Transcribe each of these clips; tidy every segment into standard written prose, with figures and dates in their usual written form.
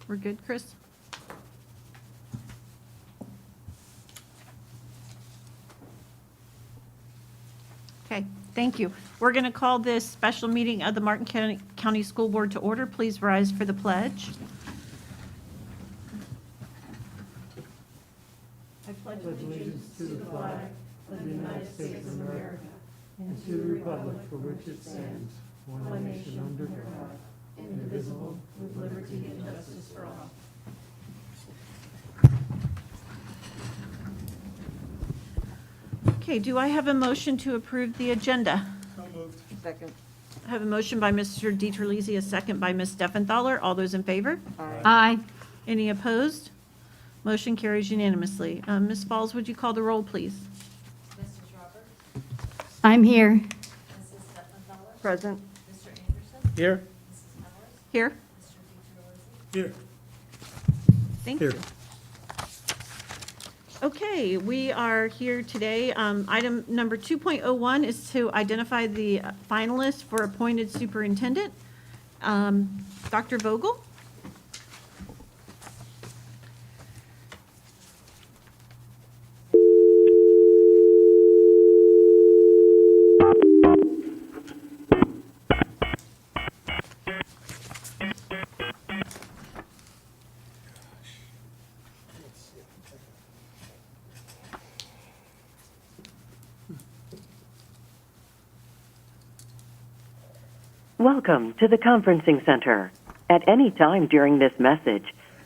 We're good, Chris? Okay, thank you. We're going to call this special meeting of the Martin County School Board to order. Please rise for the pledge. I pledge allegiance to the flag of the United States of America and to the republic for which it stands, one nation under God, indivisible, with liberty and justice for all. Okay, do I have a motion to approve the agenda? So moved. Second. I have a motion by Mr. DiTerlizzi, a second by Ms. Steffenthaler. All those in favor? Aye. Any opposed? Motion carries unanimously. Ms. Falls, would you call the roll, please? Mrs. Roberts, I'm here. Mrs. Steffenthaler, Present. Mr. Anderson, Here. Mrs. Powers, Here. Mr. DiTerlizzi. Here. Thank Here. you. Okay, we are here today. Item number 2.01 is to identify the finalists for appointed superintendent. Dr. Vogel? Welcome to the conferencing center. At any time during this message,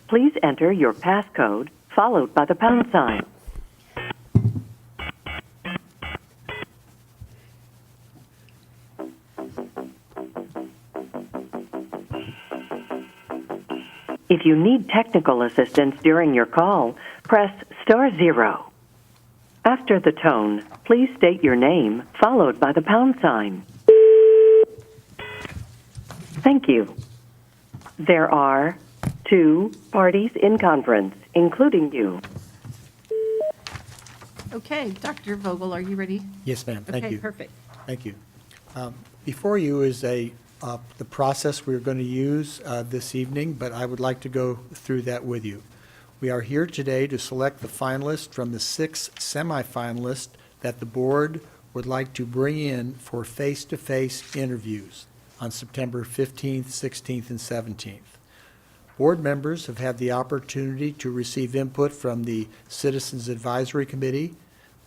please enter your passcode followed by the pound sign. If you need technical assistance during your call, press *0. After the tone, please state your name followed by the pound sign. Thank you. There are 2 parties in conference, including you. Okay, Dr. Vogel, are you ready? Yes, ma'am. Thank Okay, you. perfect. Thank you. Before you is the process we're going to use this evening, but I would like to go through that with you. We are here today to select the finalists from the 6 semifinalists that the board would like to bring in for face-to-face interviews on September 15th, 16th, and 17th. Board members have had the opportunity to receive input from the Citizens Advisory Committee,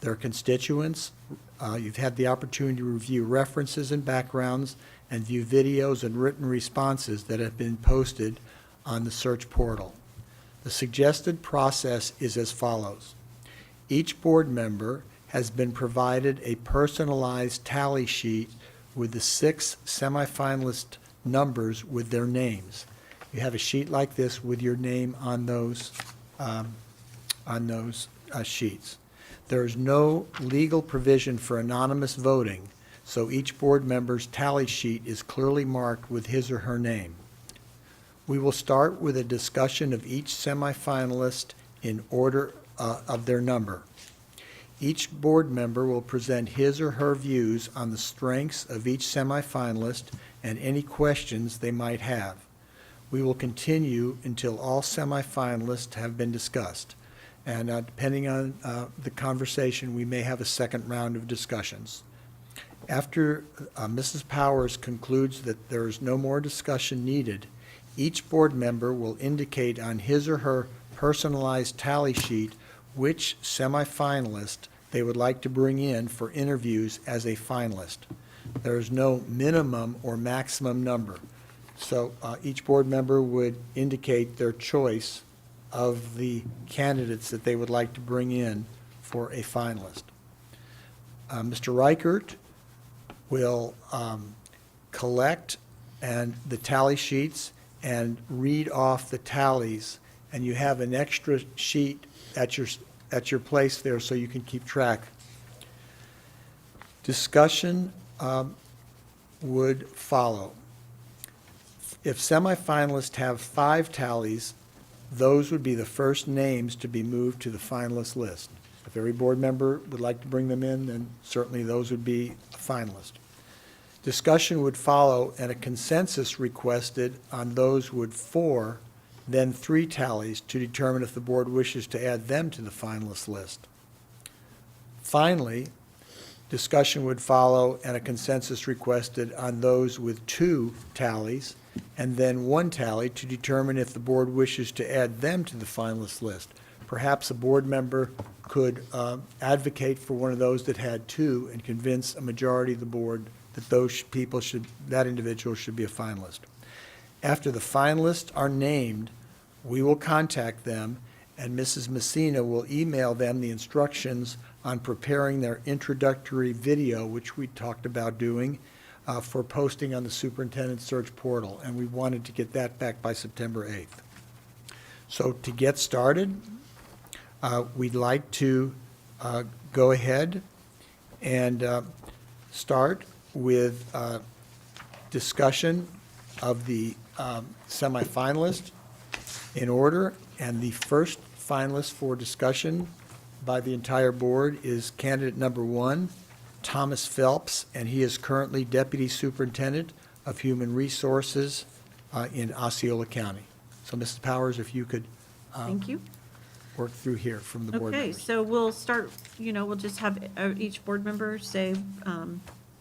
their constituents. You've had the opportunity to review references and backgrounds and view videos and written responses that have been posted on the search portal. The suggested process is as follows. Each board member has been provided a personalized tally sheet with the 6 semifinalist numbers with their names. You have a sheet like this with your name on those sheets. There is no legal provision for anonymous voting, so each board member's tally sheet is clearly marked with his or her name. We will start with a discussion of each semifinalist in order of their number. Each board member will present his or her views on the strengths of each semifinalist and any questions they might have. We will continue until all semifinalists have been discussed. And depending on the conversation, we may have a second round of discussions. After Mrs. Powers concludes that there is no more discussion needed, each board member will indicate on his or her personalized tally sheet which semifinalist they would like to bring in for interviews as a finalist. There is no minimum or maximum number. So each board member would indicate their choice of the candidates that they would like to bring in for a finalist. Mr. Reichert will collect the tally sheets and read off the tallies, and you have an extra sheet at your place there so you can keep track. Discussion would follow. If semifinalists have 5 tallies, those would be the first names to be moved to the finalist list. If every board member would like to bring them in, then certainly those would be a finalist. Discussion would follow and a consensus requested on those with 4 then 3 tallies to determine if the board wishes to add them to the finalist list. Finally, discussion would follow and a consensus requested on those with 2 tallies, and then 1 tally to determine if the board wishes to add them to the finalist list. Perhaps a board member could advocate for one of those that had 2 and convince a majority of the board that that individual should be a finalist. After the finalists are named, we will contact them, and Mrs. Messina will email them the instructions on preparing their introductory video, which we talked about doing, for posting on the superintendent search portal, and we wanted to get that back by September 8th. So to get started, we'd like to go ahead and start with discussion of the semifinalist in order, and the first finalist for discussion by the entire board is candidate number 1, Thomas Phelps, and he is currently Deputy Superintendent of Human Resources in Osceola County. So, Mrs. Powers, if you could Thank you. work through here from the board Okay, members. so we'll start, we'll just have each board member say,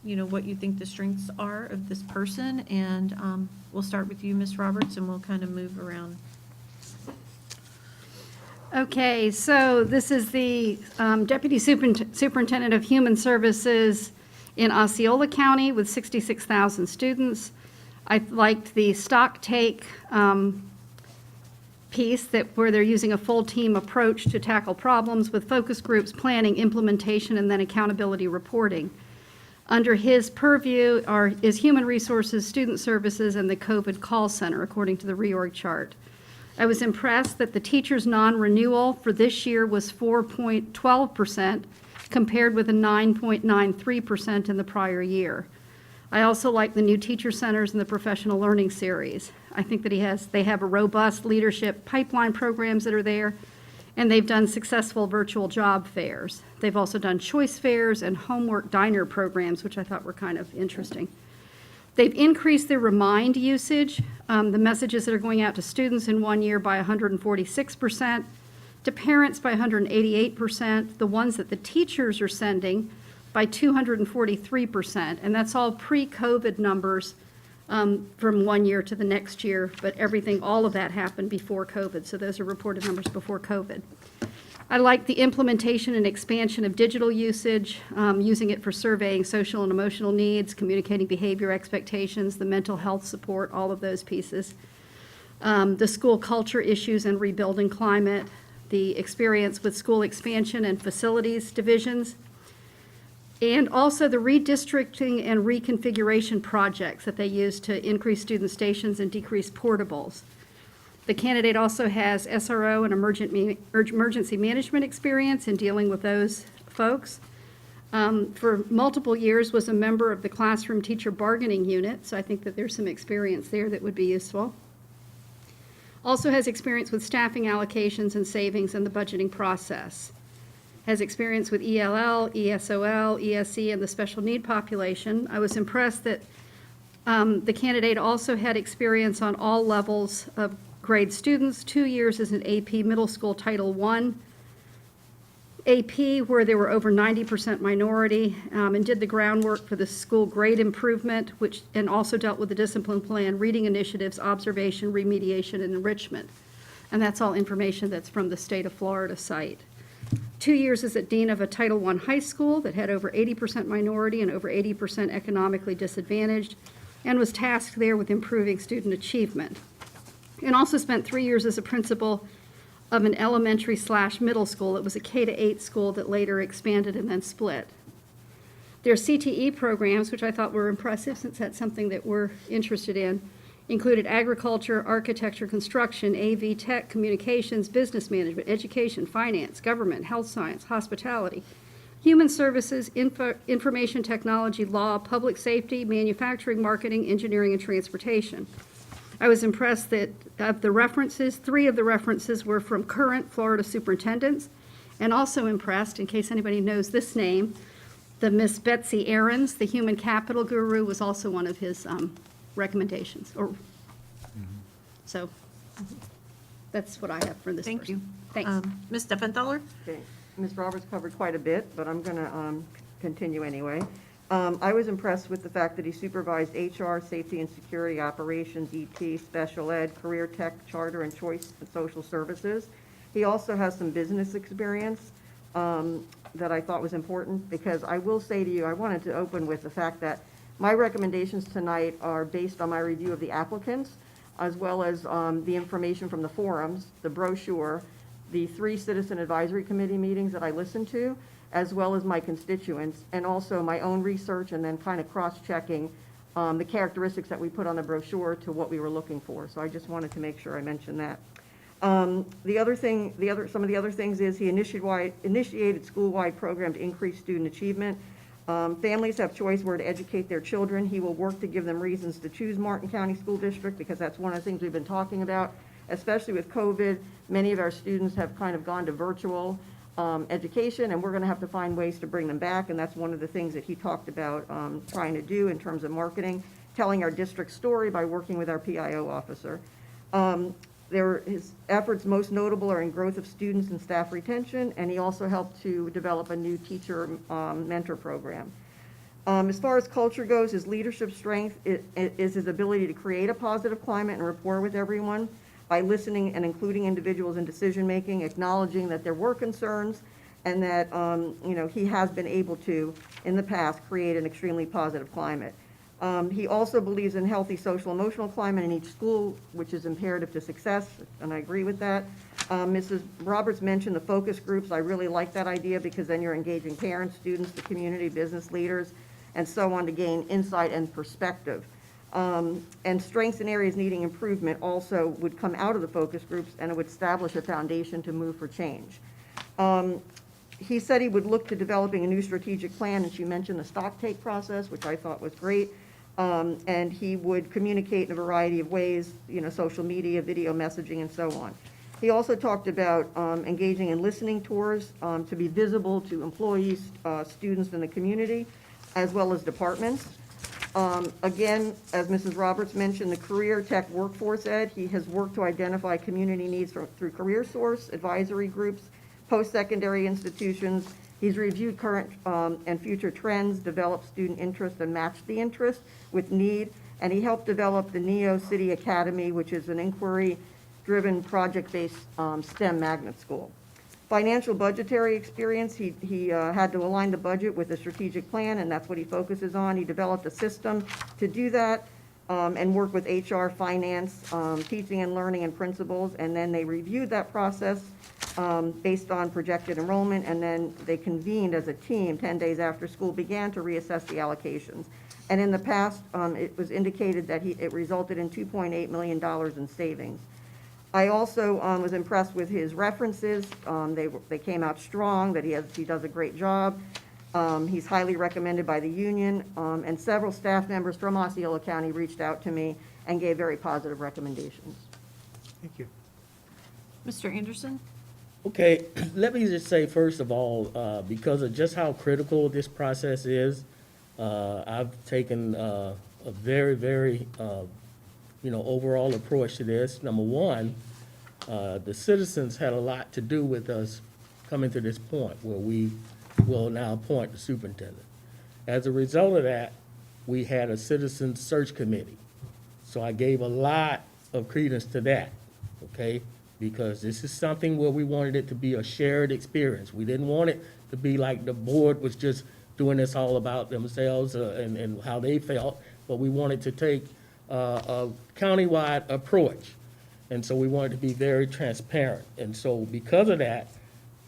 what you think the strengths are of this person, and we'll start with you, Ms. Roberts, and we'll kind of move around. Okay, so this is the Deputy Superintendent of Human Services in Osceola County with 66,000 students. I liked the stock take piece where they're using a full team approach to tackle problems with focus groups, planning, implementation, and then accountability reporting. Under his purview is Human Resources, Student Services, and the COVID call center, according to the reorg chart. I was impressed that the teachers' non-renewal for this year was 4.12%, compared with a 9.93% in the prior year. I also like the new teacher centers and the professional learning series. I think that they have a robust leadership pipeline programs that are there, and they've done successful virtual job fairs. They've also done choice fairs and homework diner programs, which I thought were kind of interesting. They've increased their Remind usage, the messages that are going out to students in 1 year by 146%, to parents by 188%, the ones that the teachers are sending by 243%, and that's all pre-COVID numbers from 1 year to the next year, but all of that happened before COVID, so those are reported numbers before COVID. I like the implementation and expansion of digital usage, using it for surveying social and emotional needs, communicating behavior expectations, the mental health support, all of those pieces. The school culture issues and rebuilding climate, the experience with school expansion and facilities divisions, and also the redistricting and reconfiguration projects that they use to increase student stations and decrease portables. The candidate also has SRO and emergency management experience in dealing with those folks. For multiple years was a member of the classroom teacher bargaining unit, so I think that there's some experience there that would be useful. Also has experience with staffing allocations and savings in the budgeting process. Has experience with ELL, ESOL, ESE, and the special need population. I was impressed that the candidate also had experience on all levels of grade students, 2 years as an AP middle school Title I AP, where there were over 90% minority, and did the groundwork for the school grade improvement, and also dealt with the discipline plan, reading initiatives, observation, remediation, and enrichment. And that's all information that's from the state of Florida site. 2 years as a dean of a Title I high school that had over 80% minority and over 80% economically disadvantaged, and was tasked there with improving student achievement. And also spent 3 years as a principal of an elementary/middle school. It was a K-8 school that later expanded and then split. Their CTE programs, which I thought were impressive since that's something that we're interested in, included agriculture, architecture, construction, AV tech, communications, business management, education, finance, government, health science, hospitality, human services, information technology, law, public safety, manufacturing, marketing, engineering, and transportation. I was impressed that of the references, 3 of the references were from current Florida superintendents, and also impressed, in case anybody knows this name, the Miss Betsy Aarons, the human capital guru, was also one of his recommendations. So That's what I have for this person. Thank you. Thanks. Ms. Steffenthaler? Okay, Ms. Roberts covered quite a bit, but I'm going to continue anyway. I was impressed with the fact that he supervised HR, safety and security operations, ET, special ed, career tech, charter and choice and social services. He also has some business experience that I thought was important, because I will say to you, I wanted to open with the fact that my recommendations tonight are based on my review of the applicants, as well as the information from the forums, the brochure, the 3 citizen advisory committee meetings that I listened to, as well as my constituents, and also my own research, and then kind of cross-checking the characteristics that we put on the brochure to what we were looking for. So I just wanted to make sure I mentioned that. Some of the other things is he initiated school-wide program to increase student achievement. Families have choice where to educate their children. He will work to give them reasons to choose Martin County School District, because that's one of the things we've been talking about, especially with COVID. Many of our students have kind of gone to virtual education, and we're going to have to find ways to bring them back, and that's one of the things that he talked about trying to do in terms of marketing, telling our district story by working with our PIO officer. His efforts most notable are in growth of students and staff retention, and he also helped to develop a new teacher mentor program. As far as culture goes, his leadership strength is his ability to create a positive climate and rapport with everyone by listening and including individuals in decision-making, acknowledging that there were concerns, and that he has been able to, in the past, create an extremely positive climate. He also believes in healthy social emotional climate in each school, which is imperative to success, and I agree with that. Mrs. Roberts mentioned the focus groups. I really like that idea, because then you're engaging parents, students, the community, business leaders, and so on, to gain insight and perspective. And strengths in areas needing improvement also would come out of the focus groups, and it would establish a foundation to move for change. He said he would look to developing a new strategic plan, and she mentioned the stock take process, which I thought was great. And he would communicate in a variety of ways, social media, video messaging, and so on. He also talked about engaging in listening tours to be visible to employees, students in the community, as well as departments. Again, as Mrs. Roberts mentioned, the career tech workforce ed, he has worked to identify community needs through career source, advisory groups, post-secondary institutions. He's reviewed current and future trends, developed student interest, and matched the interest with need, and he helped develop the Neo City Academy, which is an inquiry-driven, project-based STEM magnet school. Financial budgetary experience, he had to align the budget with a strategic plan, and that's what he focuses on. He developed a system to do that, and work with HR, finance, teaching and learning, and principals, and then they reviewed that process based on projected enrollment, and then they convened as a team 10 days after school began to reassess the allocations. And in the past, it was indicated that it resulted in $2.8 million in savings. I also was impressed with his references. They came out strong, that he does a great job. He's highly recommended by the union, and several staff members from Osceola County reached out to me and gave very positive recommendations. Thank you. Mr. Anderson? Okay, let me just say, first of all, because of just how critical this process is, I've taken a very, very, overall approach to this. Number one, the citizens had a lot to do with us coming to this point where we will now appoint the superintendent. As a result of that, we had a citizen search committee. So I gave a lot of credence to that, okay? Because this is something where we wanted it to be a shared experience. We didn't want it to be like the board was just doing this all about themselves and how they felt, but we wanted to take a countywide approach. And so we wanted to be very transparent. And so because of that,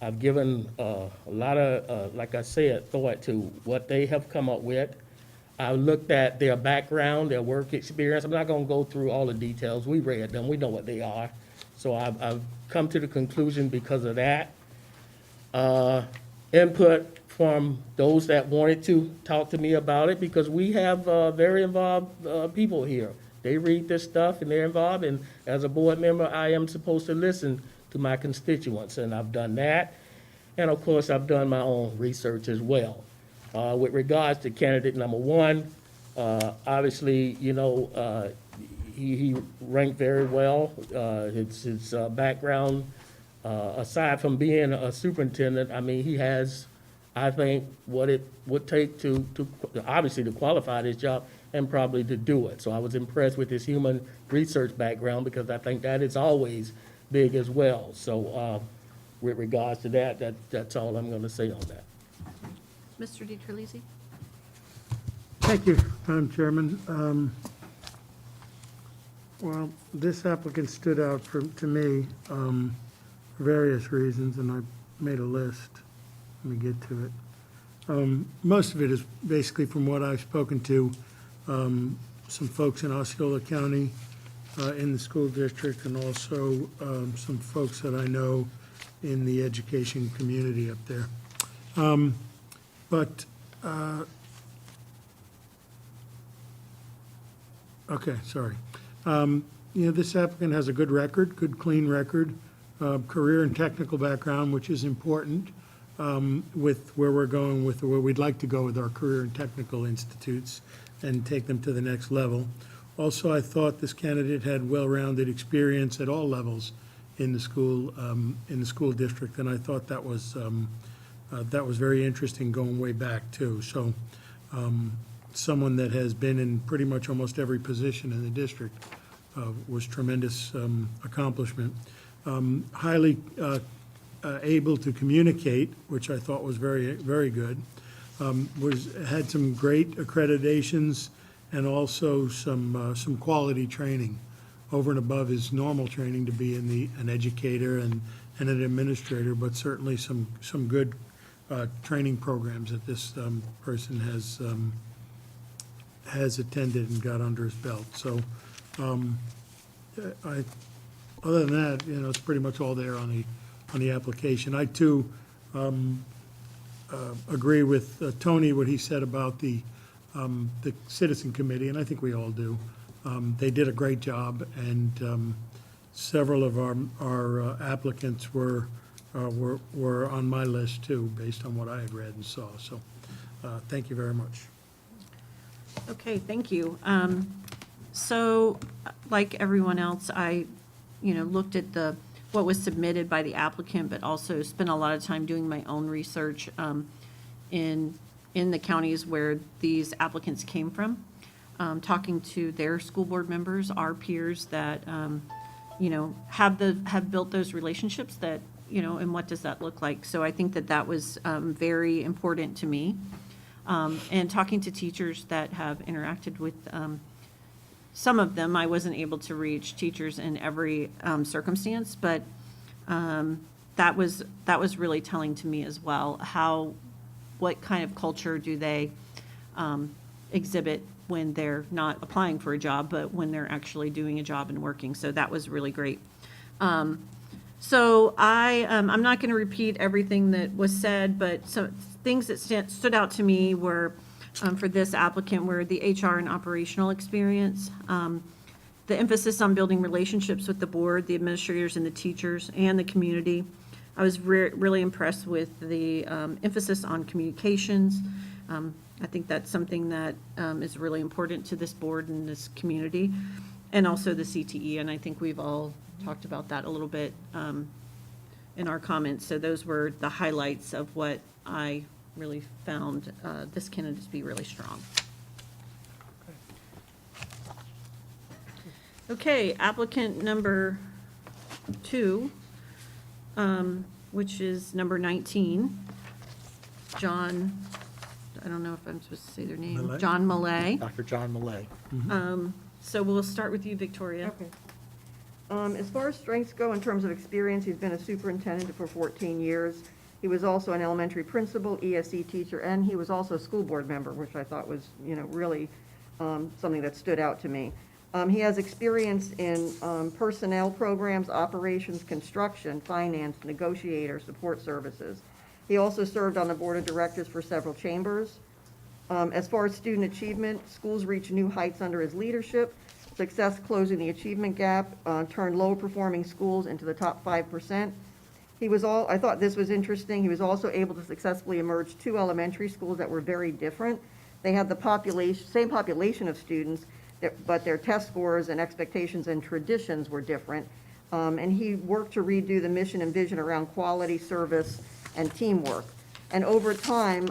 I've given a lot of, like I said, thought to what they have come up with. I looked at their background, their work experience. I'm not going to go through all the details. We read them. We know what they are. So I've come to the conclusion because of that. Input from those that wanted to talk to me about it, because we have very involved people here. They read this stuff and they're involved, and as a board member, I am supposed to listen to my constituents, and I've done that. And of course, I've done my own research as well. With regards to candidate number one, obviously, he ranked very well. His background, aside from being a superintendent, I mean, he has, I think, what it would take to obviously to qualify this job and probably to do it. So I was impressed with his human research background because I think that is always big as well. So with regards to that, that's all I'm going to say on that. Mr. DiTerlizzi? Thank you, Madam Chairman. Well, this applicant stood out to me for various reasons, and I made a list. Let me get to it. Most of it is basically from what I've spoken to some folks in Osceola County in the school district, and also some folks that I know in the education community up there. Okay, sorry. This applicant has a good record, good, clean record, career and technical background, which is important with where we're going, with where we'd like to go with our career and technical institutes and take them to the next level. Also, I thought this candidate had well-rounded experience at all levels in the school district, and I thought that was very interesting going way back too. So, someone that has been in pretty much almost every position in the district was tremendous accomplishment. Highly able to communicate, which I thought was very, very good. Had some great accreditations and also some quality training over and above his normal training to be an educator and an administrator, but certainly some good training programs that this person has attended and got under his belt. So, other than that, it's pretty much all there on the application. I too agree with Tony, what he said about the citizen committee, and I think we all do. They did a great job, and several of our applicants were on my list too, based on what I had read and saw. So, thank you very much. Okay, thank you. So, like everyone else, I, looked at what was submitted by the applicant, but also spent a lot of time doing my own research in the counties where these applicants came from, talking to their school board members, our peers that, have built those relationships that, and what does that look like? So I think that was very important to me. And talking to teachers that have interacted with some of them, I wasn't able to reach teachers in every circumstance, but that was really telling to me as well. What kind of culture do they exhibit when they're not applying for a job, but when they're actually doing a job and working? So that was really great. So I'm not going to repeat everything that was said, but some things that stood out to me were, for this applicant, were the HR and operational experience, the emphasis on building relationships with the board, the administrators and the teachers, and the community. I was really impressed with the emphasis on communications. I think that's something that is really important to this board and this community, and also the CTE, and I think we've all talked about that a little bit in our comments. So those were the highlights of what I really found this candidate to be really strong. Okay, applicant number 2, which is number 19, John, I don't know if I'm supposed to say their name, Millay? John Millay. Dr. John Millay. So we'll start with you, Victoria. Okay. As far as strengths go, in terms of experience, he's been a superintendent for 14 years. He was also an elementary principal, ESE teacher, and he was also a school board member, which I thought was, really something that stood out to me. He has experience in personnel programs, operations, construction, finance, negotiator, support services. He also served on the board of directors for several chambers. As far as student achievement, schools reached new heights under his leadership. Success closing the achievement gap, turned low-performing schools into the top 5%. I thought this was interesting. He was also able to successfully emerge 2 elementary schools that were very different. They had the same population of students. but their test scores and expectations and traditions were different. And he worked to redo the mission and vision around quality, service, and teamwork. And over time,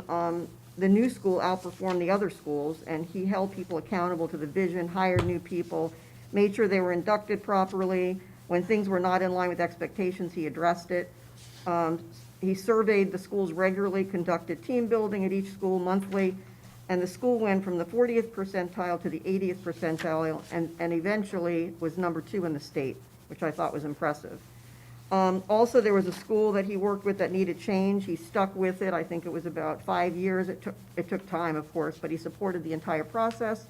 the new school outperformed the other schools, and he held people accountable to the vision, hired new people, made sure they were inducted properly. When things were not in line with expectations, he addressed it. He surveyed the schools regularly, conducted team building at each school monthly, and the school went from the 40th percentile to the 80th percentile, and eventually was number 2 in the state, which I thought was impressive. Also, there was a school that he worked with that needed change. He stuck with it. I think it was about 5 years. It took time, of course, but he supported the entire process.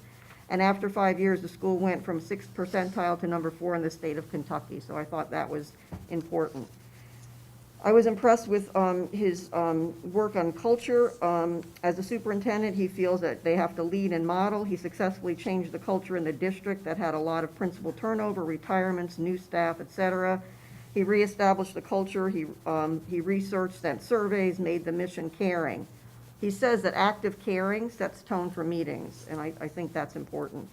And after 5 years, the school went from 6th percentile to number 4 in the state of Kentucky. So I thought that was important. I was impressed with his work on culture. As a superintendent, he feels that they have to lead and model. He successfully changed the culture in the district that had a lot of principal turnover, retirements, new staff, et cetera. He reestablished the culture. He researched, sent surveys, made the mission caring. He says that active caring sets tone for meetings, and I think that's important.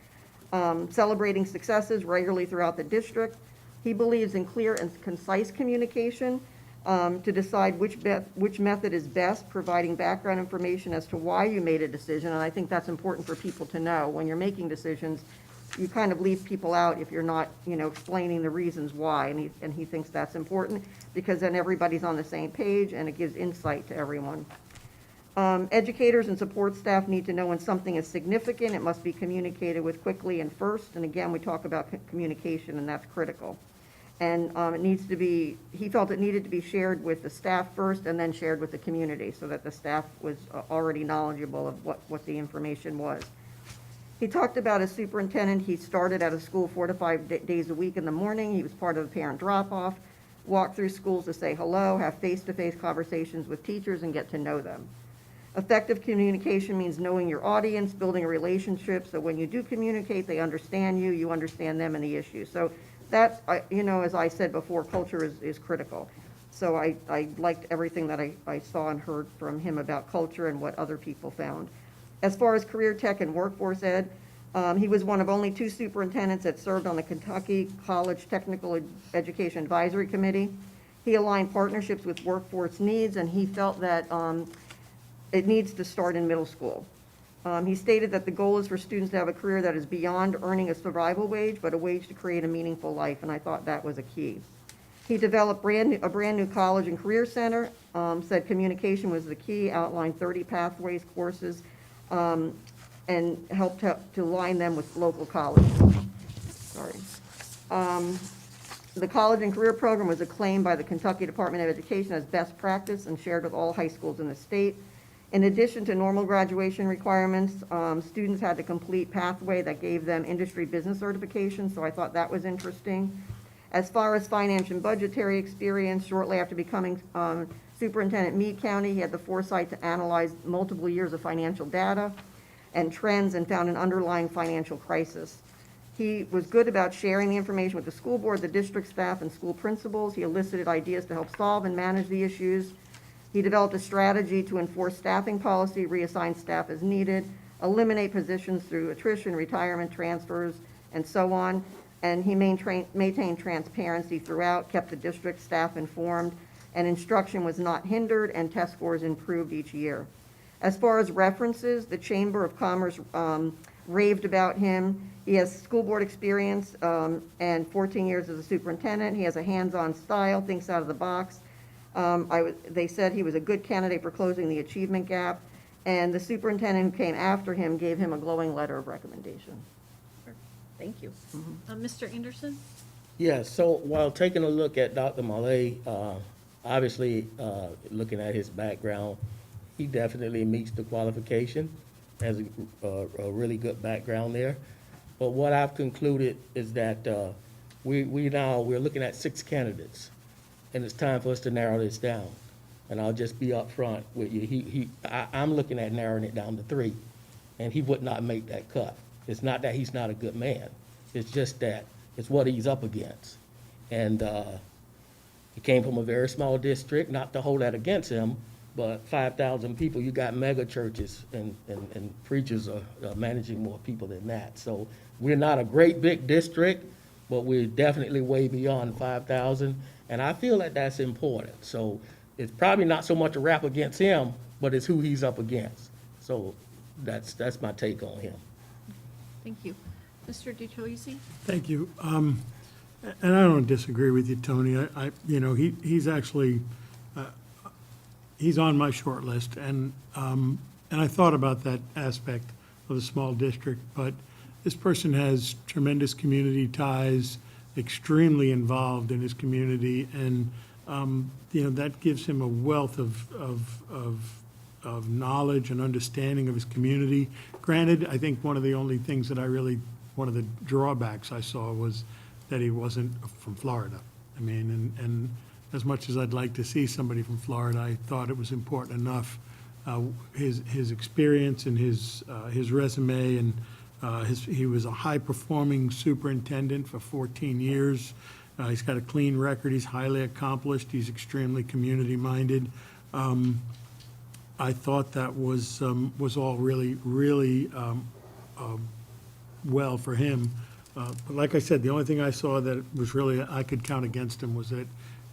Celebrating successes regularly throughout the district. He believes in clear and concise communication to decide which method is best, providing background information as to why you made a decision, and I think that's important for people to know. When you're making decisions, you kind of leave people out if you're not, explaining the reasons why, and he thinks that's important, because then everybody's on the same page, and it gives insight to everyone. Educators and support staff need to know when something is significant. It must be communicated with quickly and first, and again, we talk about communication, and that's critical. And he felt it needed to be shared with the staff first and then shared with the community so that the staff was already knowledgeable of what the information was. He talked about as superintendent, he started at a school 4 to 5 days a week in the morning. He was part of the parent drop-off, walked through schools to say hello, have face-to-face conversations with teachers, and get to know them. Effective communication means knowing your audience, building a relationship, so when you do communicate, they understand you, you understand them and the issue. So that, as I said before, culture is critical. So I liked everything that I saw and heard from him about culture and what other people found. As far as career tech and workforce ed, he was one of only 2 superintendents that served on the Kentucky College Technical Education Advisory Committee. He aligned partnerships with workforce needs, and he felt that it needs to start in middle school. He stated that the goal is for students to have a career that is beyond earning a survival wage, but a wage to create a meaningful life, and I thought that was a key. He developed a brand new college and career center, said communication was the key, outlined 30 pathways, courses, and helped to align them with local colleges. Sorry. The college and career program was acclaimed by the Kentucky Department of Education as best practice and shared with all high schools in the state. In addition to normal graduation requirements, students had to complete pathway that gave them industry business certification, so I thought that was interesting. As far as finance and budgetary experience, shortly after becoming superintendent in Meade County, he had the foresight to analyze multiple years of financial data and trends and found an underlying financial crisis. He was good about sharing the information with the school board, the district staff, and school principals. He elicited ideas to help solve and manage the issues. He developed a strategy to enforce staffing policy, reassign staff as needed, eliminate positions through attrition, retirement, transfers, and so on. And he maintained transparency throughout, kept the district staff informed, and instruction was not hindered, and test scores improved each year. As far as references, the Chamber of Commerce raved about him. He has school board experience and 14 years as a superintendent. He has a hands-on style, thinks out of the box. They said he was a good candidate for closing the achievement gap, and the superintendent who came after him gave him a glowing letter of recommendation. Thank you. Mr. Anderson? Yeah, so while taking a look at Dr. Malay, obviously, looking at his background, he definitely meets the qualification, has a really good background there. But what I've concluded is that we're looking at 6 candidates, and it's time for us to narrow this down. And I'll just be upfront with you. I'm looking at narrowing it down to 3, and he would not make that cut. It's not that he's not a good man. It's just that it's what he's up against. And he came from a very small district, not to hold that against him, but 5,000 people, you got mega churches and preachers are managing more people than that. So we're not a great big district, but we're definitely way beyond 5,000. And I feel that that's important. So it's probably not so much a rap against him, but it's who he's up against. So that's my take on him. Thank you. Mr. DiTerlisi? Thank you. And I don't disagree with you, Tony. He's actually, he's on my short list, and I thought about that aspect of the small district, but this person has tremendous community ties, extremely involved in his community, and, that gives him a wealth of knowledge and understanding of his community. Granted, I think one of the only things that one of the drawbacks I saw was that he wasn't from Florida. I mean, and as much as I'd like to see somebody from Florida, I thought it was important enough, his experience and his resume, and he was a high-performing superintendent for 14 years. He's got a clean record, he's highly accomplished, he's extremely community-minded. I thought that was all really, really well for him. But like I said, the only thing I saw that was really, I could count against him was that,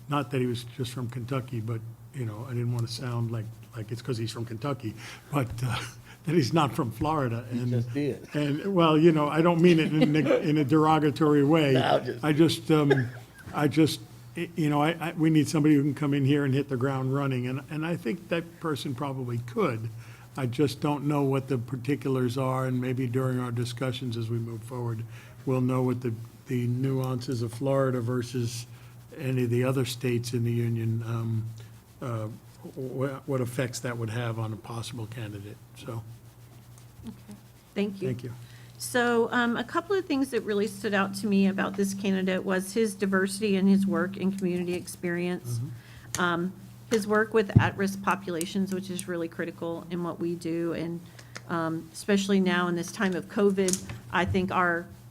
not that he was just from Kentucky, but, I didn't want to sound like it's because he's from Kentucky, but that he's not from Florida. And just did. And, well, I don't mean it in a derogatory way. No, We need somebody who can come in here and hit the ground running, and I think that person probably could. I just don't know what the particulars are, and maybe during our discussions as we move forward, we'll know what the nuances of Florida versus any of the other states in the union, what effects that would have on a possible candidate. So, Thank you. thank you. So a couple of things that really stood out to me about this candidate was his diversity in his work and community experience. His work with at-risk populations, which is really critical in what we do, and especially now in this time of COVID, I think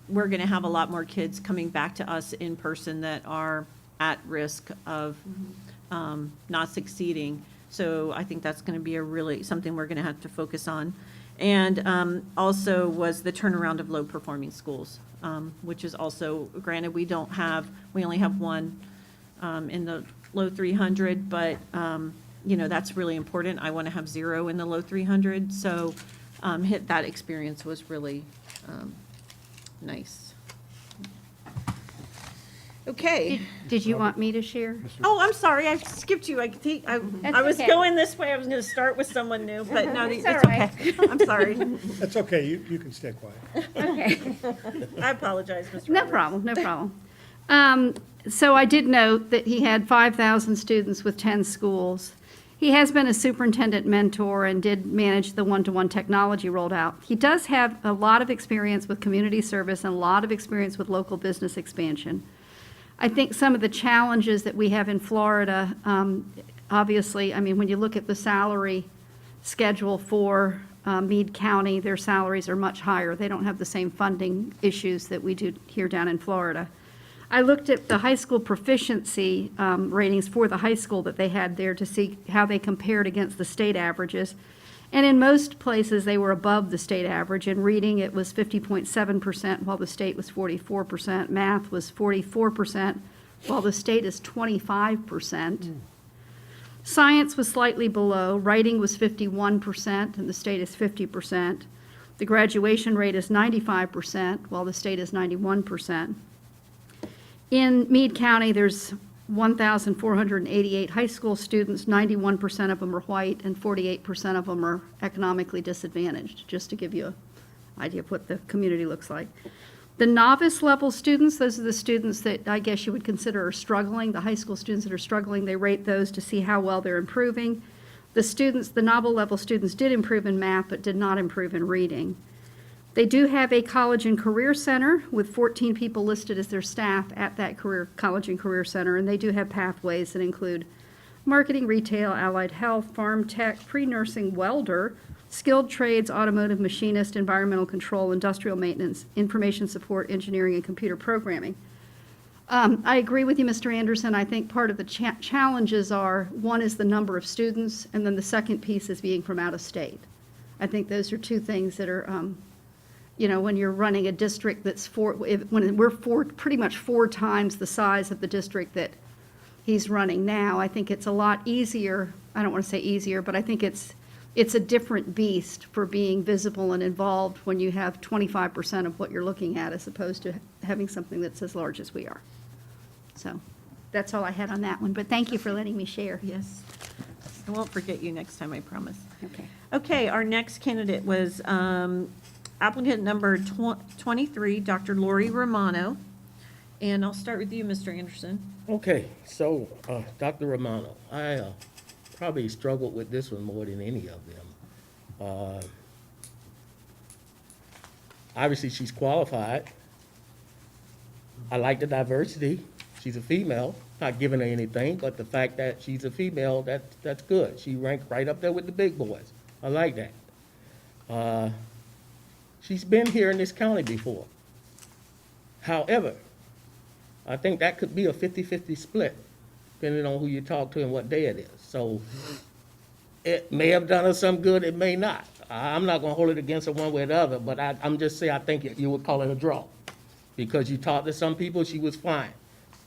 we're going to have a lot more kids coming back to us in person that are at risk of not succeeding. So I think that's going to be something we're going to have to focus on. And also was the turnaround of low-performing schools, which is also, granted, we only have one in the low 300, but, that's really important. I want to have 0 in the low 300, so that experience was really nice. Okay. Did you want me to share? Oh, I'm sorry, I skipped you. I was okay. going this way, I was going to start with someone new, but no, it's all okay. I'm sorry. That's okay, you can stay quiet. Okay. I apologize, Mr. No Roberts. problem, no problem. So I did note that he had 5,000 students with 10 schools. He has been a superintendent mentor and did manage the one-to-one technology rolled out. He does have a lot of experience with community service and a lot of experience with local business expansion. I think some of the challenges that we have in Florida, obviously, when you look at the salary schedule for Meade County, their salaries are much higher. They don't have the same funding issues that we do here down in Florida. I looked at the high school proficiency ratings for the high school that they had there to see how they compared against the state averages. And in most places, they were above the state average. In reading, it was 50.7%, while the state was 44%. Math was 44%, while the state is 25%. Science was slightly below. Writing was 51%, and the state is 50%. The graduation rate is 95%, while the state is 91%. In Meade County, there's 1,488 high school students, 91% of them are white, and 48% of them are economically disadvantaged, just to give you an idea of what the community looks like. The novice level students, those are the students that I guess you would consider are struggling, the high school students that are struggling, they rate those to see how well they're improving. The novel level students did improve in math, but did not improve in reading. They do have a college and career center with 14 people listed as their staff at that college and career center, and they do have pathways that include marketing, retail, allied health, farm tech, pre-nursing welder, skilled trades, automotive machinist, environmental control, industrial maintenance, information support, engineering, and computer programming. I agree with you, Mr. Anderson. I think part of the challenges are, one is the number of students, and then the second piece is being from out of state. I think those are two things that are, when you're running a district that's when we're pretty much 4 times the size of the district that he's running now, I think it's a lot easier. I don't want to say easier, but I think it's a different beast for being visible and involved when you have 25% of what you're looking at as opposed to having something that's as large as we are. So that's all I had on that one, but thank you for letting me share. Yes. I won't forget you next time, I promise. Okay. Okay, our next candidate was applicant number 23, Dr. Lori Romano. And I'll start with you, Mr. Anderson. Okay, so, Dr. Romano, I probably struggled with this one more than any of them. Obviously, she's qualified. I like the diversity. She's a female, not giving her anything, but the fact that she's a female, that's good. She ranked right up there with the big boys. I like that. She's been here in this county before. However, I think that could be a 50-50 split, depending on who you talk to and what day it is. So it may have done her some good, it may not. I'm not gonna hold it against her one way or the other, but I'm just saying I think you would call it a draw. Because you talked to some people, she was fine.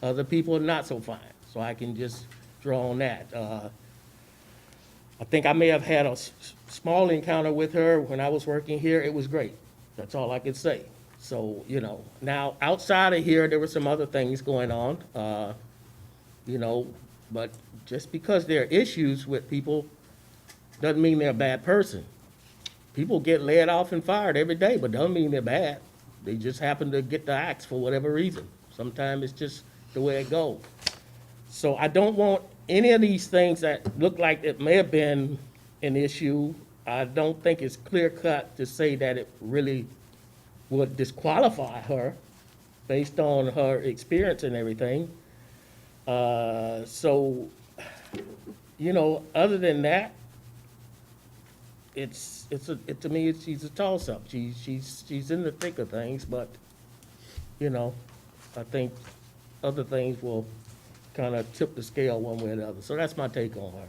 Other people, not so fine. So I can just draw on that. I think I may have had a small encounter with her when I was working here. It was great. That's all I can say. So, now outside of here, there were some other things going on, but just because there are issues with people doesn't mean they're a bad person. People get laid off and fired every day, but doesn't mean they're bad. They just happen to get the axe for whatever reason. Sometimes it's just the way it goes. So I don't want any of these things that look like it may have been an issue. I don't think it's clear cut to say that it really would disqualify her based on her experience and everything. Other than that, to me, she's a toss-up. She's in the thick of things, but, I think other things will kind of tip the scale one way or the other. So that's my take on her.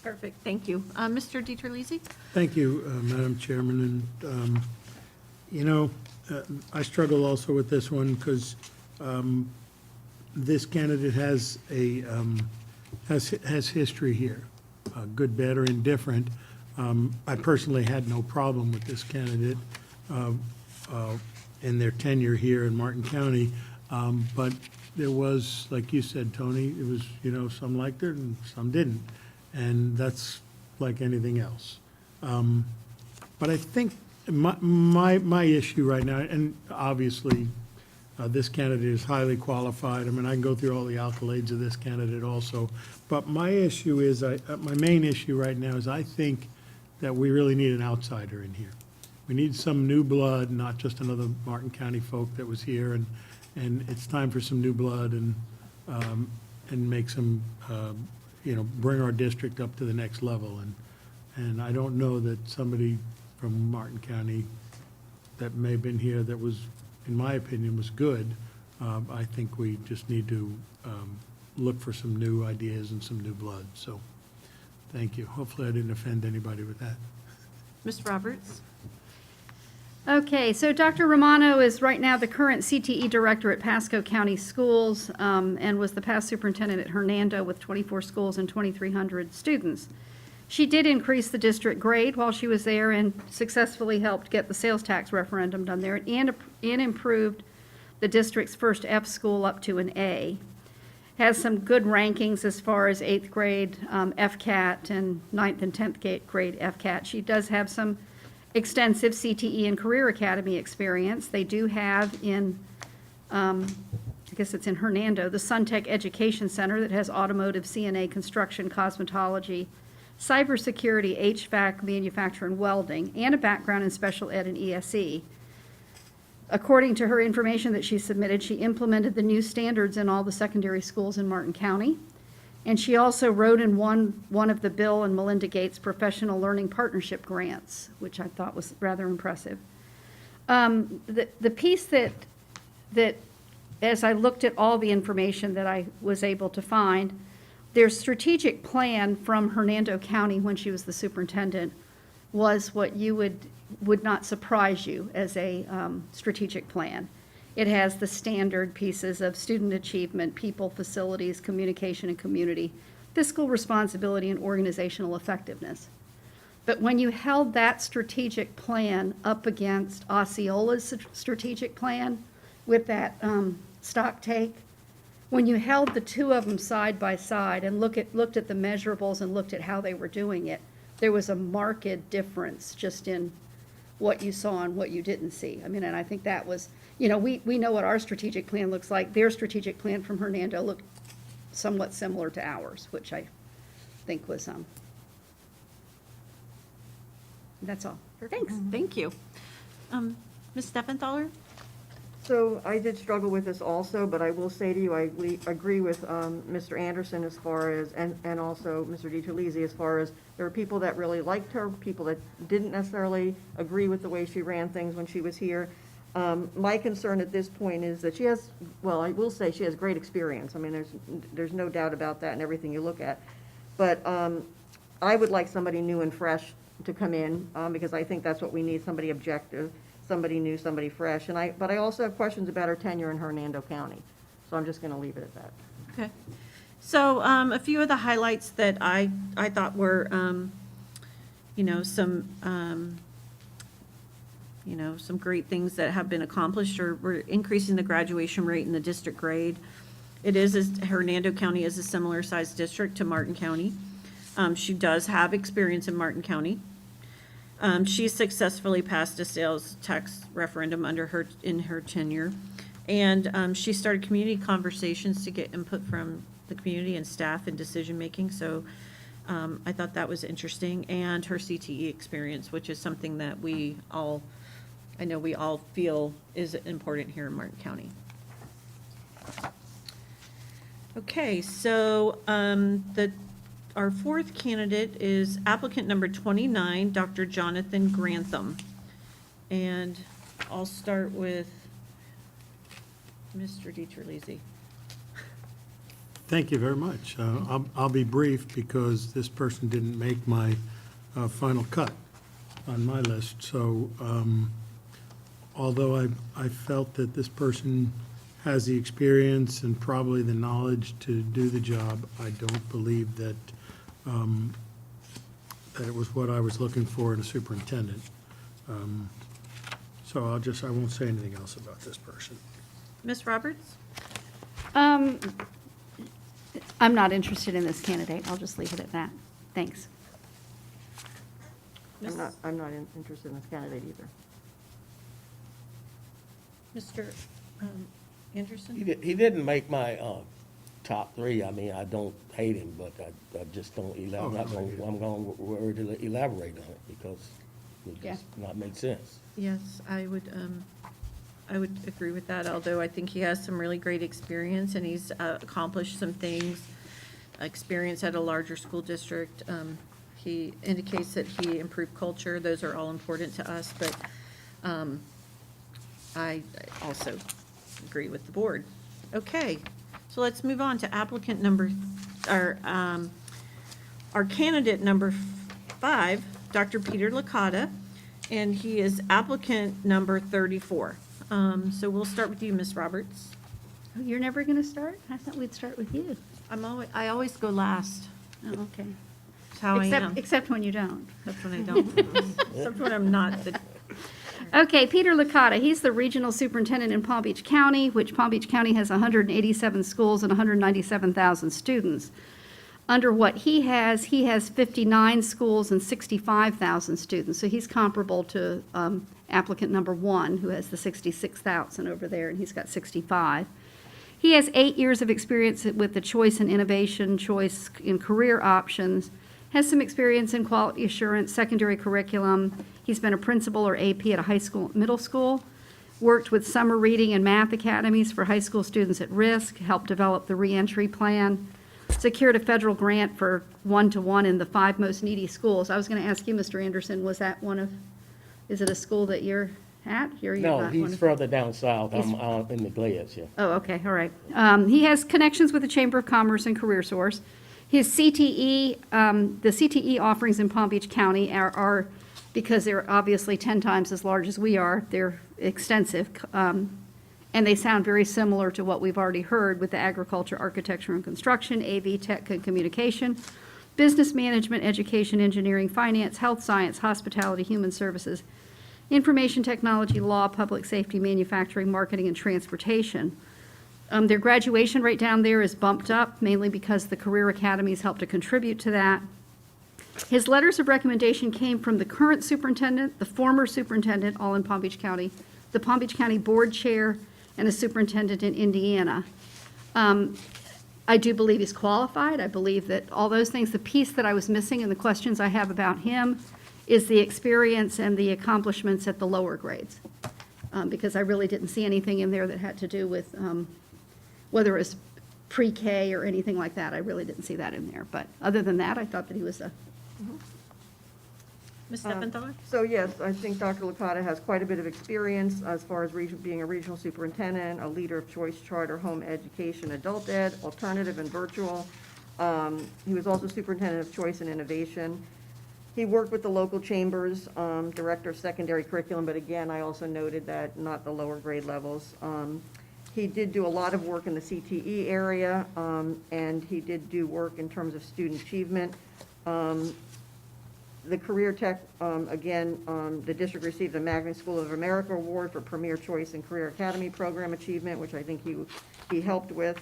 Perfect, thank you. Mr. DiTerlizzi? Thank you, Madam Chairman, and, I struggle also with this one because this candidate has has history here, good, bad, or indifferent. I personally had no problem with this candidate in their tenure here in Martin County, but there was, like you said, Tony, it was, some liked her and some didn't, and that's like anything else. But I think my issue right now, and obviously this candidate is highly qualified. I mean, I can go through all the accolades of this candidate also, but my issue is, my main issue right now is I think that we really need an outsider in here. We need some new blood, not just another Martin County folk that was here, and it's time for some new blood and make some, bring our district up to the next level. And I don't know that somebody from Martin County that may have been here that was, in my opinion, was good. I think we just need to look for some new ideas and some new blood. So, thank you. Hopefully I didn't offend anybody with that. Ms. Roberts? Okay, so Dr. Romano is right now the current CTE director at Pasco County Schools and was the past superintendent at Hernando with 24 schools and 2,300 students. She did increase the district grade while she was there and successfully helped get the sales tax referendum done there and improved the district's first F school up to an A. Has some good rankings as far as 8th grade FCAT and 9th and 10th grade FCAT. She does have some extensive CTE and Career Academy experience. They do have in, I guess it's in Hernando, the Suntech Education Center that has automotive, CNA, construction, cosmetology, cybersecurity, HVAC, manufacturing, welding, and a background in special ed and ESE. According to her information that she submitted, she implemented the new standards in all the secondary schools in Martin County. And she also wrote and won one of the Bill and Melinda Gates Professional Learning Partnership grants, which I thought was rather impressive. The piece that as I looked at all the information that I was able to find, their strategic plan from Hernando County when she was the superintendent was what you would not surprise you as a strategic plan. It has the standard pieces of student achievement, people, facilities, communication and community, fiscal responsibility, and organizational effectiveness. But when you held that strategic plan up against Osceola's strategic plan with that stock take, when you held the two of them side by side and looked at the measurables and looked at how they were doing it, there was a marked difference just in what you saw and what you didn't see. I mean, and I think that was, we know what our strategic plan looks like. Their strategic plan from Hernando looked somewhat similar to ours, which I think was, that's all. Thanks. Thank you. Ms. Steffenthaler? So I did struggle with this also, but I will say to you, I agree with Mr. Anderson as far as, and also Mr. DiTerlizzi as far as, there were people that really liked her, people that didn't necessarily agree with the way she ran things when she was here. My concern at this point is that she has, well, I will say she has great experience. I mean, there's no doubt about that in everything you look at. But I would like somebody new and fresh to come in, because I think that's what we need, somebody objective, somebody new, somebody fresh. But I also have questions about her tenure in Hernando County. So I'm just going to leave it at that. Okay. So a few of the highlights that I thought were, some great things that have been accomplished we're increasing the graduation rate in the district grade. Hernando County is a similar sized district to Martin County. She does have experience in Martin County. She successfully passed a sales tax referendum in her tenure. And she started community conversations to get input from the community and staff in decision-making. So I thought that was interesting. And her CTE experience, which is something that I know we all feel is important here in Martin County. Okay, so our fourth candidate is applicant number 29, Dr. Jonathan Grantham. And I'll start with Mr. DiTerlizzi. Thank you very much. I'll be brief because this person didn't make my final cut on my list. So although I felt that this person has the experience and probably the knowledge to do the job, I don't believe that that it was what I was looking for in a superintendent. So I won't say anything else about this person. Ms. Roberts? I'm not interested in this candidate. I'll just leave it at that. Thanks. I'm not interested in this candidate either. Mr. Anderson? He didn't make my top three. I mean, I don't hate him, but I just don't, I'm going to elaborate on it because it just not make sense. Yes, I would agree with that, although I think he has some really great experience and he's accomplished some things, experience at a larger school district. He indicates that he improved culture. Those are all important to us, but I also agree with the board. Okay, so let's move on to applicant our candidate number 5, Dr. Peter Licotta, and he is applicant number 34. So we'll start with you, Ms. Roberts. Oh, you're never going to start? I thought we'd start with you. I always go last. Oh, okay. That's how I am. Except when you don't. That's when I don't. Except when I'm not the. Okay, Peter Licotta, he's the regional superintendent in Palm Beach County, which Palm Beach County has 187 schools and 197,000 students. Under what he has 59 schools and 65,000 students, so he's comparable to applicant number 1, who has the 66,000 over there, and he's got 65. He has 8 years of experience with the choice and innovation, choice in career options, has some experience in quality assurance, secondary curriculum. He's been a principal or AP at a high school, middle school, worked with summer reading and math academies for high school students at risk, helped develop the reentry plan, secured a federal grant for 1-to-1 in the 5 most needy schools. I was going to ask you, Mr. Anderson, was that is it a school that you're Hat, here you No, got he's one. further down south. He's- I'm out in the glades, yeah. Oh, okay, all right. He has connections with the Chamber of Commerce and Career Source. His CTE, the CTE offerings in Palm Beach County are, because they're obviously 10 times as large as we are, they're extensive. And they sound very similar to what we've already heard with the agriculture, architecture, and construction, AV, tech, and communication, business management, education, engineering, finance, health science, hospitality, human services, information technology, law, public safety, manufacturing, marketing, and transportation. Their graduation rate down there is bumped up, mainly because the career academies help to contribute to that. His letters of recommendation came from the current superintendent, the former superintendent, all in Palm Beach County, the Palm Beach County Board Chair, and a superintendent in Indiana. I do believe he's qualified. I believe that all those things, the piece that I was missing and the questions I have about him is the experience and the accomplishments at the lower grades. Because I really didn't see anything in there that had to do with whether it was pre-K or anything like that. I really didn't see that in there. But other than that, I thought that he was a, Ms. Steffenthaler? So yes, I think Dr. Licotta has quite a bit of experience as far as being a regional superintendent, a leader of choice charter, home education, adult ed, alternative and virtual. He was also superintendent of choice and innovation. He worked with the local chambers, director of secondary curriculum, but again, I also noted that not the lower grade levels. He did do a lot of work in the CTE area, and he did do work in terms of student achievement. The Career Tech, again, the district received the Magnet School of America Award for Premier Choice and Career Academy Program Achievement, which I think he helped with.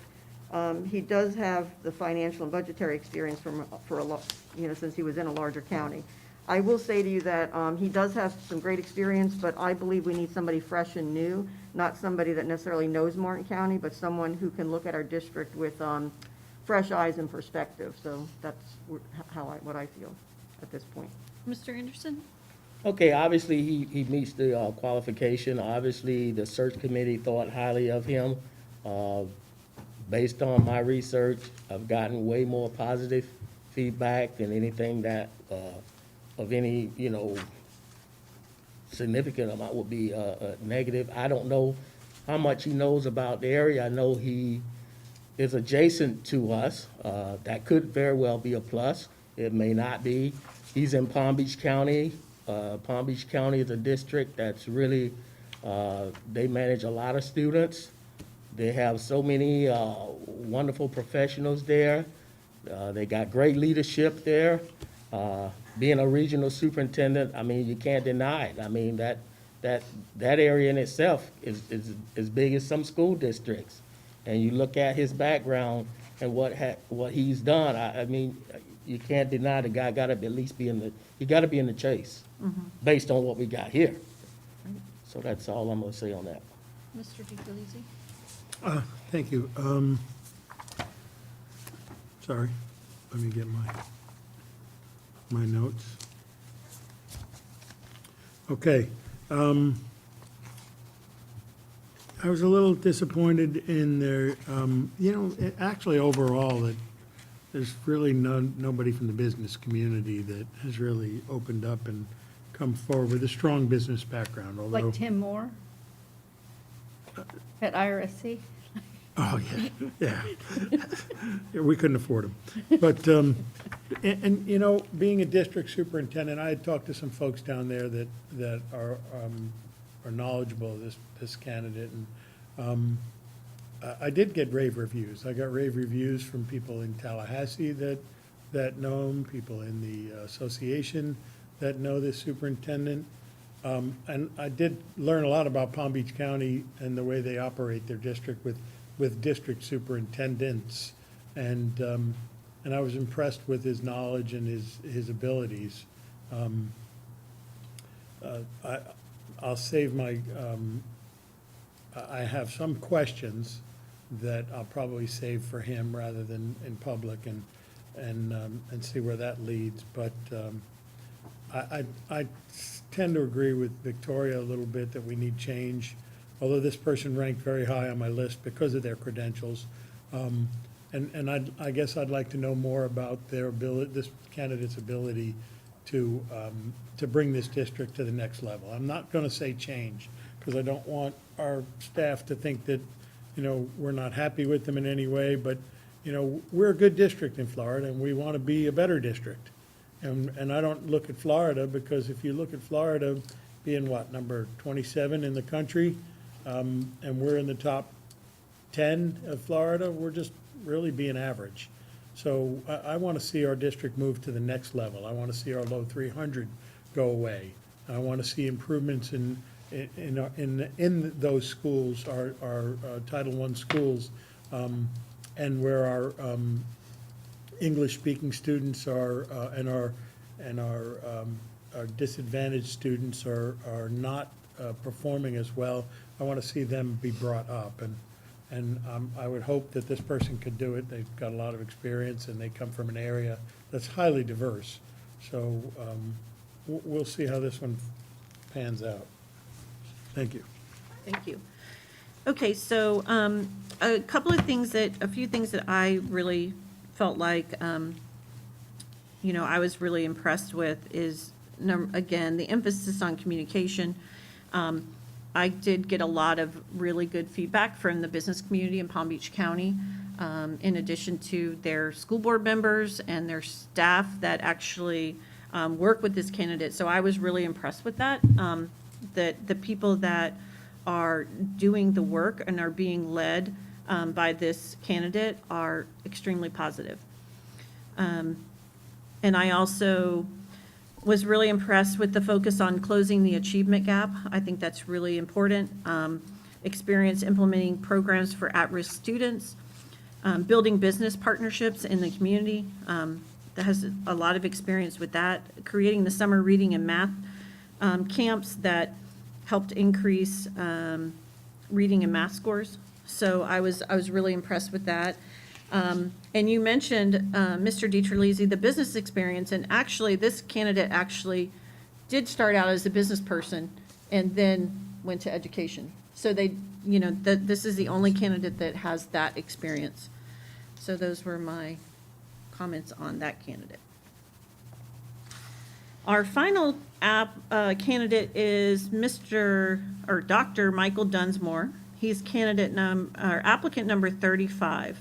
He does have the financial and budgetary experience for a lot, since he was in a larger county. I will say to you that he does have some great experience, but I believe we need somebody fresh and new, not somebody that necessarily knows Martin County, but someone who can look at our district with fresh eyes and perspective. So that's what I feel at this point. Mr. Anderson? Okay, obviously, he meets the qualification. Obviously, the search committee thought highly of him. Based on my research, I've gotten way more positive feedback than anything that, of any, significant amount would be negative. I don't know how much he knows about the area. I know he is adjacent to us. That could very well be a plus. It may not be. He's in Palm Beach County. Palm Beach County is a district that's really, they manage a lot of students. They have so many wonderful professionals there. They got great leadership there. Being a regional superintendent, I mean, you can't deny it. I mean, that area in itself is as big as some school districts. And you look at his background and what he's done, I mean, you can't deny the guy got to at least be in the chase, based on what we got here. So that's all I'm going to say on that. Mr. DiFelici? Thank you. Sorry, let me get my notes. Okay. I was a little disappointed in their, actually overall, that there's really nobody from the business community that has really opened up and come forward with a strong business background, although. like Tim Moore at IRSC. Oh, yeah. Yeah, we couldn't afford them. But, being a district superintendent, I had talked to some folks down there that are knowledgeable of this candidate, and I did get rave reviews. I got rave reviews from people in Tallahassee that know him, people in the association that know this superintendent. And I did learn a lot about Palm Beach County and the way they operate their district with district superintendents. And I was impressed with his knowledge and his abilities. I'll save my, I have some questions that I'll probably save for him rather than in public and see where that leads. But I tend to agree with Victoria a little bit that we need change, although this person ranked very high on my list because of their credentials. And I guess I'd like to know more about their ability, this candidate's ability to bring this district to the next level. I'm not going to say change, because I don't want our staff to think that, we're not happy with them in any way, but, we're a good district in Florida, and we want to be a better district. And I don't look at Florida, because if you look at Florida being what, number 27 in the country, and we're in the top 10 of Florida, we're just really being average. So I want to see our district move to the next level. I want to see our low 300 go away. I want to see improvements in those schools, our Title I schools, and where our English-speaking students are, and our disadvantaged students are not performing as well. I want to see them be brought up, and I would hope that this person could do it. They've got a lot of experience, and they come from an area that's highly diverse. So we'll see how this one pans out. Thank you. Thank you. Okay, so a few things that I really felt like, I was really impressed with is, again, the emphasis on communication. I did get a lot of really good feedback from the business community in Palm Beach County, in addition to their school board members and their staff that actually work with this candidate. So I was really impressed with that, that the people that are doing the work and are being led by this candidate are extremely positive. And I also was really impressed with the focus on closing the achievement gap. I think that's really important. Experience implementing programs for at-risk students, building business partnerships in the community. That has a lot of experience with that. Creating the summer reading and math camps that helped increase reading and math scores. So I was really impressed with that. And you mentioned, Mr. DiTerlizzi, the business experience, and actually, this candidate actually did start out as a business person and then went to education. So this is the only candidate that has that experience. So those were my comments on that candidate. Our final candidate is Dr. Michael Dunsmore. He's applicant number 35.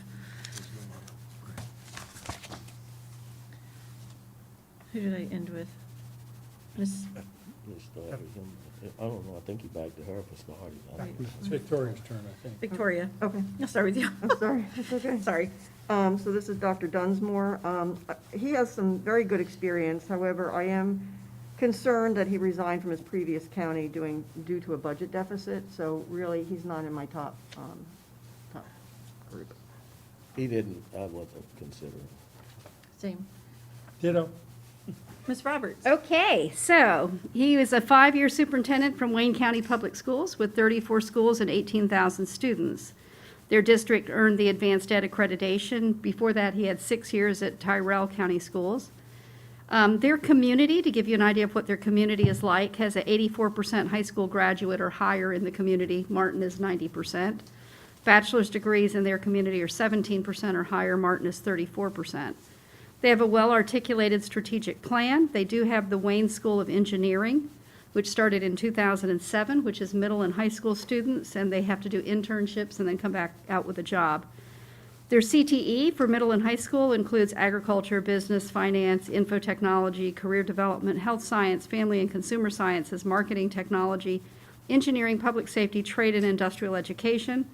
Who did I end with? Miss, I don't know, I think you back to her for starting. It's Victoria's turn, I think. Victoria. Okay, I'll start with you. I'm sorry, it's okay. Sorry. So this is Dr. Dunsmore. He has some very good experience. However, I am concerned that he resigned from his previous county due to a budget deficit. So really, he's not in my top group. He didn't, I wasn't considering. Same. Ditto. Ms. Roberts. Okay, so he was a 5-year superintendent from Wayne County Public Schools with 34 schools and 18,000 students. Their district earned the advanced ed accreditation. Before that, he had 6 years at Tyrell County Schools. Their community, to give you an idea of what their community is like, has an 84% high school graduate or higher in the community. Martin is 90%. Bachelor's degrees in their community are 17% or higher. Martin is 34%. They have a well-articulated strategic plan. They do have the Wayne School of Engineering, which started in 2007, which is middle and high school students, and they have to do internships and then come back out with a job. Their CTE for middle and high school includes agriculture, business, finance, infotechnology, career development, health science, family and consumer sciences, marketing technology, engineering, public safety, trade, and industrial education.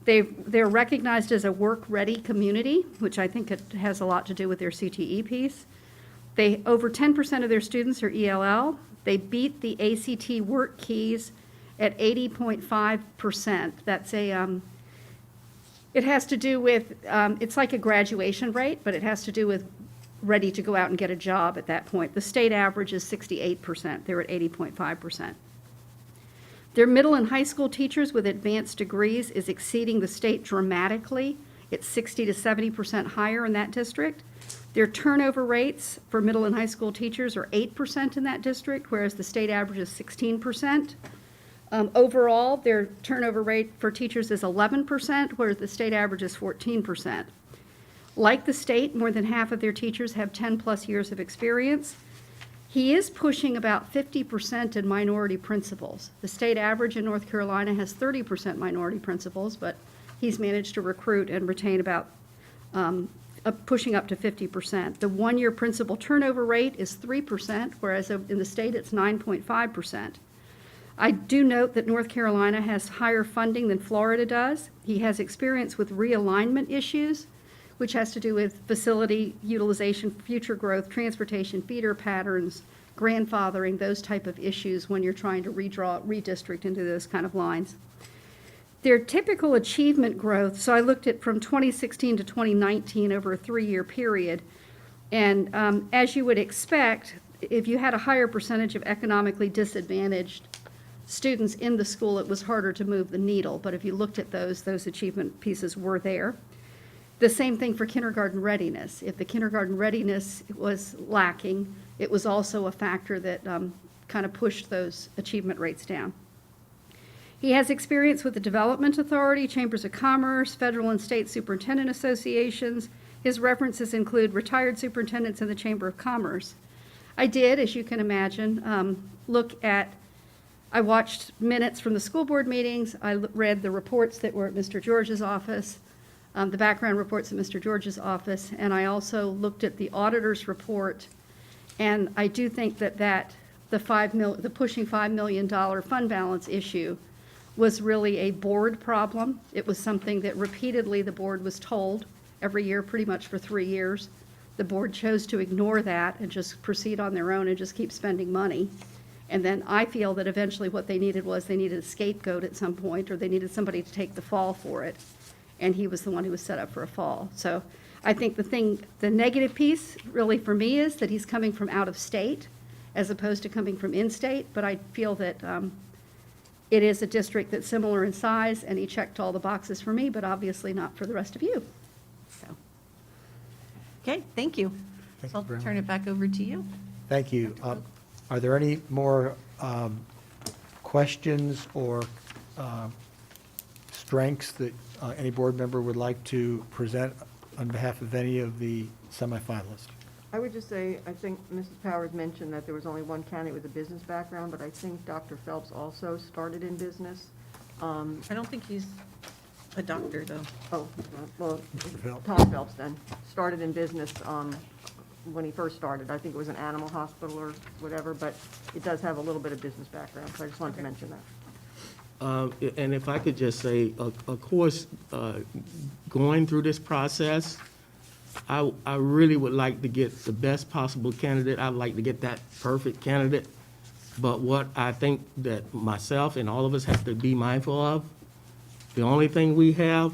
They're recognized as a work-ready community, which I think it has a lot to do with their CTE piece. Over 10% of their students are ELL. They beat the ACT work keys at 80.5%. That's it has to do with, it's like a graduation rate, but it has to do with ready to go out and get a job at that point. The state average is 68%. They're at 80.5%. Their middle and high school teachers with advanced degrees is exceeding the state dramatically. It's 60 to 70% higher in that district. Their turnover rates for middle and high school teachers are 8% in that district, whereas the state average is 16%. Overall, their turnover rate for teachers is 11%, whereas the state average is 14%. Like the state, more than half of their teachers have 10-plus years of experience. He is pushing about 50% in minority principals. The state average in North Carolina has 30% minority principals, but he's managed to recruit and retain about, pushing up to 50%. The one-year principal turnover rate is 3%, whereas in the state it's 9.5%. I do note that North Carolina has higher funding than Florida does. He has experience with realignment issues, which has to do with facility utilization, future growth, transportation, feeder patterns, grandfathering, those type of issues when you're trying to redistrict into those kind of lines. Their typical achievement growth, so I looked at from 2016 to 2019 over a 3-year period, and as you would expect, if you had a higher percentage of economically disadvantaged students in the school, it was harder to move the needle, but if you looked at those achievement pieces were there. The same thing for kindergarten readiness. If the kindergarten readiness was lacking, it was also a factor that kind of pushed those achievement rates down. He has experience with the Development Authority, Chambers of Commerce, federal and state superintendent associations. His references include retired superintendents in the Chamber of Commerce. I did, as you can imagine, I watched minutes from the school board meetings. I read the reports that were at Mr. George's office, the background reports at Mr. George's office, and I also looked at the auditor's report. And I do think that the pushing $5 million fund balance issue was really a board problem. It was something that repeatedly the board was told every year, pretty much for 3 years. The board chose to ignore that and just proceed on their own and just keep spending money. And then I feel that eventually what they needed a scapegoat at some point, or they needed somebody to take the fall for it. And he was the one who was set up for a fall. So I think the negative piece really for me is that he's coming from out of state as opposed to coming from in-state. But I feel that it is a district that's similar in size, and he checked all the boxes for me, but obviously not for the rest of you. So. Okay, thank you. Thank So you very I'll turn it back over to you. Thank you. Are there any more questions or strengths that any board member would like to present on behalf of any of the semifinalists? I would just say, I think Mrs. Powers mentioned that there was only one candidate with a business background, but I think Dr. Phelps also started in business. I don't think he's a doctor, though. Oh, well, Phelps. Tom Phelps then, started in business when he first started. I think it was an animal hospital or whatever, but it does have a little bit of business background, so I just wanted to mention that. And if I could just say, of course, going through this process, I really would like to get the best possible candidate. I'd like to get that perfect candidate. But what I think that myself and all of us have to be mindful of, the only thing we have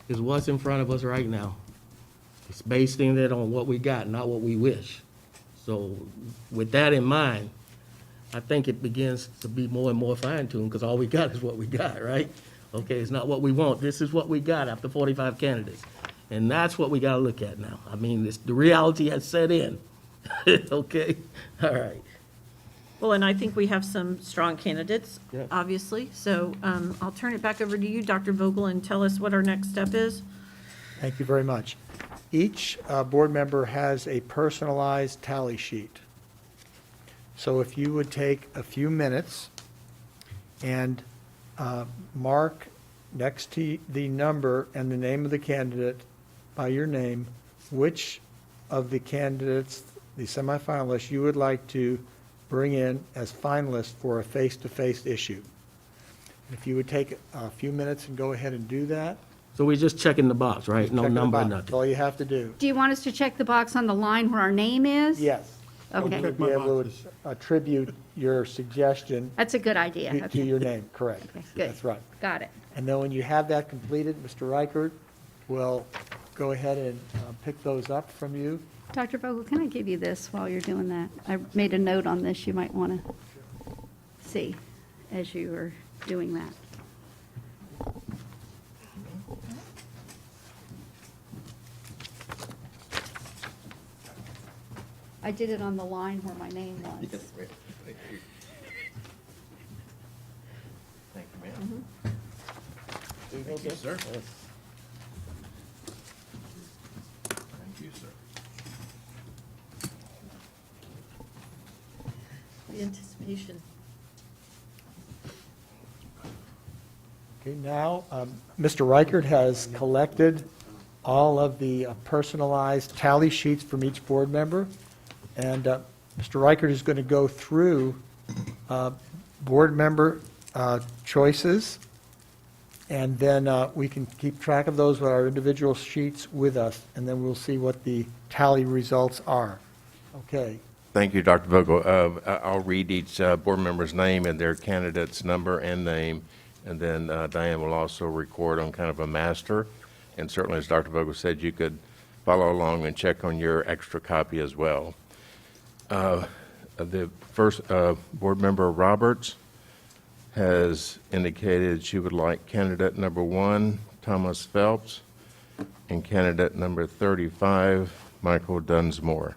is what's in front of us right now. It's based in it on what we got, not what we wish. So with that in mind, I think it begins to be more and more fine-tuned, because all we got is what we got, right? Okay, it's not what we want. This is what we got after 45 candidates. And that's what we got to look at now. I mean, the reality has set in. Okay? All right. Well, and I think we have some strong candidates, Yeah. obviously. So I'll turn it back over to you, Dr. Vogel, and tell us what our next step is. Thank you very much. Each board member has a personalized tally sheet. So if you would take a few minutes and mark next to the number and the name of the candidate by your name, which of the candidates, the semifinalists, you would like to bring in as finalists for a face-to-face issue. If you would take a few minutes and go ahead and do that. So we're just checking the box, right? No check the number, box. That's nothing. all you have to do. Do you want us to check the box on the line where our name is? Yes. Okay. You'll be able to attribute your suggestion That's a good idea. to Okay. your name, correct. Okay, good. That's right. Got it. And then when you have that completed, Mr. Reichert will go ahead and pick those up from you. Dr. Vogel, can I give you this while you're doing that? I made a note on this you might want to see as you are doing that. I did it on the line where my name was. Thank you, ma'am. Thank you, sir. Thank you, sir. The anticipation. Okay, now, Mr. Reichert has collected all of the personalized tally sheets from each board member, and Mr. Reichert is going to go through board member choices, and then we can keep track of those with our individual sheets with us, and then we'll see what the tally results are. Okay. Thank you, Dr. Vogel. I'll read each board member's name and their candidate's number and name, and then Diane will also record on kind of a master. And certainly, as Dr. Vogel said, you could follow along and check on your extra copy as well. The first board member, Roberts, has indicated she would like candidate number 1, Thomas Phelps, and candidate number 35, Michael Dunsmore.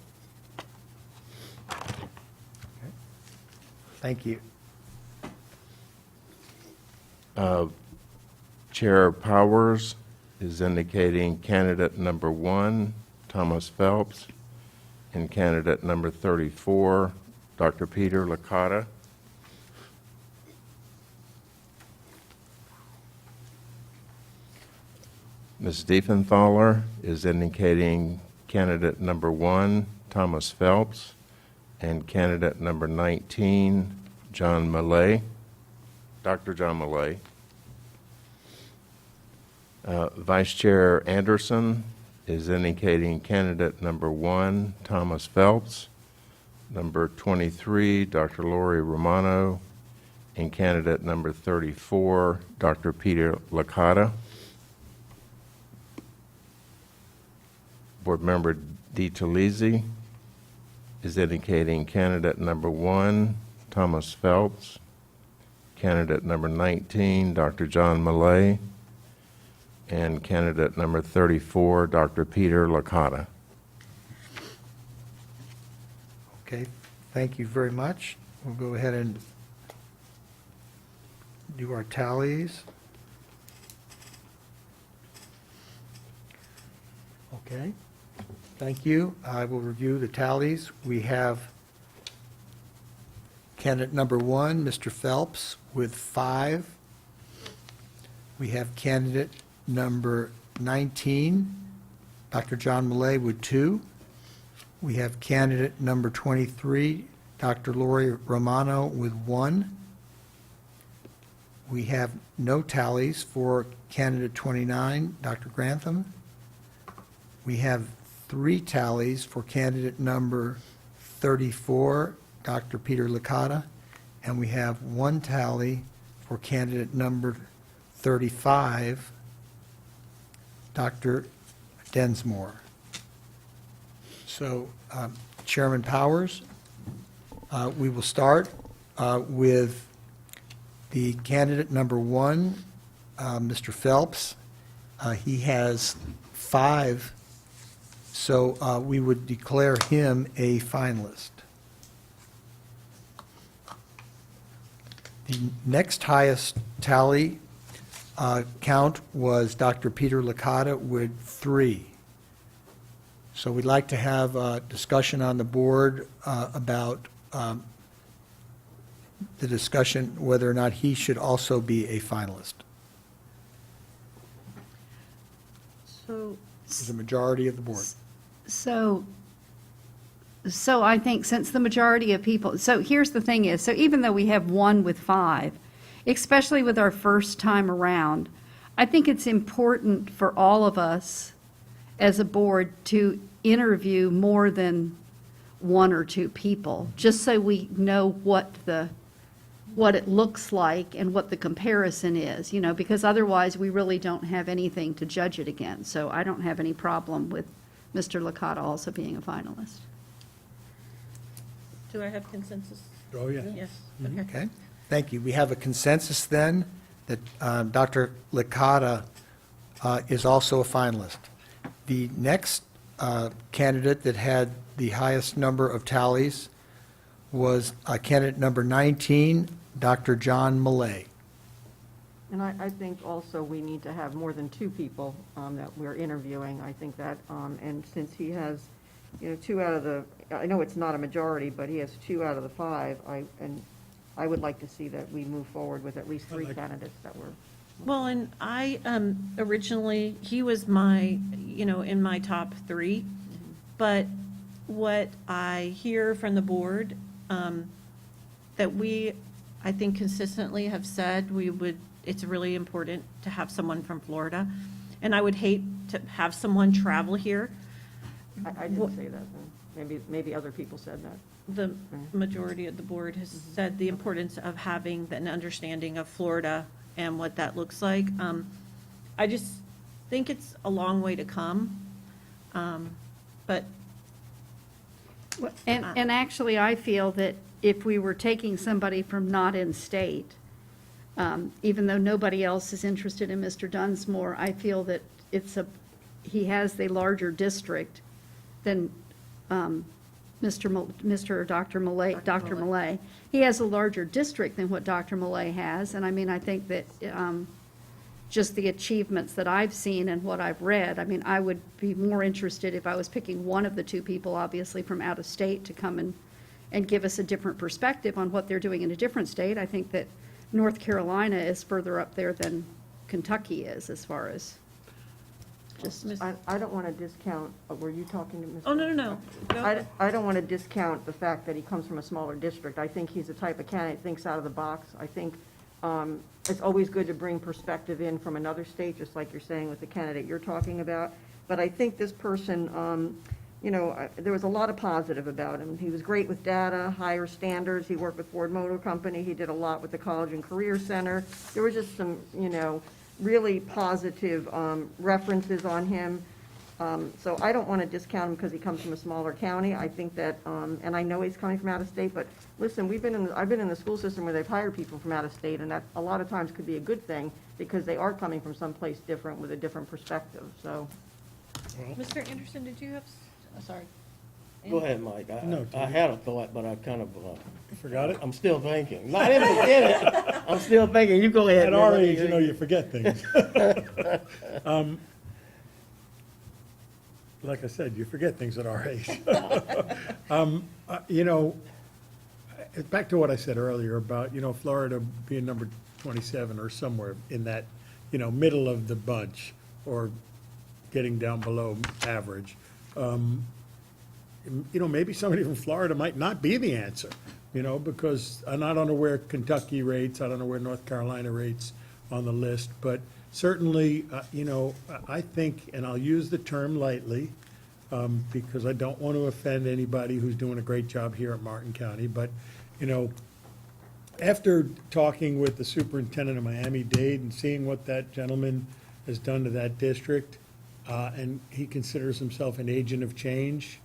Thank you. Chair Powers is indicating candidate number 1, Thomas Phelps, and candidate number 34, Dr. Peter Licotta. Ms. Diefenthaler is indicating candidate number 1, Thomas Phelps, and candidate number 19, John Millay, Dr. John Millay. Vice Chair Anderson is indicating candidate number 1, Thomas Phelps, number 23, Dr. Lori Romano, and candidate number 34, Dr. Peter Licotta. Board Member Tallies is indicating candidate number 1, Thomas Phelps, candidate number 19, Dr. John Millay, and candidate number 34, Dr. Peter Licotta. Okay, thank you very much. We'll go ahead and do our tallies. Okay, thank you. I will review the tallies. We have candidate number 1, Mr. Phelps, with 5. We have candidate number 19, Dr. John Millay, with 2. We have candidate number 23, Dr. Lori Romano, with 1. We have no tallies for candidate 29, Dr. Grantham. We have 3 tallies for candidate number 34, Dr. Peter Licotta, and we have 1 tally for candidate number 35, Dr. Dunsmore. So, Chairman Powers, we will start with the candidate number 1, Mr. Phelps. He has 5, so we would declare him a finalist. The next highest tally count was Dr. Peter Licotta with 3. So we'd like to have a discussion on the board about the discussion whether or not he should also be a finalist. So, The majority of the board. So I think since the majority of people, so here's the thing is, so even though we have 1 with 5, especially with our first time around, I think it's important for all of us as a board to interview more than 1 or 2 people, just so we know what it looks like and what the comparison is, because otherwise we really don't have anything to judge it against. So I don't have any problem with Mr. Licotta also being a finalist. do I have consensus? Oh, yeah. Yes, okay. Okay, thank you. We have a consensus then that Dr. Licotta is also a finalist. The next candidate that had the highest number of tallies was candidate number 19, Dr. John Millay. And I think also we need to have more than 2 people that we're interviewing. I think that, and since he has 2 out of the, I know it's not a majority, but he has 2 out of the 5. And I would like to see that we move forward with at least 3 candidates that were. Well, and I, originally, he was my, in my top 3. But what I hear from the board, that we, I think consistently have said it's really important to have someone from Florida. And I would hate to have someone travel here. I didn't say that, then. Maybe other people said that. The majority of the board has said the importance of having an understanding of Florida and what that looks like. I just think it's a long way to come. But And actually, I feel that if we were taking somebody from not in state, even though nobody else is interested in Mr. Dunsmore, I feel that he has the larger district than Dr. Millay. He has a larger district than what Dr. Millay has, and I mean, I think that just the achievements that I've seen and what I've read, I mean, I would be more interested if I was picking one of the 2 people, obviously from out of state, to come and give us a different perspective on what they're doing in a different state. I think that North Carolina is further up there than Kentucky is, as far as just. I don't want to discount, were you talking to Mr.? Oh, no. Go. I don't want to discount the fact that he comes from a smaller district. I think he's the type of candidate that thinks out of the box. I think it's always good to bring perspective in from another state, just like you're saying with the candidate you're talking about. But I think this person, there was a lot of positive about him. He was great with data, higher standards. He worked with Ford Motor Company. He did a lot with the College and Career Center. There were just some, really positive references on him. So I don't want to discount him because he comes from a smaller county. I think that, and I know he's coming from out of state, but listen, I've been in the school system where they've hired people from out of state, and that a lot of times could be a good thing because they are coming from someplace different with a different perspective, so. Mr. Anderson, did you have, sorry. Go ahead, Mike. No, I had a thought, but I kind of, Forgot it? I'm still thinking. No, I didn't forget it. I'm still thinking. You go ahead. At man. our Let me age, hear you forget things. Like I said, you forget things at our age. Back to what I said earlier about, Florida being number 27 or somewhere in that, middle of the bunch or getting down below average. Maybe somebody from Florida might not be the answer, because I don't know where Kentucky rates, I don't know where North Carolina rates on the list, but certainly, I think, and I'll use the term lightly, because I don't want to offend anybody who's doing a great job here at Martin County, but, after talking with the superintendent of Miami-Dade and seeing what that gentleman has done to that district, and he considers himself an agent of change,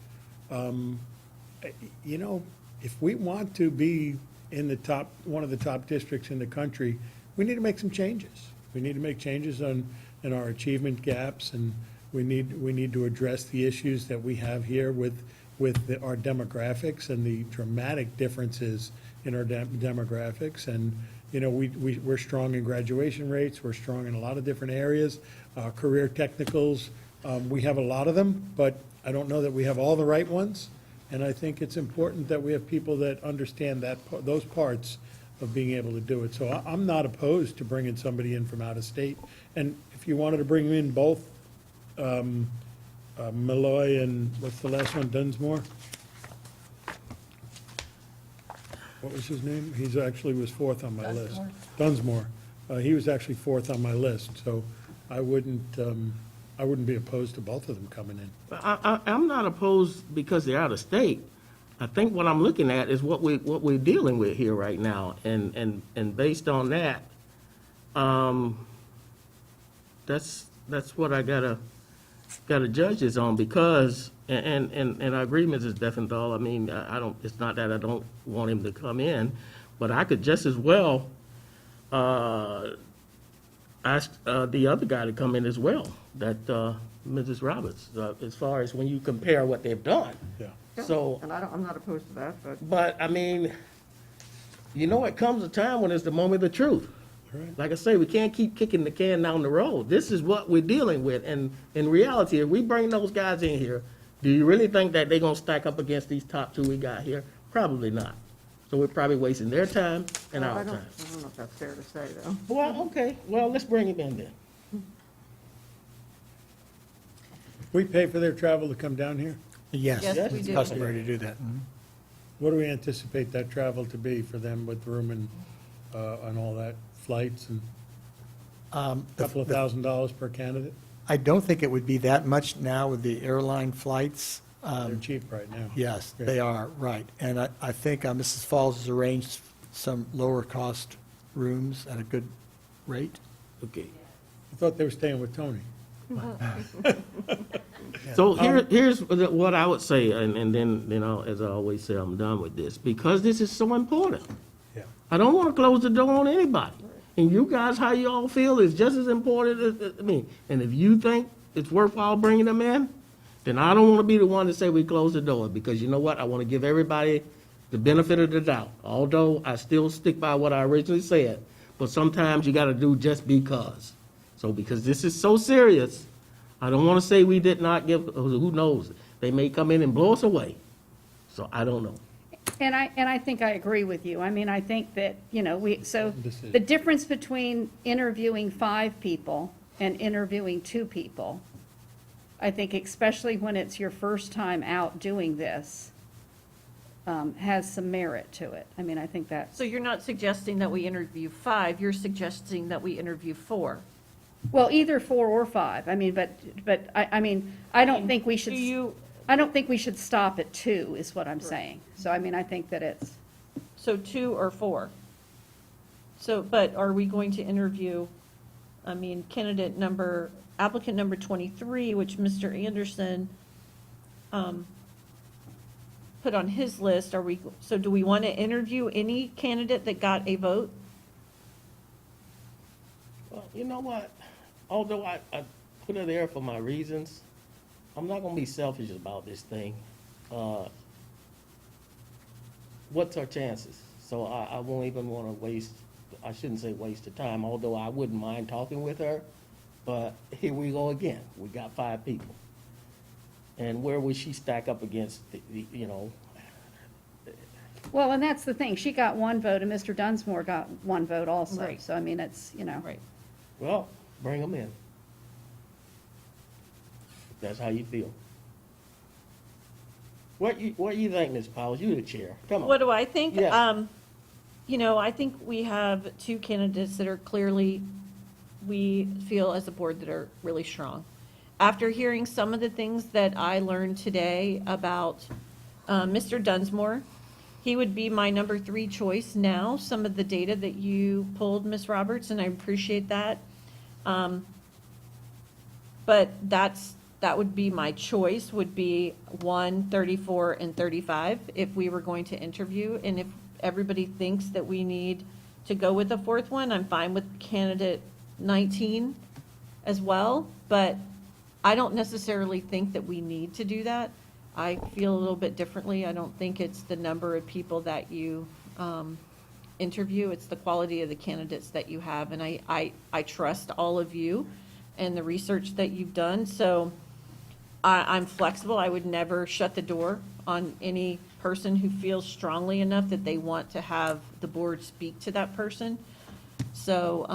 if we want to be in the top, one of the top districts in the country, we need to make some changes. We need to make changes in our achievement gaps, and we need to address the issues that we have here with our demographics and the dramatic differences in our demographics. And, we're strong in graduation rates. We're strong in a lot of different areas. Career technicals, we have a lot of them, but I don't know that we have all the right ones. And I think it's important that we have people that understand those parts of being able to do it. So I'm not opposed to bringing somebody in from out of state. And if you wanted to bring in both Malloy and, what's the last one, Dunsmore? What was his name? He's actually was 4th on my list. Dunsmore. He was actually 4th on my list, so I wouldn't be opposed to both of them coming in. I'm not opposed because they're out of state. I think what I'm looking at is what we're dealing with here right now, and based on that, that's what I gotta judge this on, because and I agree, Mrs. Defenthal. I mean, I don't. It's not that I don't want him to come in, but I could just as well ask the other guy to come in as well. That Mrs. Roberts, as far as when you compare what they've done. Yeah. So. And I'm not opposed to that, but. But, I mean, it comes a time when it's the moment of the truth. Right. Like I say, we can't keep kicking the can down the road. This is what we're dealing with. And in reality, if we bring those guys in here, Do you really think that they're gonna stack up against these top two we got here? Probably not. So we're probably wasting their time and Well, our I don't time. know if that's fair to say, though. Well, okay, well, let's bring him in then. We pay for their travel to come down here? Yes, Yes, we it's do. customary to do that. What do we anticipate that travel to be for them with room and all that, flights and couple of $1,000s per candidate? I don't think it would be that much now with the airline flights. They're cheap right now. Yes, Okay. they are, right. And I think Mrs. Falls has arranged some lower-cost rooms at a good rate. Okay. I thought they were staying with Tony. So here's what I would say, and then I'll, as I always say, I'm done with this, because this is so important. Yeah. I don't want to close the door on anybody. And you guys, how you all feel is just as important as me. And if you think it's worthwhile bringing them in, then I don't want to be the one to say we close the door, because you know what? I want to give everybody the benefit of the doubt, although I still stick by what I originally said. But sometimes you got to do just because. So because this is so serious, I don't want to say we did not give, who knows? They may come in and blow us away. So I don't know. And I think I agree with you. I mean, I think that, so Decision. the difference between interviewing 5 people and interviewing 2 people, I think especially when it's your first time out doing this, has some merit to it. I mean, I think that's, So you're not suggesting that we interview 5, you're suggesting that we interview 4. well, either 4 or 5. I mean, but I mean, I don't think we should. Do you, I don't think we should stop at 2, is what I'm saying. So, I mean, I think that it's, so 2 or 4? So, but are we going to interview, I mean, applicant number 23, which Mr. Anderson put on his list, so do we want to interview any candidate that got a vote? Well, you know what? Although I put it there for my reasons, I'm not gonna be selfish about this thing. What's our chances? So I won't even wanna waste, I shouldn't say waste of time, although I wouldn't mind talking with her. But here we go again. We got 5 people. And where would she stack up against well, and that's the thing. She got 1 vote and Mr. Dunsmore got 1 vote also. Right. So, I mean, it's, Right. well, bring them in. If that's how you feel. What you think, Ms. Powers? You the chair. Come on. What do I think? Yeah. I think we have 2 candidates that are clearly, we feel as a board that are really strong. After hearing some of the things that I learned today about Mr. Dunsmore, he would be my number 3 choice now, some of the data that you pulled, Ms. Roberts, and I appreciate that. But that would be my choice, would be 1, 34, and 35 if we were going to interview. And if everybody thinks that we need to go with the 4th one, I'm fine with candidate 19 as well. But I don't necessarily think that we need to do that. I feel a little bit differently. I don't think it's the number of people that you interview, it's the quality of the candidates that you have. And I trust all of you and the research that you've done. So I'm flexible. I would never shut the door on any person who feels strongly enough that they want to have the board speak to that person. So,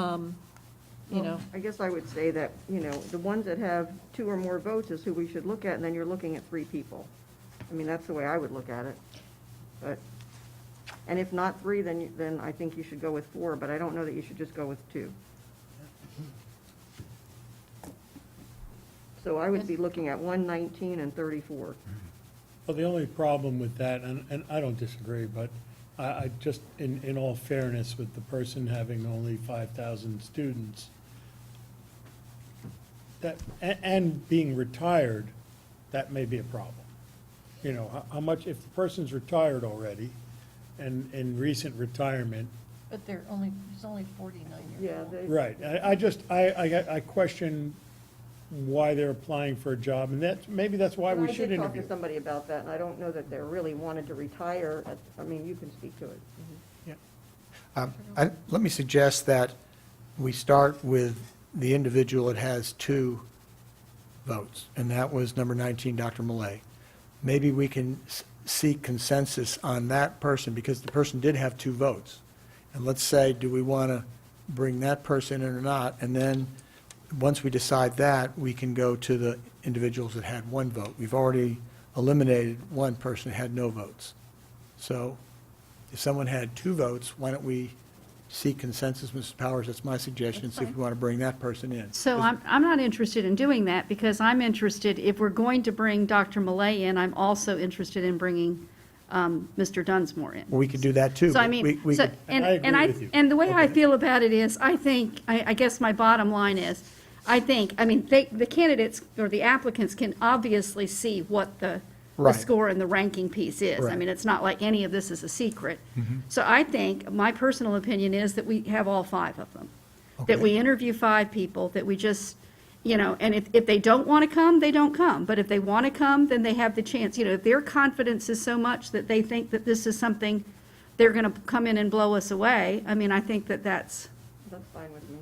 Well, I guess I would say that, the ones that have 2 or more votes is who we should look at, and then you're looking at 3 people. I mean, that's the way I would look at it. But, and if not 3, then I think you should go with 4, but I don't know that you should just go with 2. So I would be looking at 1, 19, and 34. Well, the only problem with that, and I don't disagree, but I just, in all fairness, with the person having only 5,000 students, and being retired, that may be a problem. How much, if the person's retired already, and in recent retirement, but he's only 49 years Yeah, old. they, right, I question why they're applying for a job, and maybe that's why we should I did talk interview. to somebody about that, and I don't know that they really wanted to retire. I mean, you can speak to it. Let me suggest that we start with the individual that has 2 votes, and that was number 19, Dr. Millay. maybe we can seek consensus on that person, because the person did have 2 votes. And let's say, do we want to bring that person in or not? And then, once we decide that, we can go to the individuals that had 1 vote. We've already eliminated 1 person that had no votes. So if someone had 2 votes, why don't we seek consensus, Mrs. Powers? That's my suggestion, see if we want to bring that person in. So I'm not interested in doing that, because I'm interested, if we're going to bring Dr. Millay in, I'm also interested in bringing Mr. Dunsmore in. Well, we could do that too. So I but mean, we so, could- I agree with you. and the way I Okay. feel about it is, I think, I guess my bottom line is, I mean, the candidates or the applicants can obviously see what the Right. score and the ranking piece is. I Right. mean, it's not like any of this is a secret. So I think, my personal opinion is that we have all 5 of them. That Okay. we interview 5 people, that we just, and if they don't want to come, they don't come. But if they want to come, then they have the chance. If their confidence is so much that they think that this is something, they're going to come in and blow us away, I mean, I think that's fine with me.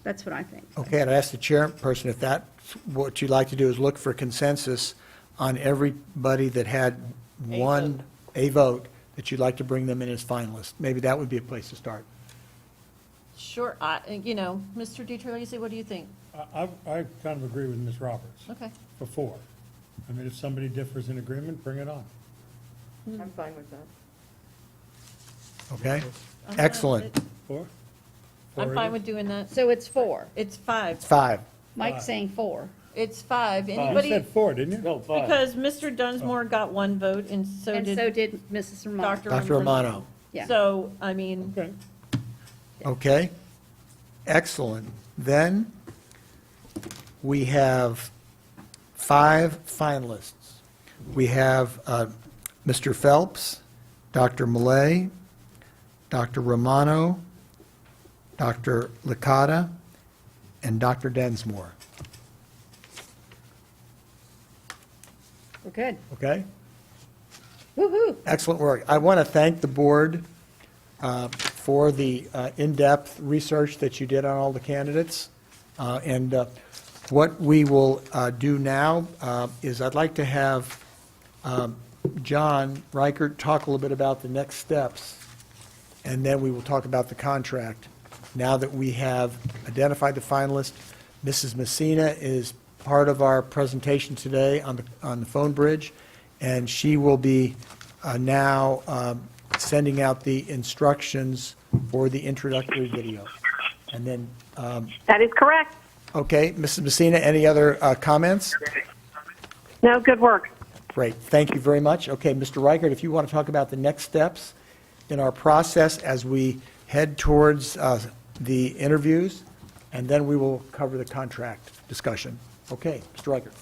what I think. Okay, I'd ask the chairperson if that's what you'd like to do, is look for consensus on everybody that had a vote, that you'd like to bring them in as finalists. Maybe that would be a place to start. Sure, Mr. DiTerlizzi, what do you think? I kind of agree with Ms. Roberts Okay. for 4. I mean, if somebody differs in agreement, bring it on. I'm fine with that. Okay? I'm fine Excellent. with it. 4? I'm fine with doing that. So it's 4. It's 5. 5. Mike's saying 4. It's 5. You Anybody, said 4, didn't you? No, 5. because Mr. Dunsmore got 1 vote, and so And so did did Mrs. Romano. Dr. Romano. Yeah. So, I mean, Okay. Okay? Excellent. Then we have 5 finalists. We have Mr. Phelps, Dr. Millay, Dr. Romano, Dr. Licotta, and Dr. Dunsmore. We're good. Okay? Woo-hoo. Excellent work. I want to thank the board for the in-depth research that you did on all the candidates. And what we will do now is I'd like to have John Reichert talk a little bit about the next steps, and then we will talk about the contract. Now that we have identified the finalist, Mrs. Messina is part of our presentation today on the phone bridge, and she will be now sending out the instructions for the introductory video. And then, That is correct. okay, Mrs. Messina, any other comments? No, good work. Great, thank you very much. Okay, Mr. Reichert, if you want to talk about the next steps in our process as we head towards the interviews, and then we will cover the contract discussion. Okay, Mr. Reichert.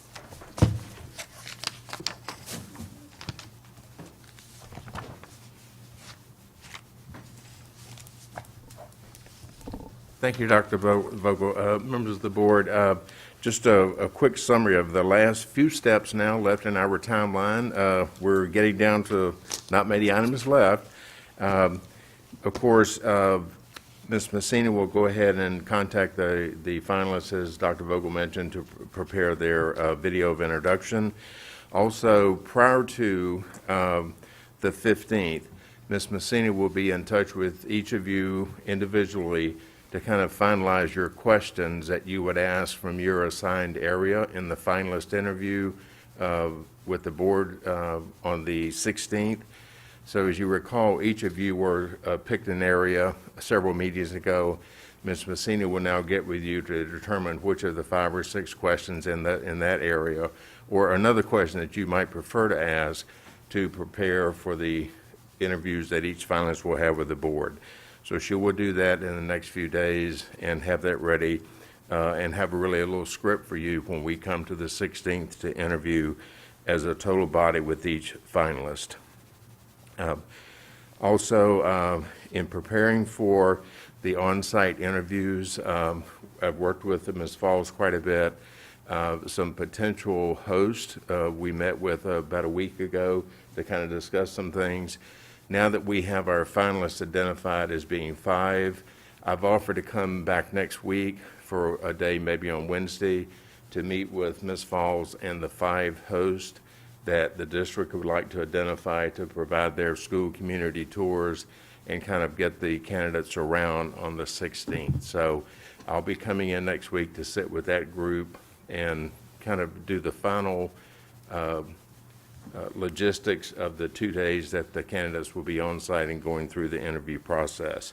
Thank you, Dr. Vogel. Members of the board, just a quick summary of the last few steps now left in our timeline. We're getting down to not many items left. Of course, Ms. Messina will go ahead and contact the finalists, as Dr. Vogel mentioned, to prepare their video of introduction. Also, prior to the 15th, Ms. Messina will be in touch with each of you individually to kind of finalize your questions that you would ask from your assigned area in the finalist interview with the board on the 16th. So as you recall, each of you were picked an area several meetings ago. Ms. Messina will now get with you to determine which of the 5 or 6 questions in that area, or another question that you might prefer to ask, to prepare for the interviews that each finalist will have with the board. So she will do that in the next few days and have that ready and have really a little script for you when we come to the 16th to interview as a total body with each finalist. Also, in preparing for the on-site interviews, I've worked with Ms. Falls quite a bit. Some potential hosts we met with about a week ago to kind of discuss some things. Now that we have our finalists identified as being 5, I've offered to come back next week for a day, maybe on Wednesday, to meet with Ms. Falls and the 5 hosts that the district would like to identify to provide their school community tours and kind of get the candidates around on the 16th. So I'll be coming in next week to sit with that group and kind of do the final logistics of the 2 days that the candidates will be on site and going through the interview process.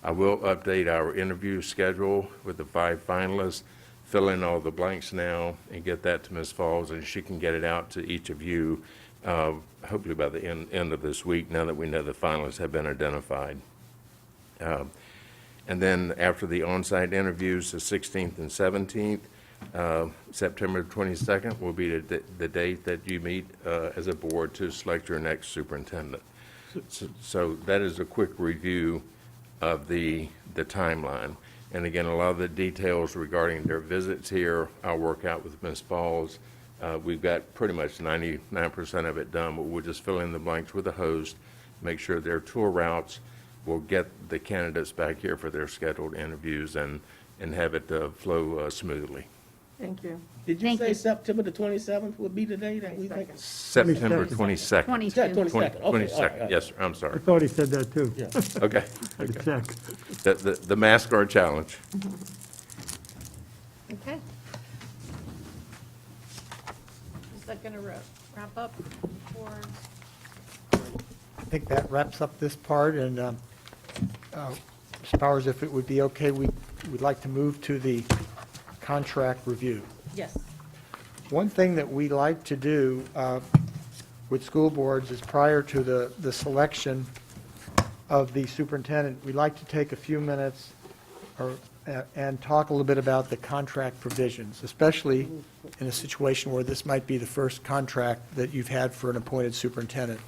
I will update our interview schedule with the 5 finalists, fill in all the blanks now, and get that to Ms. Falls, and she can get it out to each of you, hopefully by the end of this week, now that we know the finalists have been identified. And then after the on-site interviews, the 16th and 17th, September 22nd will be the date that you meet as a board to select your next superintendent. So that is a quick review of the timeline. And again, a lot of the details regarding their visits here, I'll work out with Ms. Falls. We've got pretty much 99% of it done, but we'll just fill in the blanks with the host, make sure their tour routes. We'll get the candidates back here for their scheduled interviews and have it flow smoothly. Thank you. Did you Thank say you. September the 27th would be the day that we think? September 22nd. 22. 22nd, okay. all right, all 22nd, right. yes, sir, I'm I sorry. thought he said that too. Yeah. Okay. Had to Okay. check. The mask guard challenge. Okay. Is that going to wrap up for? I think that wraps up this part, and Ms. Powers, if it would be okay, we'd like to move to the contract review. Yes. One thing that we like to do with school boards is prior to the selection of the superintendent, we like to take a few minutes and talk a little bit about the contract provisions, especially in a situation where this might be the first contract that you've had for an appointed superintendent.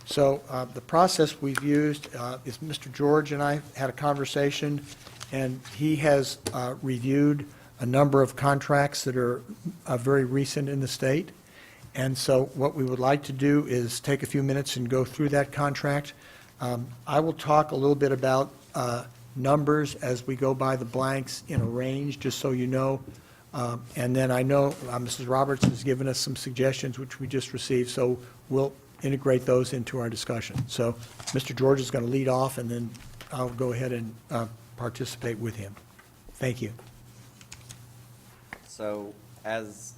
So the process we've used is Mr. George and I had a conversation, and he has reviewed a number of contracts that are very recent in the state. And so what we would like to do is take a few minutes and go through that contract. I will talk a little bit about numbers as we go by the blanks in a range, just so you know. And then I know Mrs. Roberts has given us some suggestions, which we just received, so we'll integrate those into our discussion. So Mr. George is going to lead off, and then I'll go ahead and participate with him. Thank you. So as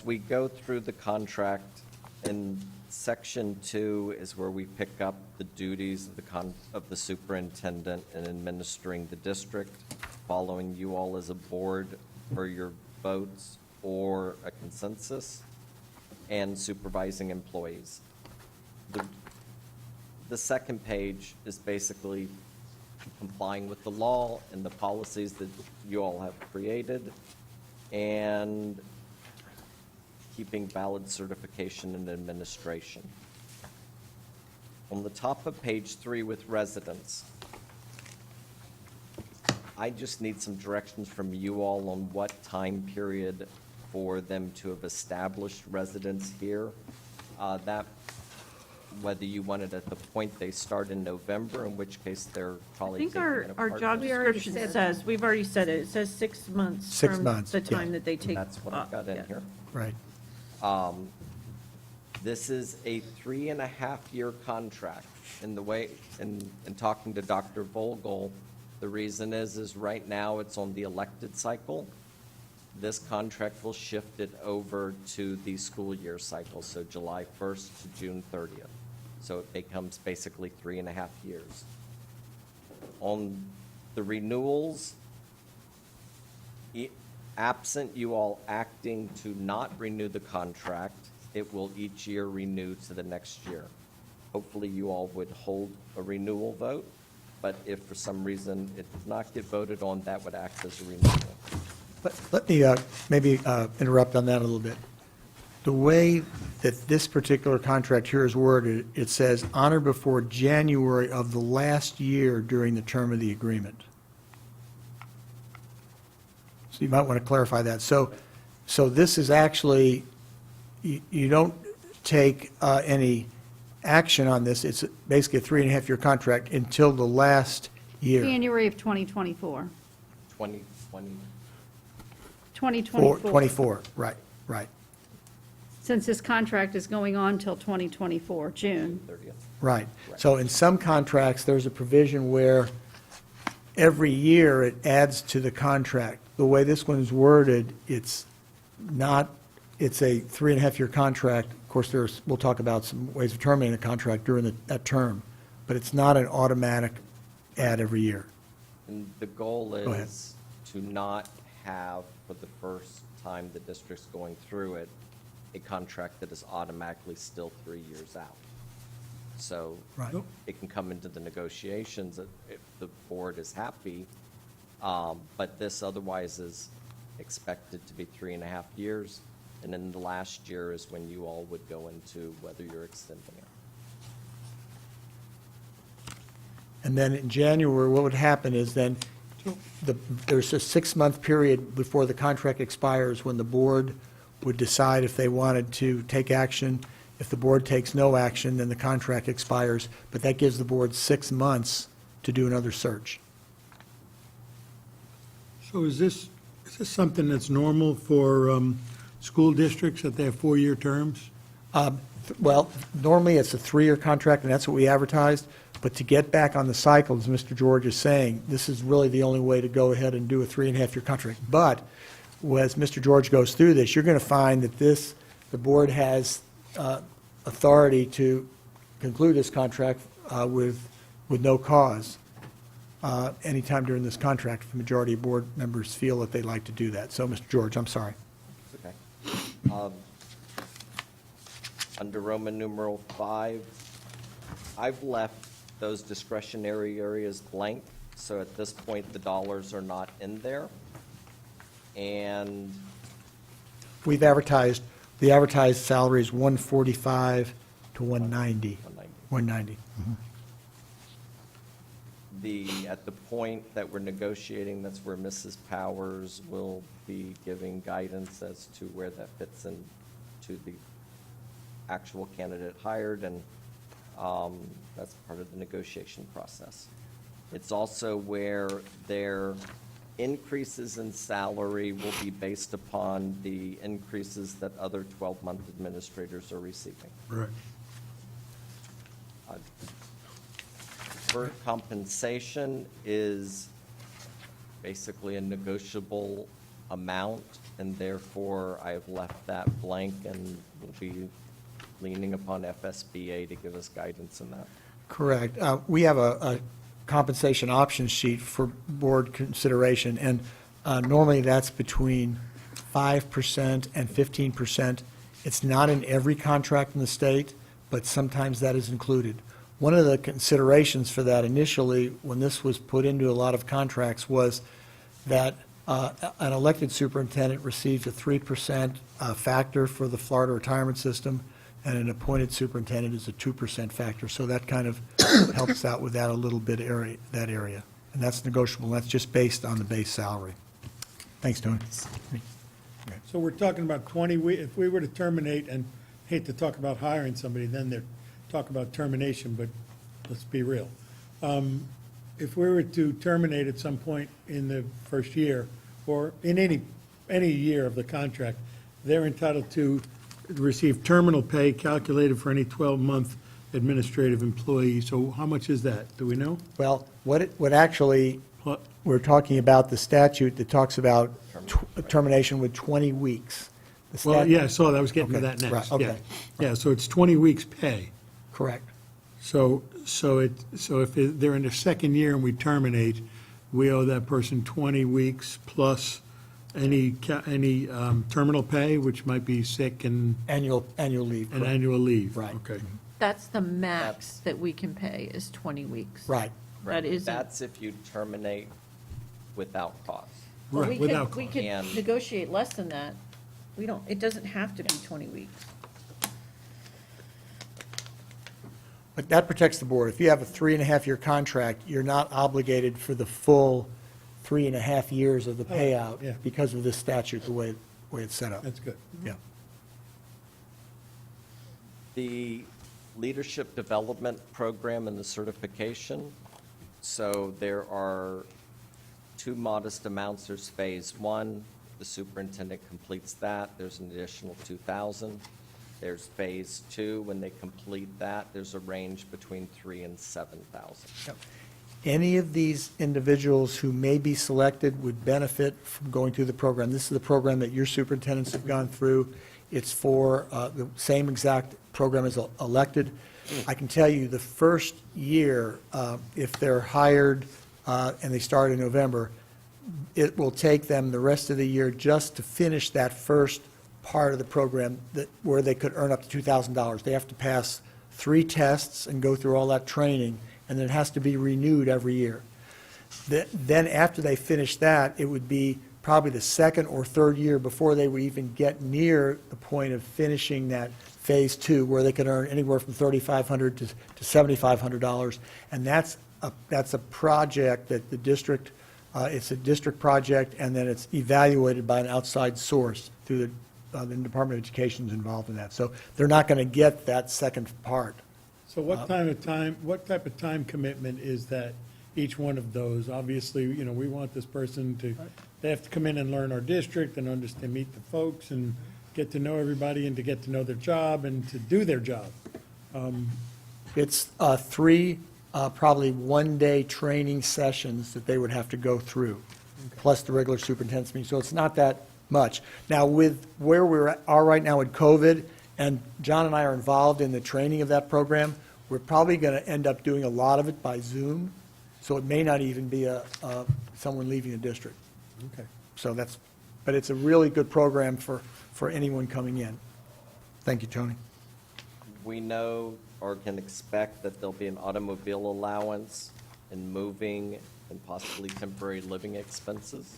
we go through the contract, in section 2 is where we pick up the duties of the superintendent in administering the district, following you all as a board for your votes or a consensus, and supervising employees. The second page is basically complying with the law and the policies that you all have created, and keeping valid certification and administration. On the top of page 3 with residents, I just need some directions from you all on what time period for them to have established residence here. That, whether you want it at the point they start in November, in which case they're I probably think taking our an job apartment. We already description said says, we've already said it, it says 6 months. 6 from months, the yeah. time that they take. That's what I've got in yeah. here. Right. This is a 3.5-year contract. In the way, in talking to Dr. Vogel, the reason is right now it's on the elected cycle. This contract will shift it over to the school year cycle, so July 1st to June 30th. So it becomes basically 3.5 years. On the renewals, absent you all acting to not renew the contract, it will each year renew to the next year. Hopefully you all would hold a renewal vote, but if for some reason it does not get voted on, that would act as a renewal. Let me maybe interrupt on that a little bit. The way that this particular contract here is worded, it says honor before January of the last year during the term of the agreement. So you might want to clarify that. So this is actually, you don't take any action on this. It's basically a 3.5-year contract until the last year. January of 2024. 2020. 2024. 24, right. Right, Since this contract is going on till 2024, June. 30th. right. So in some contracts, there's a provision where every year it adds to the contract. The way this one is worded, it's not, it's a 3.5-year contract. Of course, we'll talk about some ways of terminating the contract during that term, but it's not an automatic add every year. And the goal ahead. is to not have, for the first time the district's going through it, a contract that is automatically still 3 years out. So Right. it can come into the negotiations if the board is happy, but this otherwise is expected to be 3.5 years. And then the last year is when you all would go into whether you're extending it. And then in January, what would happen is then, there's a 6-month period before the contract expires when the board would decide if they wanted to take action. If the board takes no action, then the contract expires, but that gives the board 6 months to do another search. So is this something that's normal for school districts, that they have 4-year terms? Well, normally it's a 3-year contract, and that's what we advertised, but to get back on the cycle, as Mr. George is saying, this is really the only way to go ahead and do a 3.5-year contract. But as Mr. George goes through this, you're going to find that the board has authority to conclude this contract with no cause anytime during this contract if the majority of board members feel that they'd like to do that. So, Mr. George, I'm sorry. It's okay. Under Roman numeral 5, I've left those discretionary areas blank, so at this point, the dollars are not in there. And The advertised salary is 145 to 190. 190. at the point that we're negotiating, that's where Mrs. Powers will be giving guidance as to where that fits into the actual candidate hired, and that's part of the negotiation process. It's also where their increases in salary will be based upon the increases that other 12-month administrators are receiving. Right. Deferred compensation is basically a negotiable amount, and therefore I have left that blank and will be leaning upon FSBA to give us guidance in that. Correct. We have a compensation option sheet for board consideration, and normally that's between 5% and 15%. It's not in every contract in the state, but sometimes that is included. One of the considerations for that initially, when this was put into a lot of contracts, was that an elected superintendent received a 3% factor for the Florida retirement system, and an appointed superintendent is a 2% factor. So that kind of helps out with that a little bit, that area. And that's negotiable. That's just based on the base salary. Thanks, Tony. So we're talking about 20 weeks, if we were to terminate, and hate to talk about hiring somebody, then they're talk about termination, but let's be real. If we were to terminate at some point in the first year, or in any year of the contract, they're entitled to receive terminal pay calculated for any 12-month administrative employee. So how much is that? Do we know? Well, what actually, What- we're talking about the statute that talks about termination with 20 weeks. The Well, stat- yeah, I saw that. I was getting to Okay, that next. right, Yeah. okay. Yeah, so it's 20 weeks' pay. Correct. So if they're in their second year and we terminate, we owe that person 20 weeks plus any terminal pay, which might be sick and Annual leave. correct. annual leave. Right. Okay. That's the max that we can pay is 20 weeks. Right. That isn't. That's if you terminate without cause. Well, Right, we without could, we cause. could And- negotiate less than that. We don't, it doesn't have to be 20 weeks. But that protects the board. If you have a 3.5-year contract, you're not obligated for the full 3.5 years of the payout yeah. because of this statute, the way it's set up. That's good. Yeah. The leadership development program and the certification, so there are two modest amounts. There's phase one, the superintendent completes that, there's an additional 2,000. There's phase 2, when they complete that, there's a range between 3,000 and 7,000. Any of these individuals who may be selected would benefit from going through the program. This is the program that your superintendents have gone through. It's for the same exact program as elected. I can tell you, the first year, if they're hired and they start in November, it will take them the rest of the year just to finish that first part of the program where they could earn up to $2,000. They have to pass 3 tests and go through all that training, and then it has to be renewed every year. Then after they finish that, it would be probably the second or third year before they would even get near the point of finishing that phase 2, where they could earn anywhere from $3,500 to $7,500. And that's a project that the district, it's a district project, and then it's evaluated by an outside source through the Department of Education is involved in that. So they're not going to get that second part. So what type of time commitment is that, each one of those? Obviously, you know, we want this person to, they have to come in and learn our district and understand, meet the folks and get to know everybody and to get to know their job and to do their job. It's 3 probably one-day training sessions that they would have to go through, plus the regular superintendent's meeting. So it's not that much. Now, with where we are right now with COVID, and John and I are involved in the training of that program, we're probably going to end up doing a lot of it by Zoom, so it may not even be someone leaving the district. Okay. So but it's a really good program for anyone coming in. Thank you, Tony. We know or can expect that there'll be an automobile allowance and moving and possibly temporary living expenses.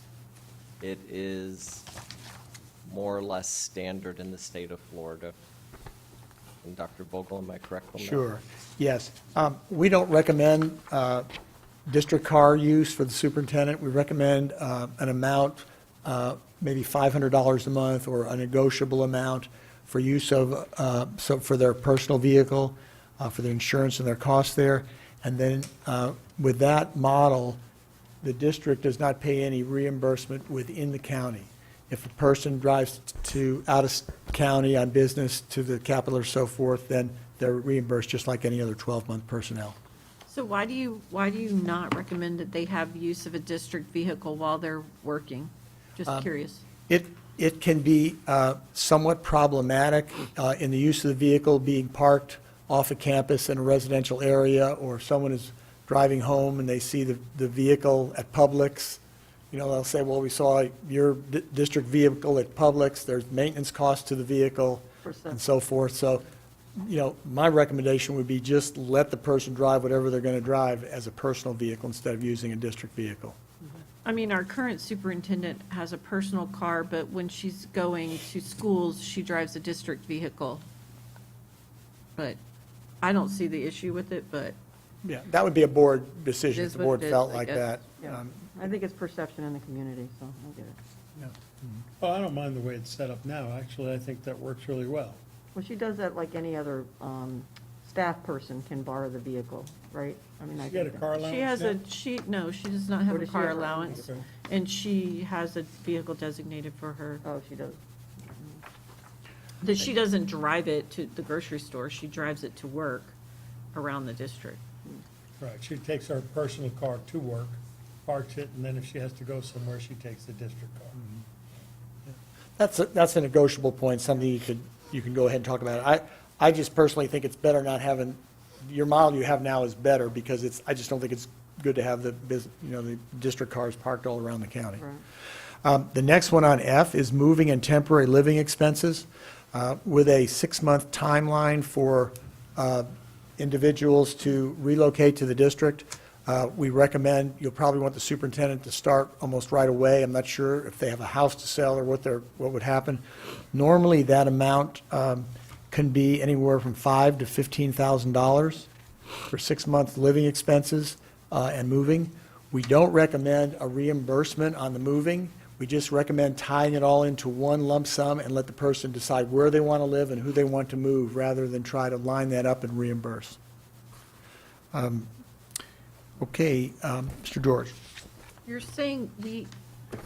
It is more or less standard in the state of Florida. And Dr. Vogel, am I correct on that? Sure, yes. We don't recommend district car use for the superintendent. We recommend an amount, maybe $500 a month or a negotiable amount for use of, for their personal vehicle, for their insurance and their costs there. And then with that model, the district does not pay any reimbursement within the county. If a person drives out of county on business to the capital or so forth, then they're reimbursed just like any other 12-month personnel. So why do you not recommend that they have use of a district vehicle while they're working? Just curious. It can be somewhat problematic in the use of the vehicle being parked off a campus in a residential area, or if someone is driving home and they see the vehicle at Publix. You know, they'll say, well, we saw your district vehicle at Publix, there's maintenance costs to the vehicle and so forth. So, you know, my recommendation would be just let the person drive whatever they're going to drive as a personal vehicle instead of using a district vehicle. I mean, our current superintendent has a personal car, but when she's going to schools, she drives a district vehicle. But I don't see the issue with it, but Yeah, that would be a board decision It if is the what board it is, felt I like guess. that. Yeah. I think it's perception in the community, so I get it. Yeah. Oh, I don't mind the way it's set up now. Actually, I think that works really well. Well, she does that like any other staff person can borrow the vehicle, right? I mean, I You get a think car that- allowance she has now? no, she does not have Or a does she car have her own allowance, vehicle? and she has a vehicle designated for her. Oh, she does. That she doesn't drive it to the grocery store, she drives it to work around the district. Right, she takes her personal car to work, parks it, and then if she has to go somewhere, she takes the district car. That's a negotiable point, something you can go ahead and talk about. I just personally think it's better not having, your model you have now is better, because I just don't think it's good to have the district cars parked all around the county. Right. The next one on F is moving and temporary living expenses, with a 6-month timeline for individuals to relocate to the district. We recommend, you'll probably want the superintendent to start almost right away. I'm not sure if they have a house to sell or what would happen. Normally, that amount can be anywhere from $5,000 to $15,000 for 6-month living expenses and moving. We don't recommend a reimbursement on the moving. We just recommend tying it all into one lump sum and let the person decide where they want to live and who they want to move, rather than try to line that up and reimburse. Okay, Mr. George. You're saying the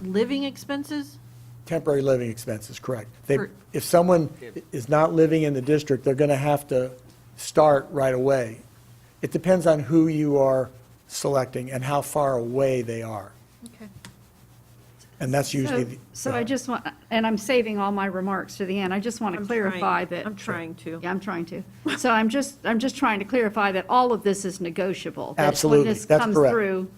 living expenses? Temporary living expenses, correct. They, For- if someone is not living in the district, they're going to have to start right away. It depends on who you are selecting and how far away they are. Okay. And that's usually, the- So I just want, and I'm saving all my remarks to the end, I just want to I'm clarify trying- that. I'm trying to. Yeah, I'm trying to. So I'm just trying to clarify that all of this is negotiable. That Absolutely. When this That's comes correct. through,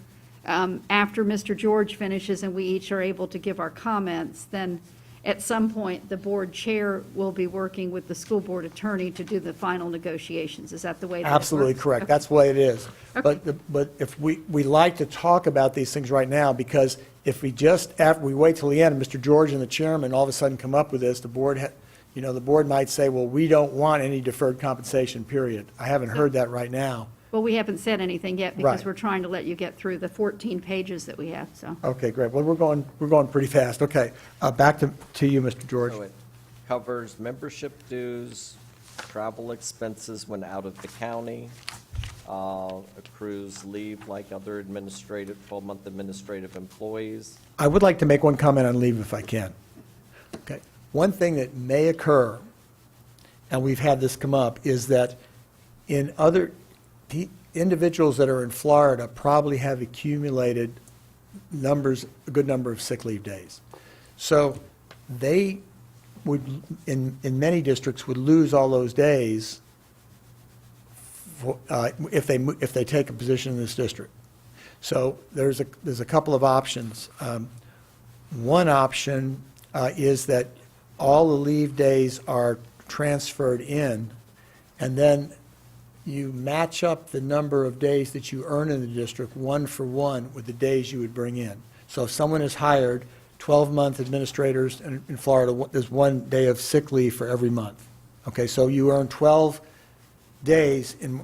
after Mr. George finishes and we each are able to give our comments, then at some point, the board chair will be working with the school board attorney to do the final negotiations. Is that the way that it absolutely works? correct. Okay. That's the way it is. Okay. But if we like to talk about these things right now, because if we just, after we wait till the end, and Mr. George and the chairman all of a sudden come up with this, the board, the board might say, well, we don't want any deferred compensation, period. I haven't heard that right now. Well, we haven't said anything yet because Right. we're trying to let you get through the 14 pages that we have, so. Okay, great. Well, we're going pretty fast. Okay, back to you, Mr. George. So it covers membership dues, travel expenses when out of the county, accrues leave like other administrative, 12-month administrative employees. I would like to make one comment on leave if I can. Okay. One thing that may occur, and we've had this come up, is that in other, the individuals that are in Florida probably have accumulated a good number of sick leave days. So they would, in many districts, would lose all those days if they take a position in this district. So there's a couple of options. One option is that all the leave days are transferred in, and then you match up the number of days that you earn in the district, one for one, with the days you would bring in. So if someone is hired, 12-month administrators in Florida, there's 1 day of sick leave for every month. Okay, so you earn 12 days in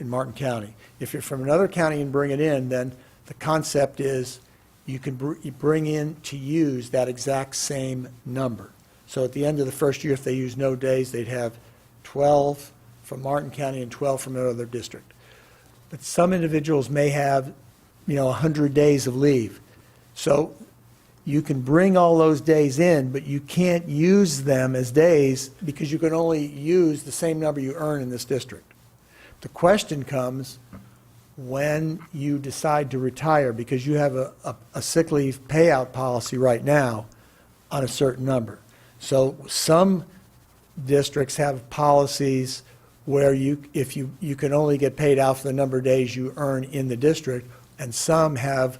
Martin County. If you're from another county and bring it in, then the concept is you can bring in to use that exact same number. So at the end of the first year, if they use no days, they'd have 12 from Martin County and 12 from another district. But some individuals may have, 100 days of leave. So you can bring all those days in, but you can't use them as days because you can only use the same number you earn in this district. The question comes when you decide to retire, because you have a sick leave payout policy right now on a certain number. So some districts have policies where you can only get paid out for the number of days you earn in the district, and some have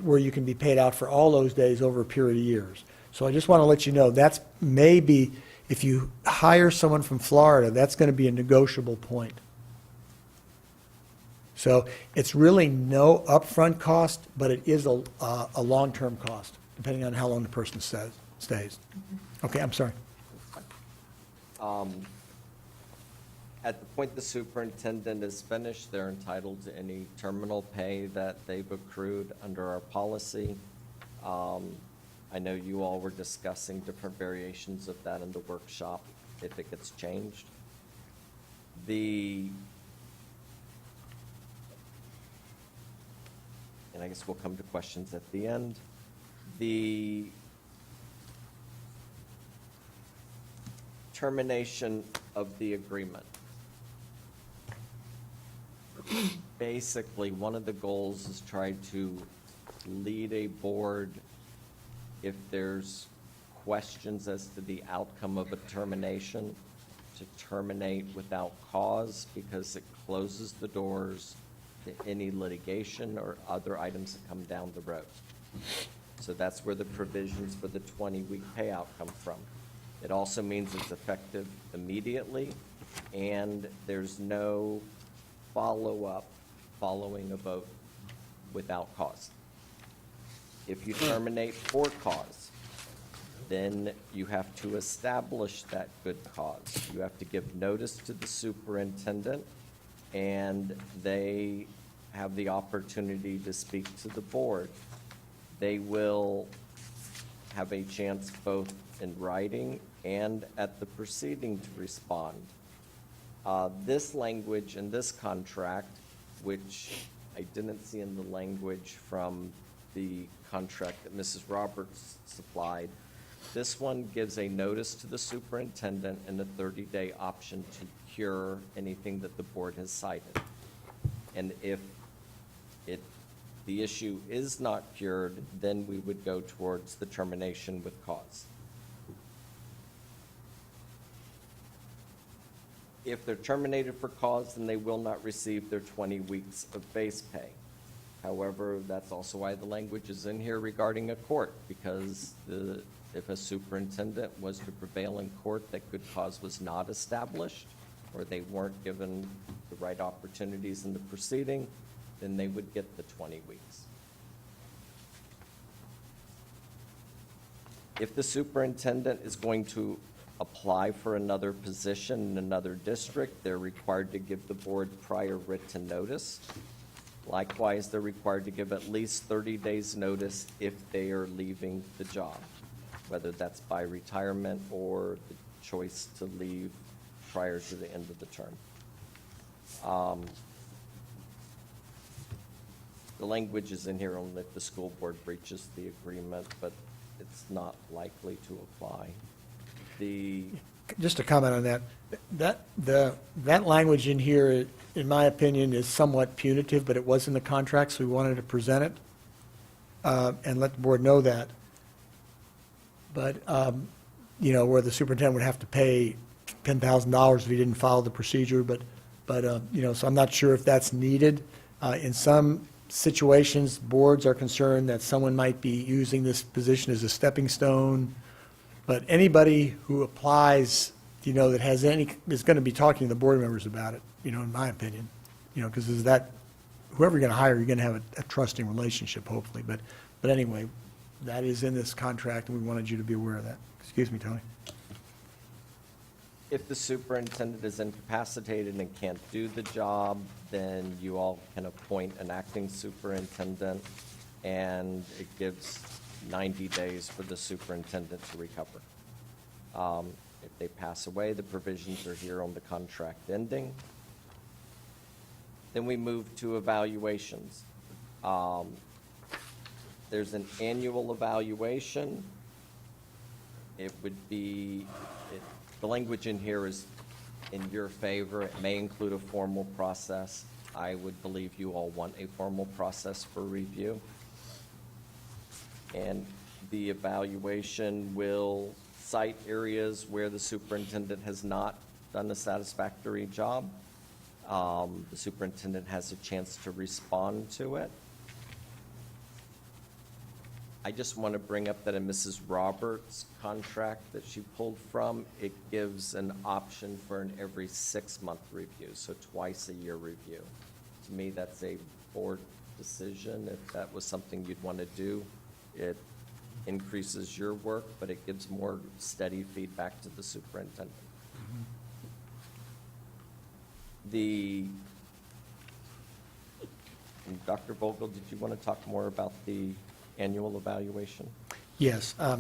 where you can be paid out for all those days over a period of years. So I just want to let you know, that's maybe, if you hire someone from Florida, that's going to be a negotiable point. So it's really no upfront cost, but it is a long-term cost, depending on how long the person stays. Okay, I'm sorry. At the point the superintendent is finished, they're entitled to any terminal pay that they've accrued under our policy. I know you all were discussing different variations of that in the workshop, if it gets changed. And I guess we'll come to questions at the end. The termination of the agreement. Basically, one of the goals is try to lead a board if there's questions as to the outcome of a termination, to terminate without cause, because it closes the doors to any litigation or other items that come down the road. So that's where the provisions for the 20-week payout come from. It also means it's effective immediately, and there's no follow-up following a vote without cause. If you terminate for cause, then you have to establish that good cause. You have to give notice to the superintendent, and they have the opportunity to speak to the board. They will have a chance both in writing and at the proceeding to respond. This language in this contract, which I didn't see in the language from the contract that Mrs. Roberts supplied, This one gives a notice to the superintendent and a 30-day option to cure anything that the board has cited. And if the issue is not cured, then we would go towards the termination with cause. If they're terminated for cause, then they will not receive their 20 weeks of base pay. However, that's also why the language is in here regarding a court, because if a superintendent was to prevail in court that good cause was not established, or they weren't given the right opportunities in the proceeding, then they would get the 20 weeks. If the superintendent is going to apply for another position in another district, they're required to give the board prior written notice. Likewise, they're required to give at least 30 days' notice if they are leaving the job, whether that's by retirement or the choice to leave prior to the end of the term. The language is in here only if the school board breaches the agreement, but it's not likely to apply. Just a comment on that. That language in here, in my opinion, is somewhat punitive, but it was in the contract, so we wanted to present it and let the board know that. But, where the superintendent would have to pay $10,000 if he didn't follow the procedure, but so I'm not sure if that's needed. In some situations, boards are concerned that someone might be using this position as a stepping stone, but anybody who applies, that has is going to be talking to the board members about it, in my opinion, because whoever you're going to hire, you're going to have a trusting relationship, hopefully, but anyway, that is in this contract, and we wanted you to be aware of that. Excuse me, Tony. If the superintendent is incapacitated and can't do the job, then you all can appoint an acting superintendent, and it gives 90 days for the superintendent to recover. If they pass away, the provisions are here on the contract ending. Then we move to evaluations. There's an annual evaluation. It would be, the language in here is in your favor. It may include a formal process. I would believe you all want a formal process for review. And the evaluation will cite areas where the superintendent has not done a satisfactory job. The superintendent has a chance to respond to it. I just want to bring up that in Mrs. Roberts' contract that she pulled from, it gives an option for an every 6-month review, so twice a year review. To me, that's a board decision. If that was something you'd want to do, it increases your work, but it gives more steady feedback to the superintendent. Dr. Vogel, did you want to talk more about the annual evaluation? Yes. I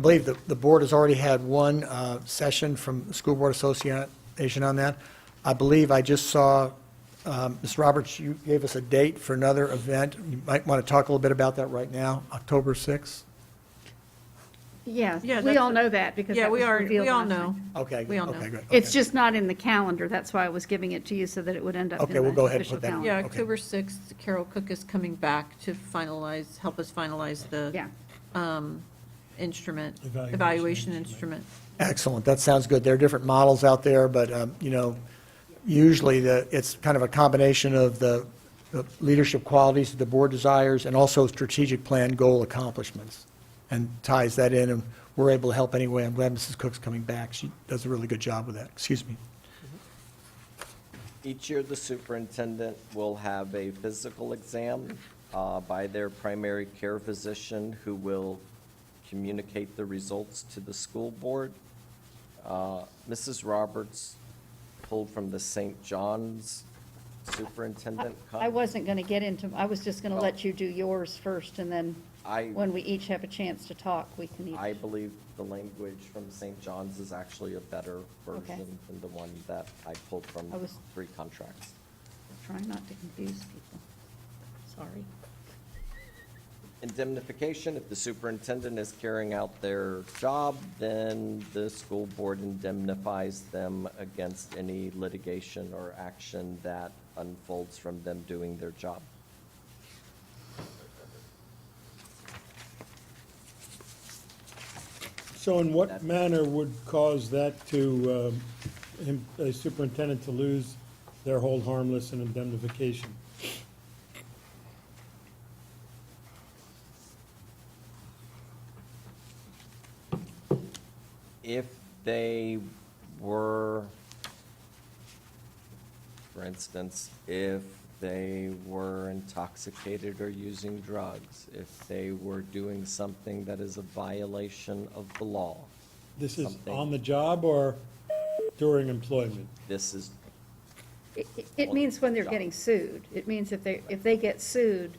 believe the board has already had one session from the School Board Association on that. I believe I just saw, Ms. Roberts, you gave us a date for another event. You might want to talk a little bit about that right now, October 6th. Yeah, Yeah, we that's- all know that because Yeah, that was we revealed all last know. time. Okay, We all okay, know. good. It's okay. just not in the calendar. That's why I was giving it to you so that it would end up in Okay, we'll the go ahead and official put that in. calendar. Yeah, Okay. October 6th, Carol Cook is coming back to help us finalize the Yeah. instrument, Evaluation evaluation instrument. instrument. Excellent, that sounds good. There are different models out there, but, usually it's kind of a combination of the leadership qualities that the board desires and also strategic plan goal accomplishments, and ties that in, and we're able to help anyway. I'm glad Mrs. Cook's coming back. She does a really good job with that. Excuse me. Each year, the superintendent will have a physical exam by their primary care physician, who will communicate the results to the school board. Mrs. Roberts pulled from the St. John's superintendent. I wasn't going to get into, I was just going to Oh. let you do yours first, and then I- when we each have a chance to talk, we can each. I believe the language from St. John's is actually a better version than the one that I pulled from I was- 3 contracts. Try not to confuse people. Sorry. Indemnification, if the superintendent is carrying out their job, then the school board indemnifies them against any litigation or action that unfolds from them doing their job. So in what manner would cause that to, a superintendent to lose their hold harmless and indemnification? If they were, for instance, if they were intoxicated or using drugs, if they were doing something that is a violation of the law, This is Something. on the job or during employment? this is, It means when they're getting sued. It means if they get sued,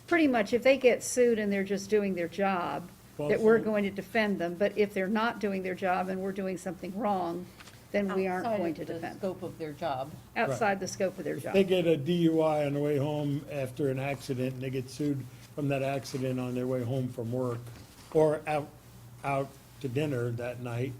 pretty much if they get sued and they're just doing their job, that we're going to defend them. But if they're not doing their job and we're doing something wrong, then we aren't going to defend them. Scope of their job. Outside the scope of their job. They get a DUI on the way home after an accident, and they get sued from that accident on their way home from work, or out to dinner that night.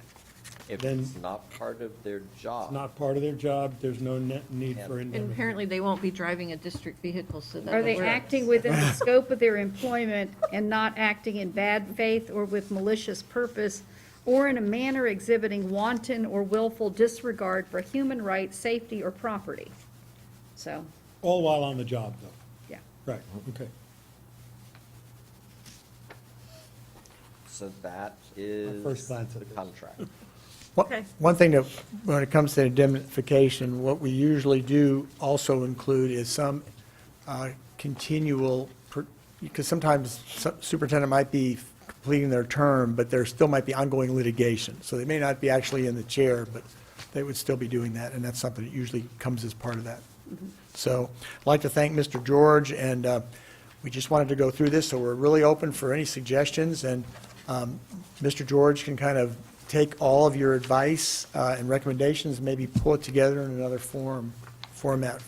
if Then- it's not part of their job. It's not part of their job, there's no need for And indemnification. apparently, they won't be driving a district vehicle, so that. Are they works. acting within the scope of their employment and not acting in bad faith or with malicious purpose, or in a manner exhibiting wanton or willful disregard for human rights, safety, or property? So, All while on the job, though. yeah. Right, okay. So that is first glance at the this. contract. Okay. One thing that, when it comes to indemnification, what we usually do also include is some continual, because sometimes superintendent might be completing their term, but there still might be ongoing litigation. So they may not be actually in the chair, but they would still be doing that, and that's something that usually comes as part of that. So I'd like to thank Mr. George, and we just wanted to go through this, so we're really open for any suggestions, and Mr. George can kind of take all of your advice and recommendations, maybe pull it together in another format.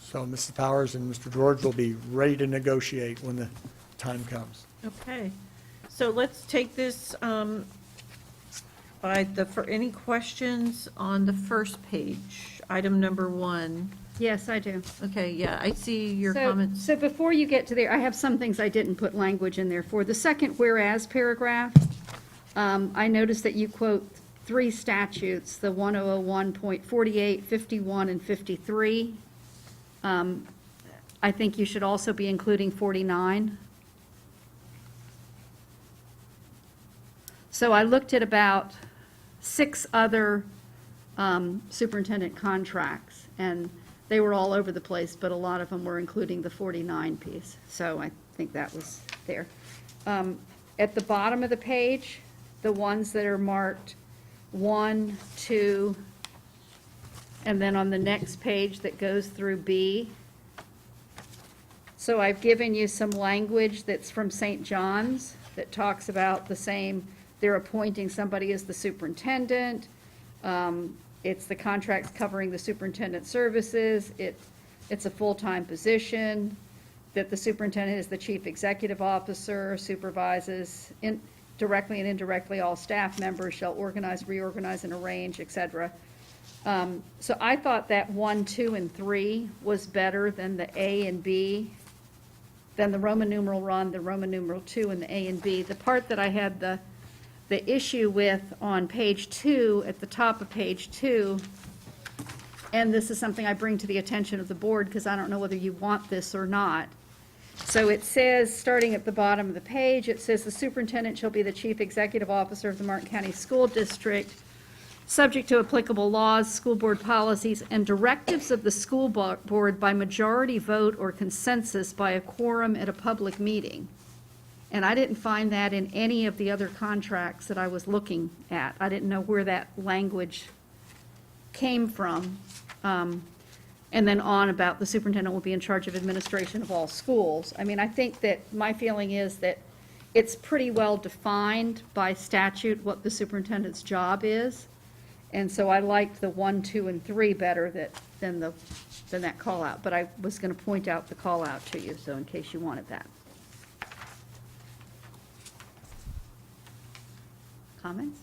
So Mrs. Powers and Mr. George will be ready to negotiate when the time comes. Okay, so let's take this for any questions on the first page, item number 1. Yes, I do. Okay, yeah, I see your So- comments. So before you get to there, I have some things I didn't put language in there for. The second whereas paragraph, I noticed that you quote 3 statutes, the 1001.48, 51, and 53. I think you should also be including 49. So I looked at about 6 other superintendent contracts, and they were all over the place, but a lot of them were including the 49 piece. So I think that was there. At the bottom of the page, the ones that are marked 1, 2, and then on the next page that goes through B. So I've given you some language that's from St. John's that talks about the same, they're appointing somebody as the superintendent. It's the contracts covering the superintendent services. It's a full-time position, that the superintendent is the chief executive officer, supervises directly and indirectly all staff members, shall organize, reorganize, and arrange, et cetera. So I thought that 1, 2, and 3 was better than the A and B, than the Roman numeral 1, the Roman numeral 2, and the A and B. The part that I had the issue with on page 2, at the top of page 2, and this is something I bring to the attention of the board because I don't know whether you want this or not. So it says, starting at the bottom of the page, it says the superintendent shall be the chief executive officer of the Martin County School District, subject to applicable laws, school board policies, and directives of the school board by majority vote or consensus by a quorum at a public meeting. And I didn't find that in any of the other contracts that I was looking at. I didn't know where that language came from. And then on about the superintendent will be in charge of administration of all schools. I mean, I think that my feeling is that it's pretty well defined by statute what the superintendent's job is. And so I liked the 1, 2, and 3 better than that call-out. But I was going to point out the call-out to you, so in case you wanted that. Comments?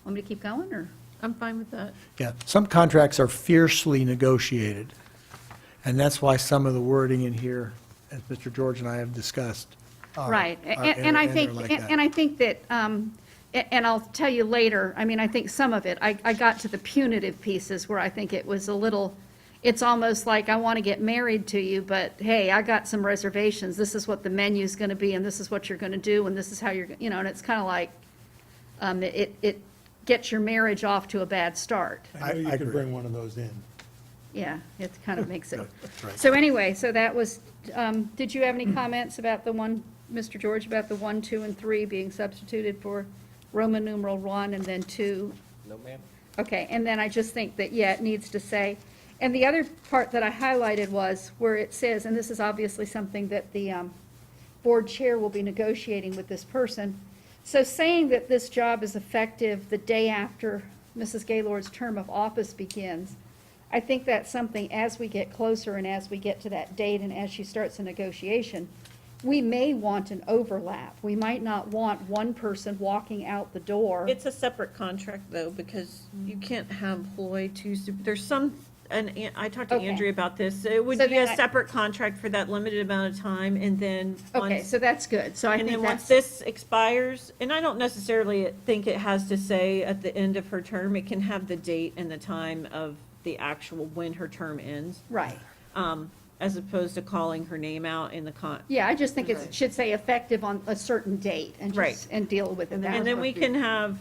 Want me to keep going, or? I'm fine with that. Yeah, some contracts are fiercely negotiated, and that's why some of the wording in here, as Mr. George and I have discussed, are- Right, are- and I and think, they're like that. and I think that, and I'll tell you later, I mean, I think some of it, I got to the punitive pieces where I think it was a little, it's almost like, I want to get married to you, but hey, I got some reservations, this is what the menu's going to be, and this is what you're going to do, and this is how you're, you know, and it's kind of like, it gets your marriage off to a bad start. I know you I could agree. bring one of those in. Yeah, it kind of makes it. That's right. So anyway, so that was, did you have any comments about the one, Mr. George, about the 1, 2, and 3 being substituted for Roman numeral 1 and then 2? No, ma'am? Okay, and then I just think that, yeah, it needs to say, and the other part that I highlighted was where it says, and this is obviously something that the board chair will be negotiating with this person. So saying that this job is effective the day after Mrs. Gaylord's term of office begins, I think that's something, as we get closer and as we get to that date and as she starts a negotiation, we may want an overlap. We might not want one person walking out the door. It's a separate contract, though, because you can't have employ two, there's some, and I talked to Okay. Andrea about this, it would So be a then I- separate contract for that limited amount of time, and then Okay, once, so that's good. So I and think then once that's, this expires, and I don't necessarily think it has to say at the end of her term, it can have the date and the time of the actual, when her term ends, right. as opposed to calling her name out in the Yeah, I just think it should say effective on a certain date and Right. just, and deal with it that And then way. we can have,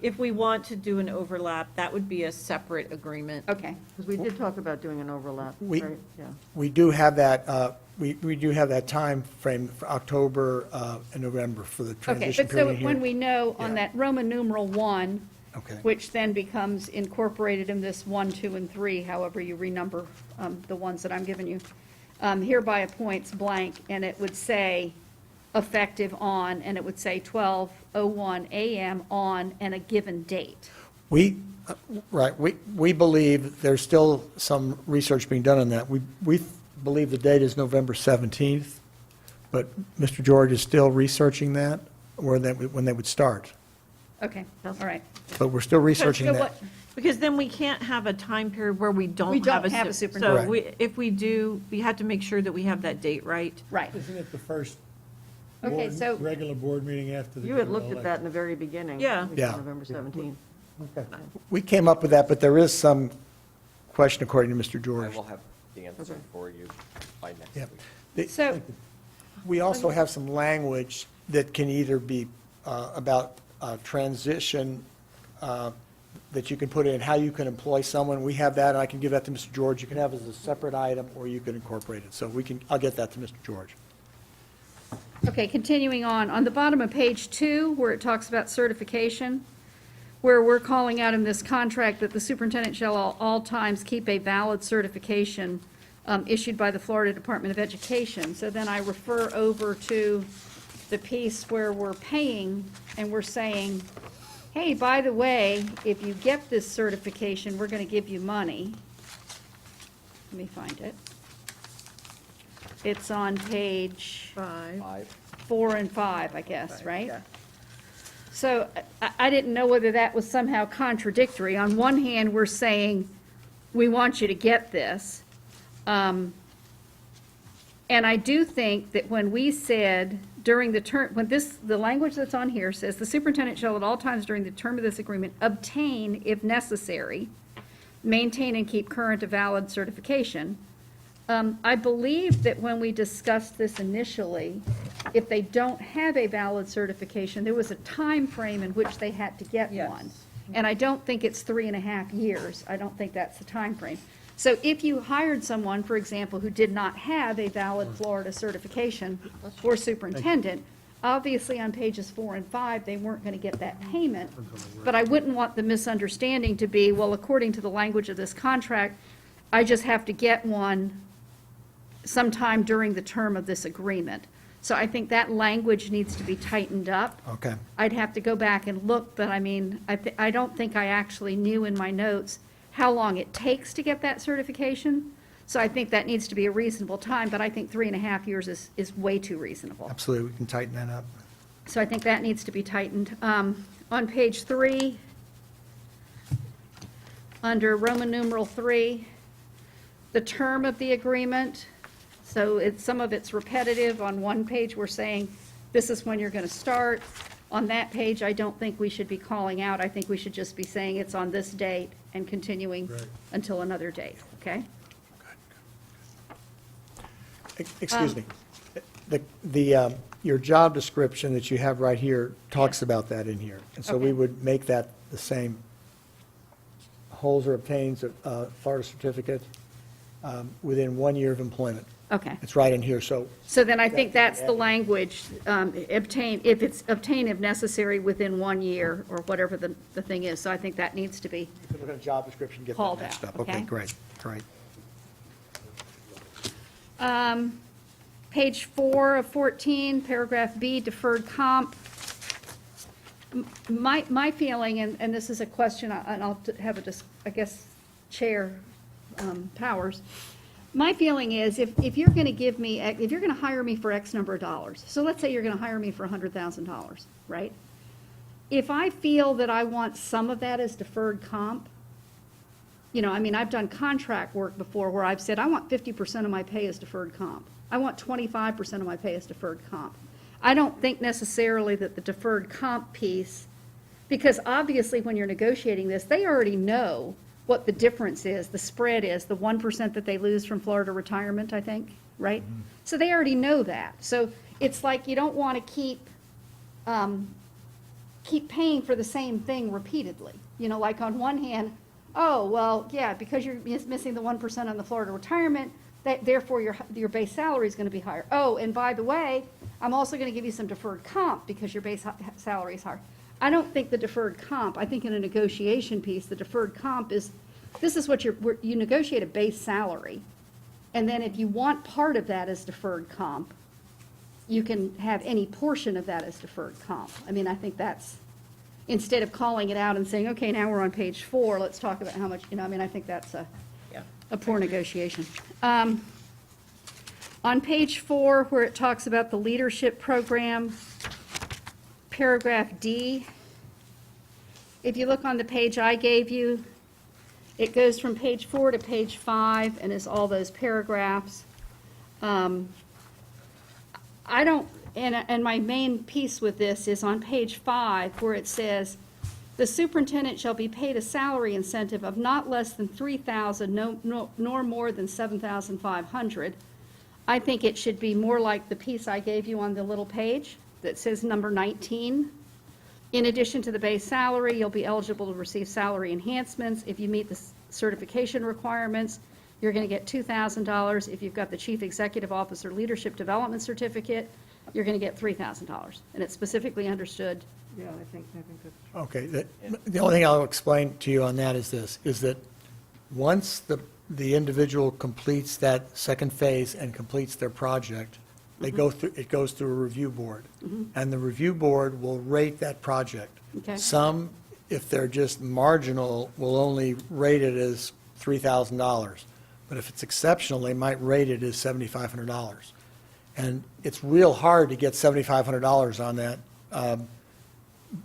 if we want to do an overlap, that would be a separate agreement. Okay, Because we did talk about doing an overlap, We- right? Yeah. We do have that, we do have that time frame for October and November for the okay, transition but so period here. when we know on Yeah. that Roman numeral 1, Okay. which then becomes incorporated in this 1, 2, and 3, however you renumber the ones that I'm giving you, hereby appoints blank, and it would say effective on, and it would say 12:01 a.m. on and a given date. We, right, we believe there's still some research being done on that. We believe the date is November 17th, but Mr. George is still researching that, when they would start. Okay, all right. But we're still Because, researching you know that. what, because then we can't have a time period where we don't We don't have a. have a So superintendent. we, if we do, we have to make sure that we have that date right. Right. Isn't it the first Okay, board- so- regular board meeting after the You had general looked at that in election? the very beginning. Yeah. which is Yeah. November 17th. Okay. We came up with that, but there is some question according to Mr. I George. will have the answer Okay. for you by next Yep. week. So, We also have some language that can either be about transition, that you can put in, how you can employ someone. We have that, and I can give that to Mr. George. You can have it as a separate item, or you can incorporate it. So I'll get that to Mr. George. okay, continuing on the bottom of page 2, where it talks about certification, where we're calling out in this contract that the superintendent shall all times keep a valid certification issued by the Florida Department of Education. So then I refer over to the piece where we're paying, and we're saying, hey, by the way, if you get this certification, we're going to give you money. Let me find it. It's on page 5. 4 and 5, I guess, right? So I didn't know whether that was somehow contradictory. On one hand, we're saying, we want you to get this. And I do think that when we said during the term, the language that's on here says, the superintendent shall at all times during the term of this agreement obtain, if necessary, maintain and keep current a valid certification. I believe that when we discussed this initially, if they don't have a valid certification, there was a time frame in which they had to get Yes. one. And I don't think it's 3.5 years. I don't think that's the time frame. So if you hired someone, for example, who did not have a valid Florida certification for superintendent, obviously on pages 4 and 5, they weren't going to get that payment. But I wouldn't want the misunderstanding to be, well, according to the language of this contract, I just have to get one sometime during the term of this agreement. So I think that language needs to be tightened up. Okay. I'd have to go back and look, but I mean, I don't think I actually knew in my notes how long it takes to get that certification. So I think that needs to be a reasonable time, but I think 3.5 years is way too reasonable. Absolutely, we can tighten that up. So I think that needs to be tightened. On page 3, under Roman numeral 3, the term of the agreement, so some of it's repetitive. On one page, we're saying, this is when you're going to start. On that page, I don't think we should be calling out. I think we should just be saying it's on this date and continuing until another date, okay? Excuse me. Your job description that you have right here talks about that in here. And so we Okay. would make that the same. Holds or obtains a Florida certificate within 1 year of employment. Okay. It's right in here, so So then I think that's the language, obtain, if it's obtain if necessary within 1 year, or whatever the thing is. So I think that needs to be, you can look at a job description, get that Called matched out, up. Okay, okay? great, great. page 4 of 14, paragraph B, deferred comp. My feeling, and this is a question, and I'll have I guess, Chair Powers. My feeling is, if you're going to give me, if you're going to hire me for X number of dollars, so let's say you're going to hire me for $100,000, right? If I feel that I want some of that as deferred comp, you know, I mean, I've done contract work before where I've said, I want 50% of my pay as deferred comp. I want 25% of my pay as deferred comp. I don't think necessarily that the deferred comp piece, because obviously when you're negotiating this, they already know what the difference is, the spread is, the 1% that they lose from Florida retirement, I think, right? So they already know that. So it's like you don't want to keep paying for the same thing repeatedly. You know, like on one hand, oh, well, yeah, because you're missing the 1% on the Florida retirement, therefore your base salary is going to be higher. Oh, and by the way, I'm also going to give you some deferred comp because your base salary is higher. I don't think the deferred comp, I think in a negotiation piece, the deferred comp is, this is what you negotiate a base salary. And then if you want part of that as deferred comp, you can have any portion of that as deferred comp. I mean, I think that's, instead of calling it out and saying, okay, now we're on page 4, let's talk about how much, you know, I mean, I think that's a poor negotiation. On page 4, where it talks about the leadership program, paragraph D, if you look on the page I gave you, it goes from page 4 to page 5 and is all those paragraphs. I don't, and my main piece with this is on page 5 where it says, the superintendent shall be paid a salary incentive of not less than $3,000, nor more than $7,500. I think it should be more like the piece I gave you on the little page that says number 19. In addition to the base salary, you'll be eligible to receive salary enhancements. If you meet the certification requirements, you're going to get $2,000. If you've got the Chief Executive Officer Leadership Development Certificate, you're going to get $3,000. And it's specifically understood. Yeah, I think that's. Okay, the only thing I'll explain to you on that is this, is that once the individual completes that second phase and completes their project, it goes through a review board. And the review board will rate that project. Okay. Some, if they're just marginal, will only rate it as $3,000. But if it's exceptional, they might rate it as $7,500. And it's real hard to get $7,500 on that.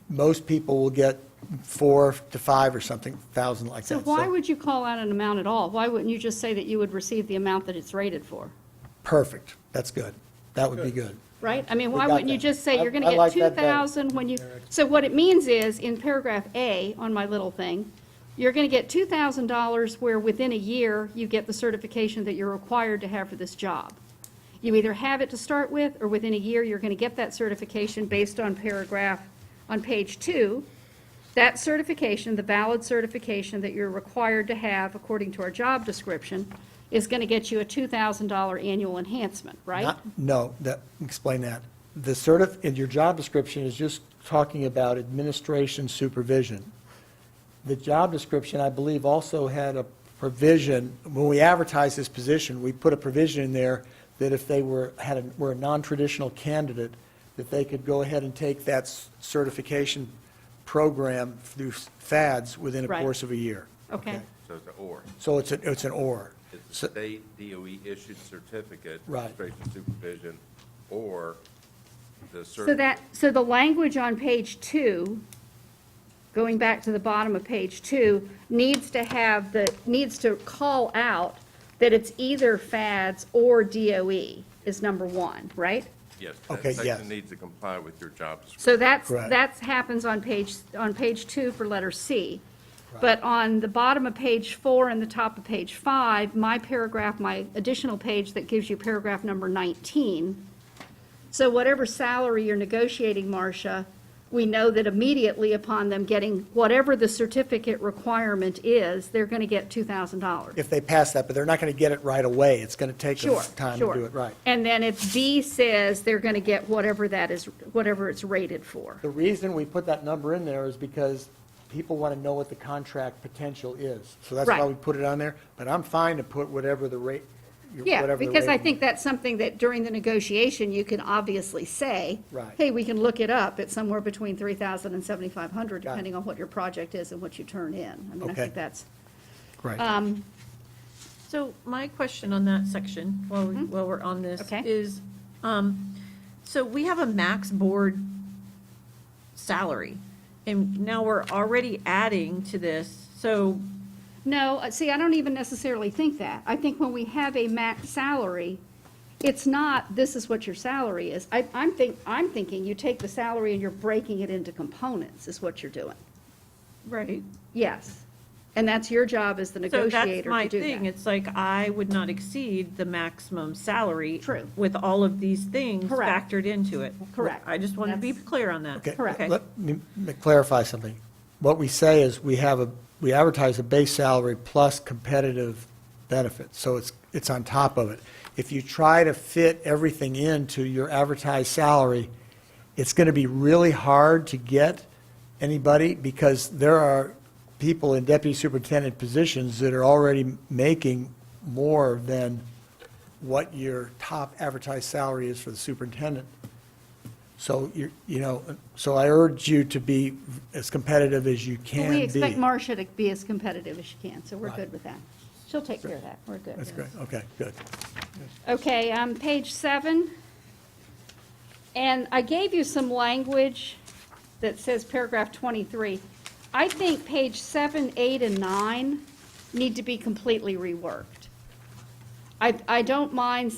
Most people will get 4 to 5 or something, thousand like that. So why would you call out an amount at all? Why wouldn't you just say that you would receive the amount that it's rated for? Perfect, that's good. That would be good. Right? I mean, why got wouldn't you that. just say you're going to I get like that better. 2,000 when you, so what it means is, in paragraph A on my little thing, you're going to get $2,000 where within a year you get the certification that you're required to have for this job. You either have it to start with, or within a year you're going to get that certification based on paragraph, on page 2. That certification, the valid certification that you're required to have according to our job description, is going to get you a $2,000 annual enhancement, right? No, explain that. In your job description is just talking about administration supervision. The job description, I believe, also had a provision, when we advertised this position, we put a provision in there that if they were a non-traditional candidate, that they could go ahead and take that certification program through FADS within a Right. course of a year. Okay. So it's an or. So it's an or. It's So- a state DOE issued certificate, Right. registration supervision, or the So the language on page 2, going back to the bottom of page 2, needs to call out that it's either FADS or DOE is number 1, right? Yes, Okay, that yes. section needs to comply with your job description. So Correct. that happens on page 2 for letter C. But on the bottom of page 4 and the top of page 5, my additional page that gives you paragraph number 19. So whatever salary you're negotiating, Marcia, we know that immediately upon them getting whatever the certificate requirement is, they're going to get $2,000. If they pass that, but they're not going to get it right away. It's going to take them Sure, time sure. to do it right. And then if B says they're going to get whatever that is, whatever it's rated for. The reason we put that number in there is because people want to know what the contract potential is. So that's why Right. we put it on there, but I'm fine to put whatever the rate, Yeah, whatever the because I rate- think that's something that during the negotiation, you can obviously say, Right. hey, we can look it up, it's somewhere between 3,000 and 7,500, Got it. depending on what your project is and what you turn in. I mean, I Okay. think that's, Right. So my question on that section, while we're on this, Okay. is, so we have a max board salary, and now we're already adding to this, so, no, see, I don't even necessarily think that. I think when we have a max salary, it's not, this is what your salary is. I'm thinking you take the salary and you're breaking it into components, is what you're doing. right. Yes. And that's your job as the So that's negotiator my to do thing, that. it's like, I would not exceed the maximum salary. True. With all of these things Correct. factored into it. Correct. I just want to be That's- clear on that. Okay, Correct. let me clarify something. What we say is we advertise a base salary plus competitive benefits, so it's on top of it. If you try to fit everything into your advertised salary, it's going to be really hard to get anybody, because there are people in deputy superintendent positions that are already making more than what your top advertised salary is for the superintendent. So so I urge you to be as competitive as you can be. We expect Marcia to be as competitive as she can, so we're Right. good with that. She'll take care of that, we're good. That's great, okay, good. Okay, page 7. And I gave you some language that says paragraph 23. I think page 7, 8, and 9 need to be completely reworked. I don't mind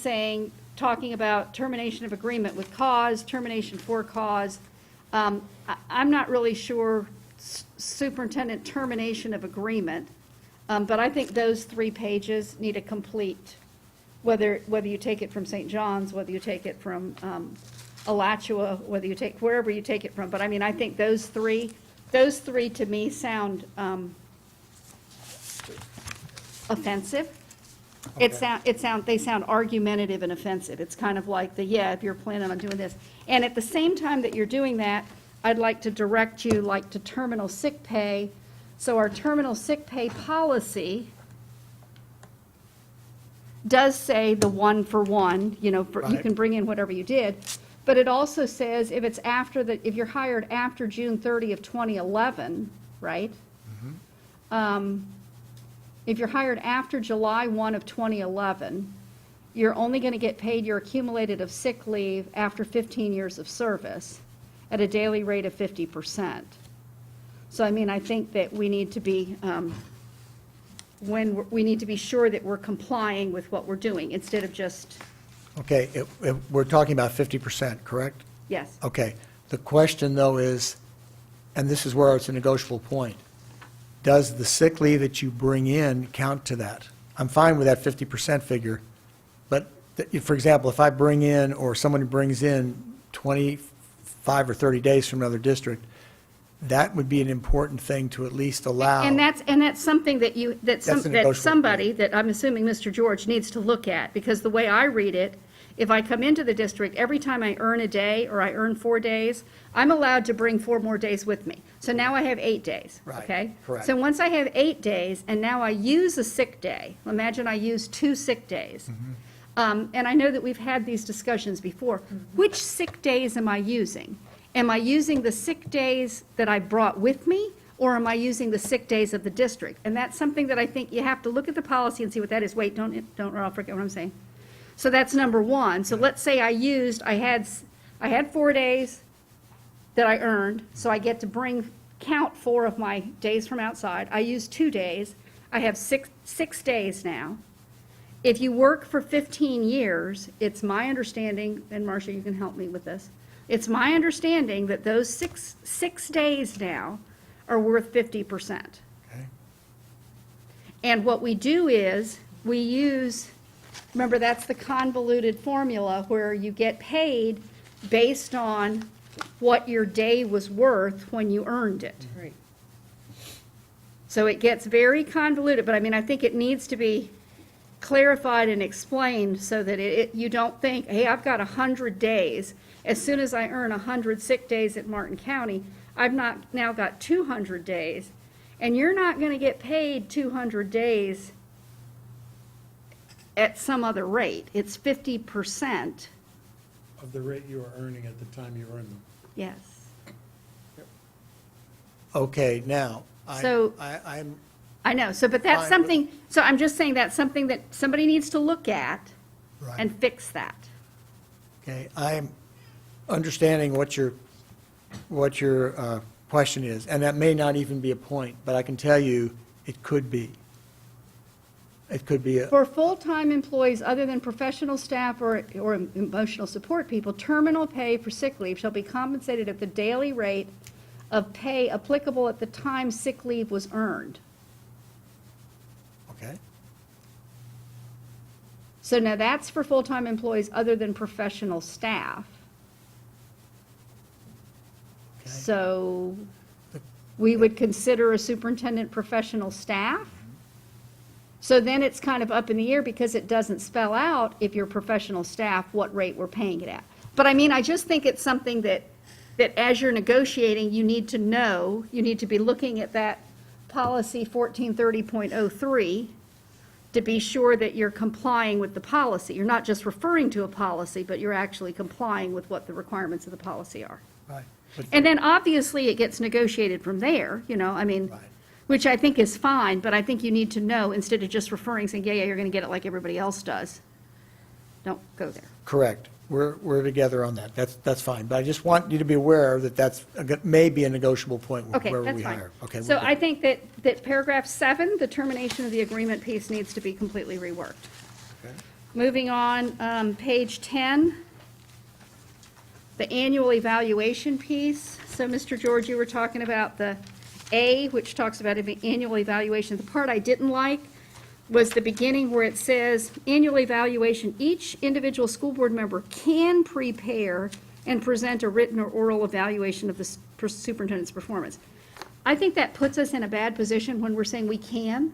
talking about termination of agreement with cause, termination for cause. I'm not really sure superintendent termination of agreement, but I think those 3 pages need a complete, whether you take it from St. John's, whether you take it from Alachua, wherever you take it from. But I mean, I think those three to me sound offensive. They sound argumentative and offensive. It's kind of like if you're planning on doing this. And at the same time that you're doing that, I'd like to direct you to terminal sick pay. So our terminal sick pay policy does say the 1-for-1, you Right. can bring in whatever you did. But it also says if you're hired after June 30 of 2011, right? If you're hired after July 1 of 2011, you're only going to get paid your accumulated of sick leave after 15 years of service at a daily rate of 50%. So, I mean, I think that we need to be, we need to be sure that we're complying with what we're doing instead of just, Okay, we're talking about 50%, correct? yes. Okay, the question though is, and this is where it's a negotiable point, does the sick leave that you bring in count to that? I'm fine with that 50% figure, but for example, if I bring in, or someone brings in 25 or 30 days from another district, that would be an important thing to at least allow. And that's something that a negotiable somebody, that I'm assuming Mr. George needs to look at, because the way I read it, if I come into the district, every time I earn a day or I earn 4 days, I'm allowed to bring 4 more days with me. So now I have 8 days, Right, okay? correct. So once I have 8 days and now I use a sick day, imagine I use 2 sick days. and I know that we've had these discussions before, which sick days am I using? Am I using the sick days that I brought with me, or am I using the sick days of the district? And that's something that I think you have to look at the policy and see what that is. Wait, don't, or I'll forget what I'm saying. So that's number one. So let's say I had 4 days that I earned, so I get to count 4 of my days from outside. I used 2 days. I have six days now. If you work for 15 years, it's my understanding, and Marcia, you can help me with this. It's my understanding that those six days now are worth 50%. Okay. And what we do is, we use, remember, that's the convoluted formula where you get paid based on what your day was worth when you earned it. Right. So it gets very convoluted, but I mean, I think it needs to be clarified and explained so that you don't think, hey, I've got 100 days. As soon as I earn 100 sick days at Martin County, I've now got 200 days. And you're not going to get paid 200 days at some other rate. It's 50%. Of the rate you are earning at the time you earn them. Yes. Okay, now, So- I'm, I know, so, but that's Fine, something, so I'm just saying that's something that somebody needs to look at right. and fix that. Okay, I'm understanding what your question is, and that may not even be a point, but I can tell you, it could be. It could be, For full-time employees other than professional staff or emotional support people, terminal pay for sick leave shall be compensated at the daily rate of pay applicable at the time sick leave was earned. okay, So now that's for full-time employees other than professional staff. okay. So we would consider a superintendent professional staff? So then it's kind of up in the air because it doesn't spell out if you're professional staff, what rate we're paying it at. But I mean, I just think it's something that as you're negotiating, you need to know, you need to be looking at that policy 1430.03 to be sure that you're complying with the policy. You're not just referring to a policy, but you're actually complying with what the requirements of the policy are. Right. But- And then obviously it gets negotiated from there, I mean, Right. which I think is fine, but I think you need to know instead of just referring, saying, yeah, you're going to get it like everybody else does. Don't go there. Correct. We're together on that. That's fine. But I just want you to be aware that that's may be a negotiable point Okay, wherever that's we fine. hire. Okay. So we're good. I think that paragraph 7, the termination of the agreement piece needs to be completely reworked. Okay. Moving on, page 10, the annual evaluation piece. So, Mr. George, you were talking about the A, which talks about annual evaluation. The part I didn't like was the beginning where it says, annual evaluation, each individual school board member can prepare and present a written or oral evaluation of the superintendent's performance. I think that puts us in a bad position when we're saying we can,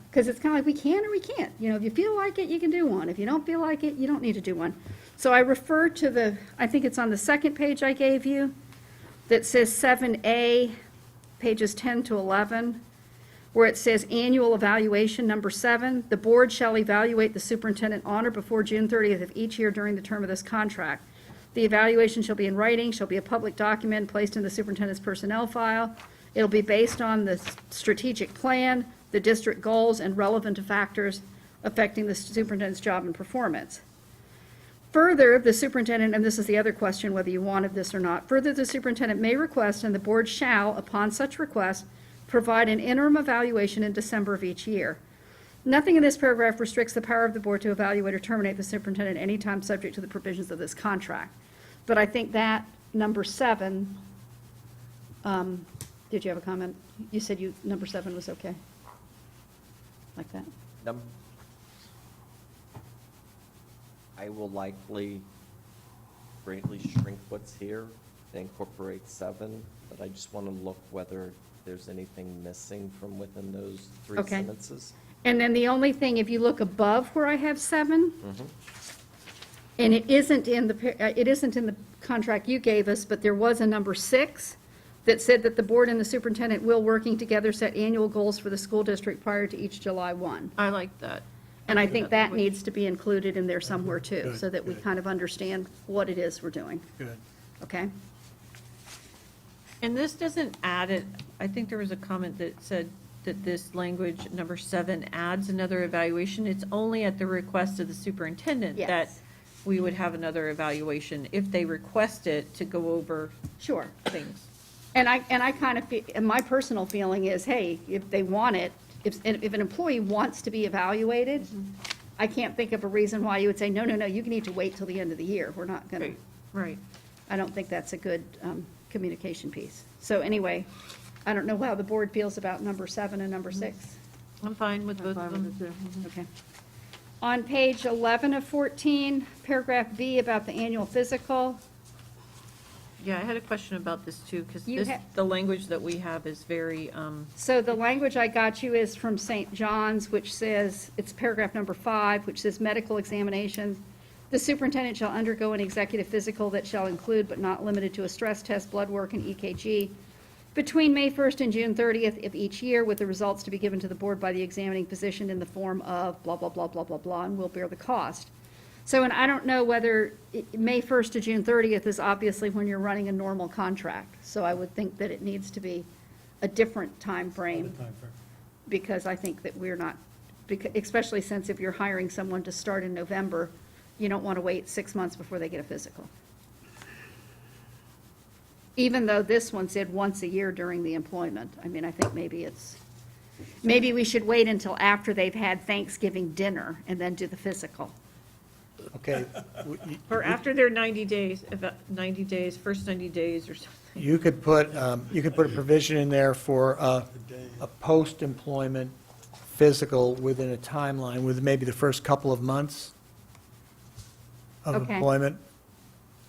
because it's kind of like we can or we can't. If you feel like it, you can do one. If you don't feel like it, you don't need to do one. So I refer to I think it's on the second page I gave you, that says 7A, pages 10 to 11, where it says annual evaluation, number 7, the board shall evaluate the superintendent on or before June 30th of each year during the term of this contract. The evaluation shall be in writing, shall be a public document placed in the superintendent's personnel file. It'll be based on the strategic plan, the district goals, and relevant factors affecting the superintendent's job and performance. Further, the superintendent, and this is the other question, whether you wanted this or not, further, the superintendent may request, and the board shall, upon such request, provide an interim evaluation in December of each year. Nothing in this paragraph restricts the power of the board to evaluate or terminate the superintendent anytime subject to the provisions of this contract. But I think that, number 7, did you have a comment? You said number 7 was okay? Like that? I will likely greatly shrink what's here and incorporate 7, but I just want to look whether there's anything missing from within those 3 Okay. sentences. And then the only thing, if you look above where I have 7, and it isn't in the contract you gave us, but there was a number 6 that said that the board and the superintendent will, working together, set annual goals for the school district prior to each July 1. I like that. And I think that needs to be included in there somewhere too, Good, so that we good. kind of understand what it is we're doing, Good. okay? And this doesn't add it, I think there was a comment that said that this language, number 7, adds another evaluation. It's only at the request of the superintendent that Yes. we would have another evaluation if they request it to go over Sure. things. And I kind of, and my personal feeling is, hey, if they want it, if an employee wants to be evaluated, I can't think of a reason why you would say, no, you need to wait till the end of the year. We're not going to. Right, right. I don't think that's a good communication piece. So anyway, I don't know how the board feels about number 7 and number 6. I'm fine with both Fine of with them. it, too. Okay. On page 11 of 14, paragraph B about the annual physical. Yeah, I had a question about this too, because You this, ha- the language that we have is very, So the language I got you is from St. John's, which says, it's paragraph number 5, which says medical examinations. The superintendent shall undergo an executive physical that shall include but not limited to a stress test, blood work, and EKG between May 1st and June 30th of each year, with the results to be given to the board by the examining physician in the form of blah, blah, blah, blah, blah, blah, and will bear the cost. So, and I don't know whether May 1st to June 30th is obviously when you're running a normal contract. So I would think that it needs to be a different time frame, because I think that we're not, especially since if you're hiring someone to start in November, you don't want to wait 6 months before they get a physical. Even though this one said once a year during the employment. I mean, I think maybe we should wait until after they've had Thanksgiving dinner and then do the physical. Okay. or after their 90 days, about 90 days, first 90 days or something. You could put a provision in there for a post-employment physical within a timeline, with maybe the first couple of months of Okay. employment.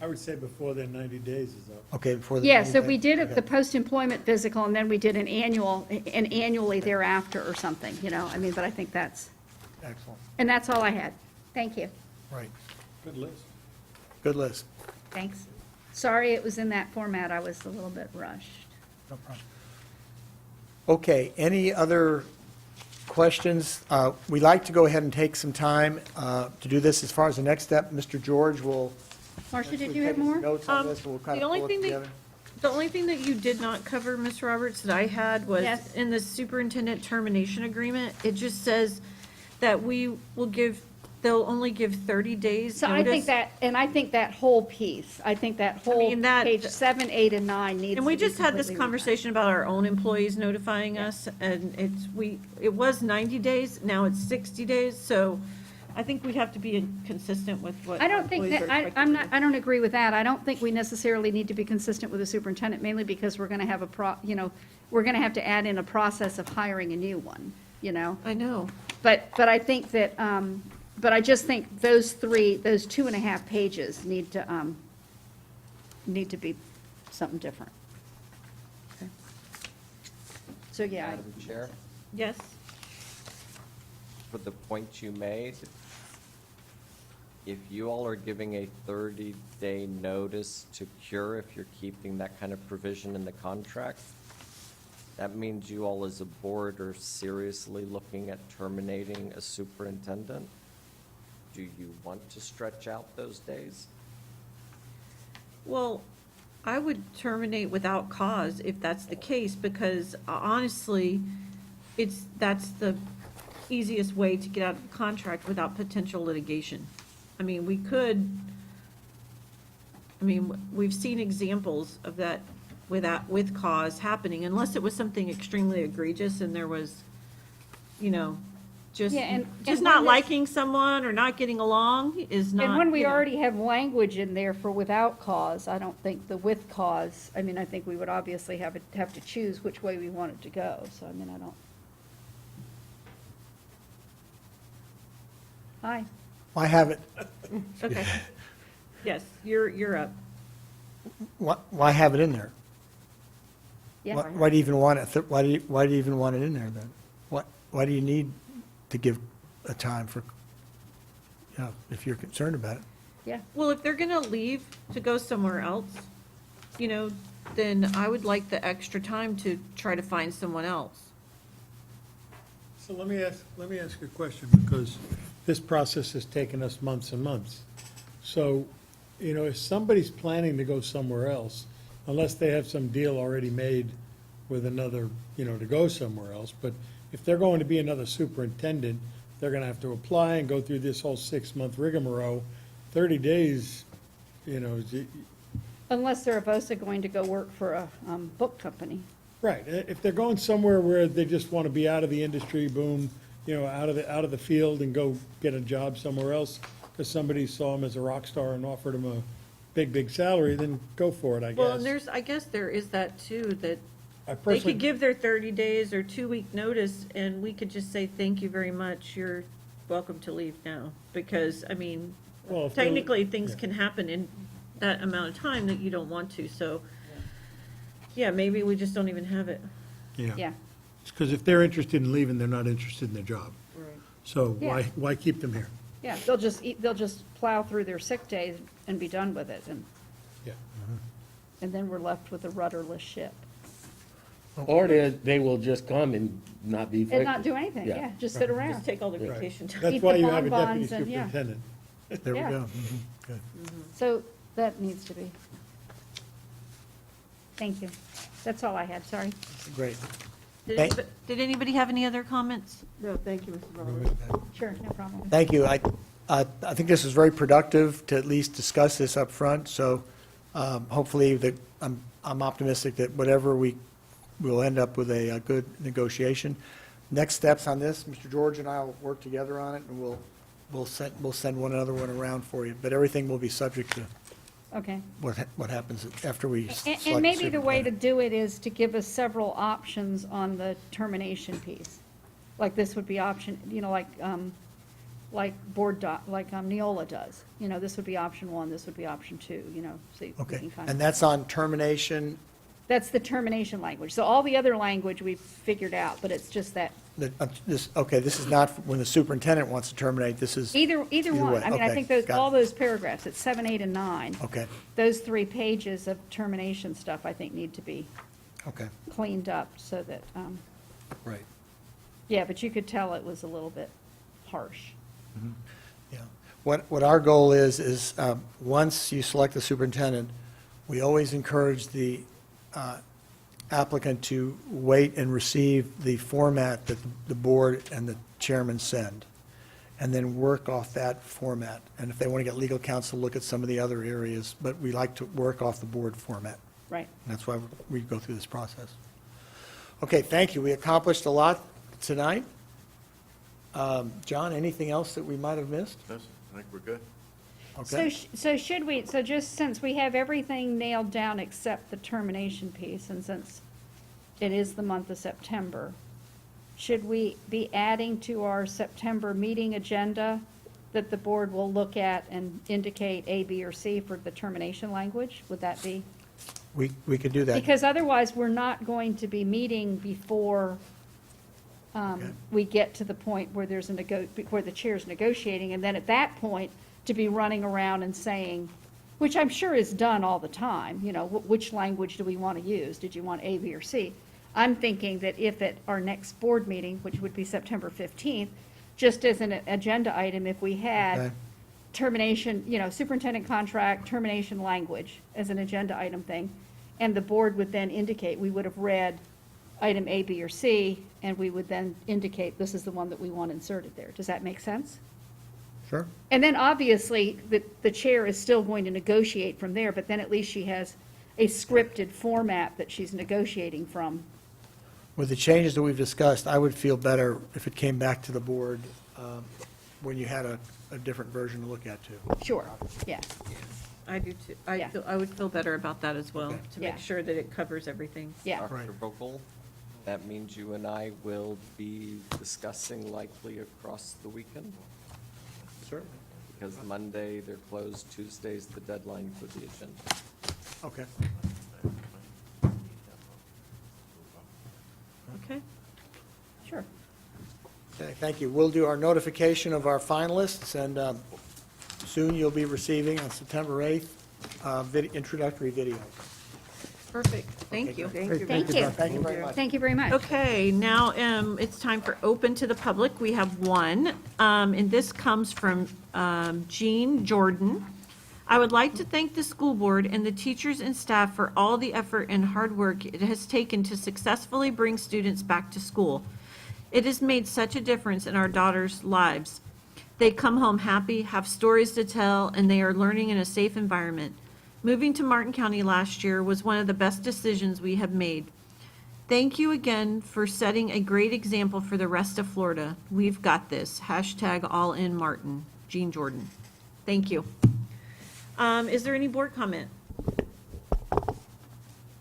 I would say before their 90 days is up. Okay, before the. Yeah, so we did Okay. the post-employment physical, and then we did an annually thereafter or something, I mean, but I think Excellent, and that's all I had. Thank you. right. Good list. Good list. Thanks. Sorry it was in that format. I was a little bit rushed. No problem. Okay, any other questions? We'd like to go ahead and take some time to do this. As far as the next step, Mr. George will. Marcia, did actually you have take some more? Notes on this, and we'll kind The of only pull it thing together. the only thing that you did not cover, Ms. Roberts, that I had was Yes. in the superintendent termination agreement, it just says that they'll only give 30 days So notice. I think that whole piece, whole mean, that- page 7, 8, and 9 needs to be And we just had this completely conversation about our own employees notifying us, and it was 90 days, now it's 60 days, so I think we'd have to be consistent with what I our don't think employees that, are expected I'm to not, do. I don't agree with that. I don't think we necessarily need to be consistent with the superintendent, mainly because we're gonna have we're gonna have to add in a process of hiring a new one, I know. But I think that, but I just think those 2.5 pages need to be something different. Okay. So, yeah, Madam Chair, Yes? for the point you made, if you all are giving a 30-day notice to cure, if you're keeping that kind of provision in the contract, that means you all as a board are seriously looking at terminating a superintendent? Do you want to stretch out those days? Well, I would terminate without cause if that's the case, because honestly, that's the easiest way to get out of a contract without potential litigation. I mean, we've seen examples of that with cause happening, unless it was something extremely egregious and there was, just Yeah, and not when this- liking someone or not getting along is not. and when we you know. already have language in there for without cause, I don't think the with cause, I think we would obviously have to choose which way we want it to go, so, I don't. Hi. I have it. Okay. Yes, you're up. Why have it in there? Yeah. Why do you even want it? Why do you even want it in there then? Why do you need to give a time for, if you're concerned about it? Yeah. Well, if they're gonna leave to go somewhere else, then I would like the extra time to try to find someone else. So let me ask a question, because this process has taken us months and months. So, if somebody's planning to go somewhere else, unless they have some deal already made with another, to go somewhere else, but if they're going to be another superintendent, they're gonna have to apply and go through this whole 6-month rigmarole. 30 days, Unless they're also going to go work for a book company. right, if they're going somewhere where they just wanna be out of the industry, boom, out of the field and go get a job somewhere else, because somebody saw him as a rock star and offered him a big salary, then go for it, I guess. Well, and I guess there is that too, that I they personally- could give their 30 days or 2-week notice, and we could just say, thank you very much, you're welcome to leave now. Because, Well, if they're- technically, things yeah. can happen in that amount of time that you don't want to, so, yeah, maybe we just don't even have it. Yeah. Because if they're interested in leaving, they're not interested in their job. So Yeah. why keep them here? Yeah, they'll just plow through their sick days and be done with it, Yeah. and then we're left with a rudderless ship. Or they will just come and not be effective. And not do anything, yeah, just sit around. Just take all the Right. vacation time. That's Eat why the you have a bonbons deputy and, yeah. superintendent. There we Yeah. go. Good. So that needs to be. Thank you. That's all I had, sorry. Great. Did anybody have any other comments? No, thank you, Mrs. Roberts. Sure, no problem. Thank you. I think this was very productive to at least discuss this up front. So hopefully I'm optimistic that whatever we'll end up with a good negotiation. Next steps on this, Mr. George and I will work together on it, and we'll send one another one around for you. But everything will be subject to Okay. what happens after we select And maybe the way to superintendent. do it is to give us several options on the termination piece. Like this would be option, like board doc, like Neola does. This would be option 1, this would be option 2, so we Okay, can kind and of. that's on termination, That's the termination language. So all the other language we've figured out, but it's just that, this is not when the superintendent wants to terminate, this is, either one. way, I mean, I okay, think those, got it. all those paragraphs, it's 7, 8, and 9. okay, Those 3 pages of termination stuff, I think, need to be okay, cleaned up so that, right. yeah, but you could tell it was a little bit harsh. Yeah. What our goal is, once you select the superintendent, we always encourage the applicant to wait and receive the format that the board and the chairman send, and then work off that format. And if they want to get legal counsel, look at some of the other areas, but we like to work off the board format. Right. And that's why we go through this process. Okay, thank you. We accomplished a lot tonight. John, anything else that we might have missed? I think we're good. Okay. So should we, so just since we have everything nailed down except the termination piece, and since it is the month of September, should we be adding to our September meeting agenda that the board will look at and indicate A, B, or C for the termination language? Would that be? We could do that. Because otherwise, we're not going to be meeting before Okay. we get to the point where there's where the chair's negotiating, and then at that point, to be running around and saying, which I'm sure is done all the time, which language do we want to use? Did you want A, B, or C? I'm thinking that if at our next board meeting, which would be September 15th, just as an agenda item, if we had Okay. termination, superintendent contract, termination language as an agenda item thing, and the board would then indicate, we would have read item A, B, or C, and we would then indicate this is the one that we want inserted there. Does that make sense? Sure. And then obviously, the chair is still going to negotiate from there, but then at least she has a scripted format that she's negotiating from. With the changes that we've discussed, I would feel better if it came back to the board when you had a different version to look at too. Sure, yeah, I do too. Yeah. I would feel better about that as well, Okay. to Yeah. make sure that it covers everything. yeah. Right. Dr. Vogel, that means you and I will be discussing likely across the weekend? Certainly. Because Monday, they're closed, Tuesday's the deadline for the agenda. Okay. Okay? Sure. Okay, thank you. We'll do our notification of our finalists, and soon you'll be receiving on September 8th, introductory video. Perfect. Thank you. Thank you. Thank you. Thank you very much. Thank you very much. Okay, now it's time for open to the public. We have one, and this comes from Jean Jordan. I would like to thank the school board and the teachers and staff for all the effort and hard work it has taken to successfully bring students back to school. It has made such a difference in our daughters' lives. They come home happy, have stories to tell, and they are learning in a safe environment. Moving to Martin County last year was one of the best decisions we have made. Thank you again for setting a great example for the rest of Florida. We've got this. # all in Martin. Jean Jordan. Thank you. Is there any board comment?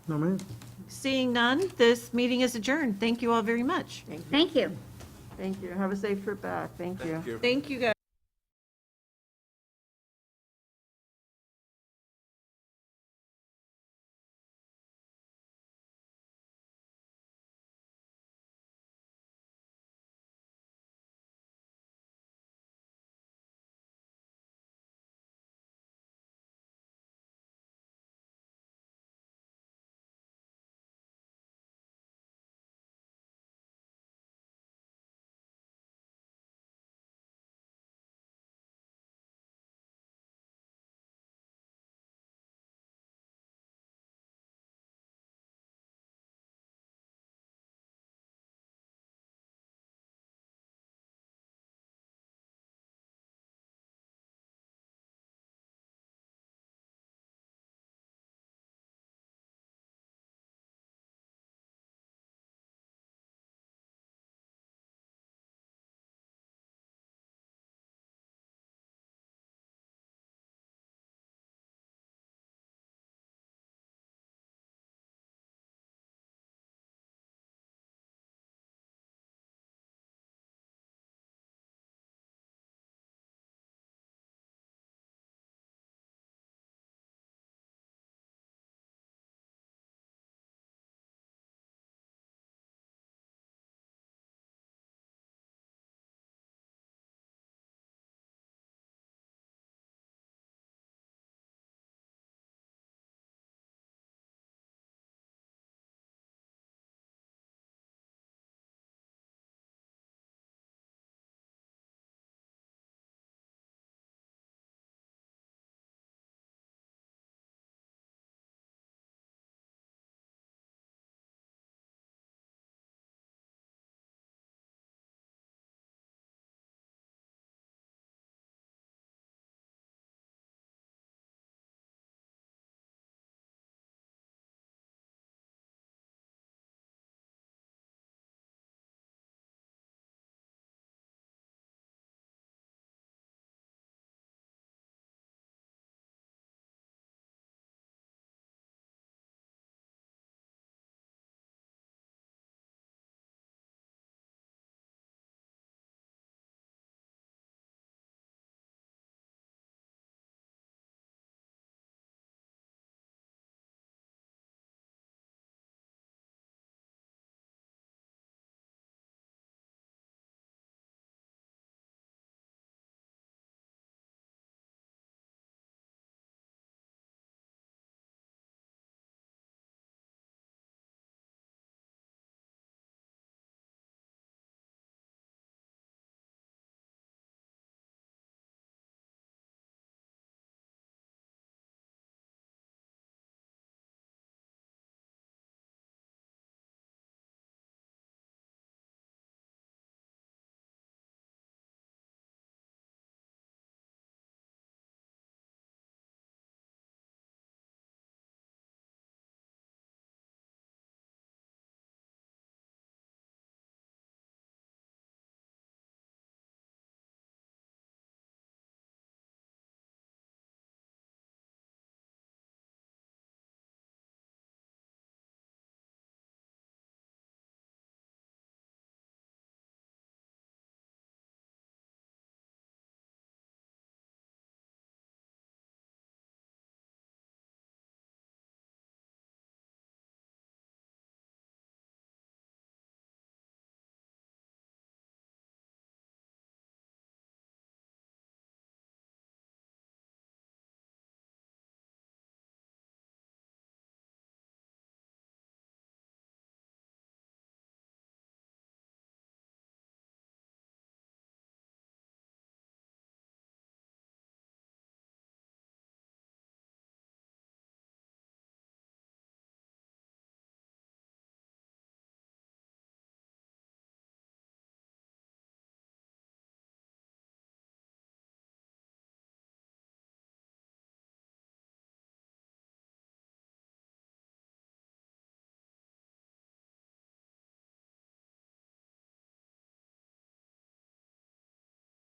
No, ma'am. Seeing none, this meeting is adjourned. Thank you all very much. Thank you. Thank you. Have a safe trip back. Thank you. Thank you, guys.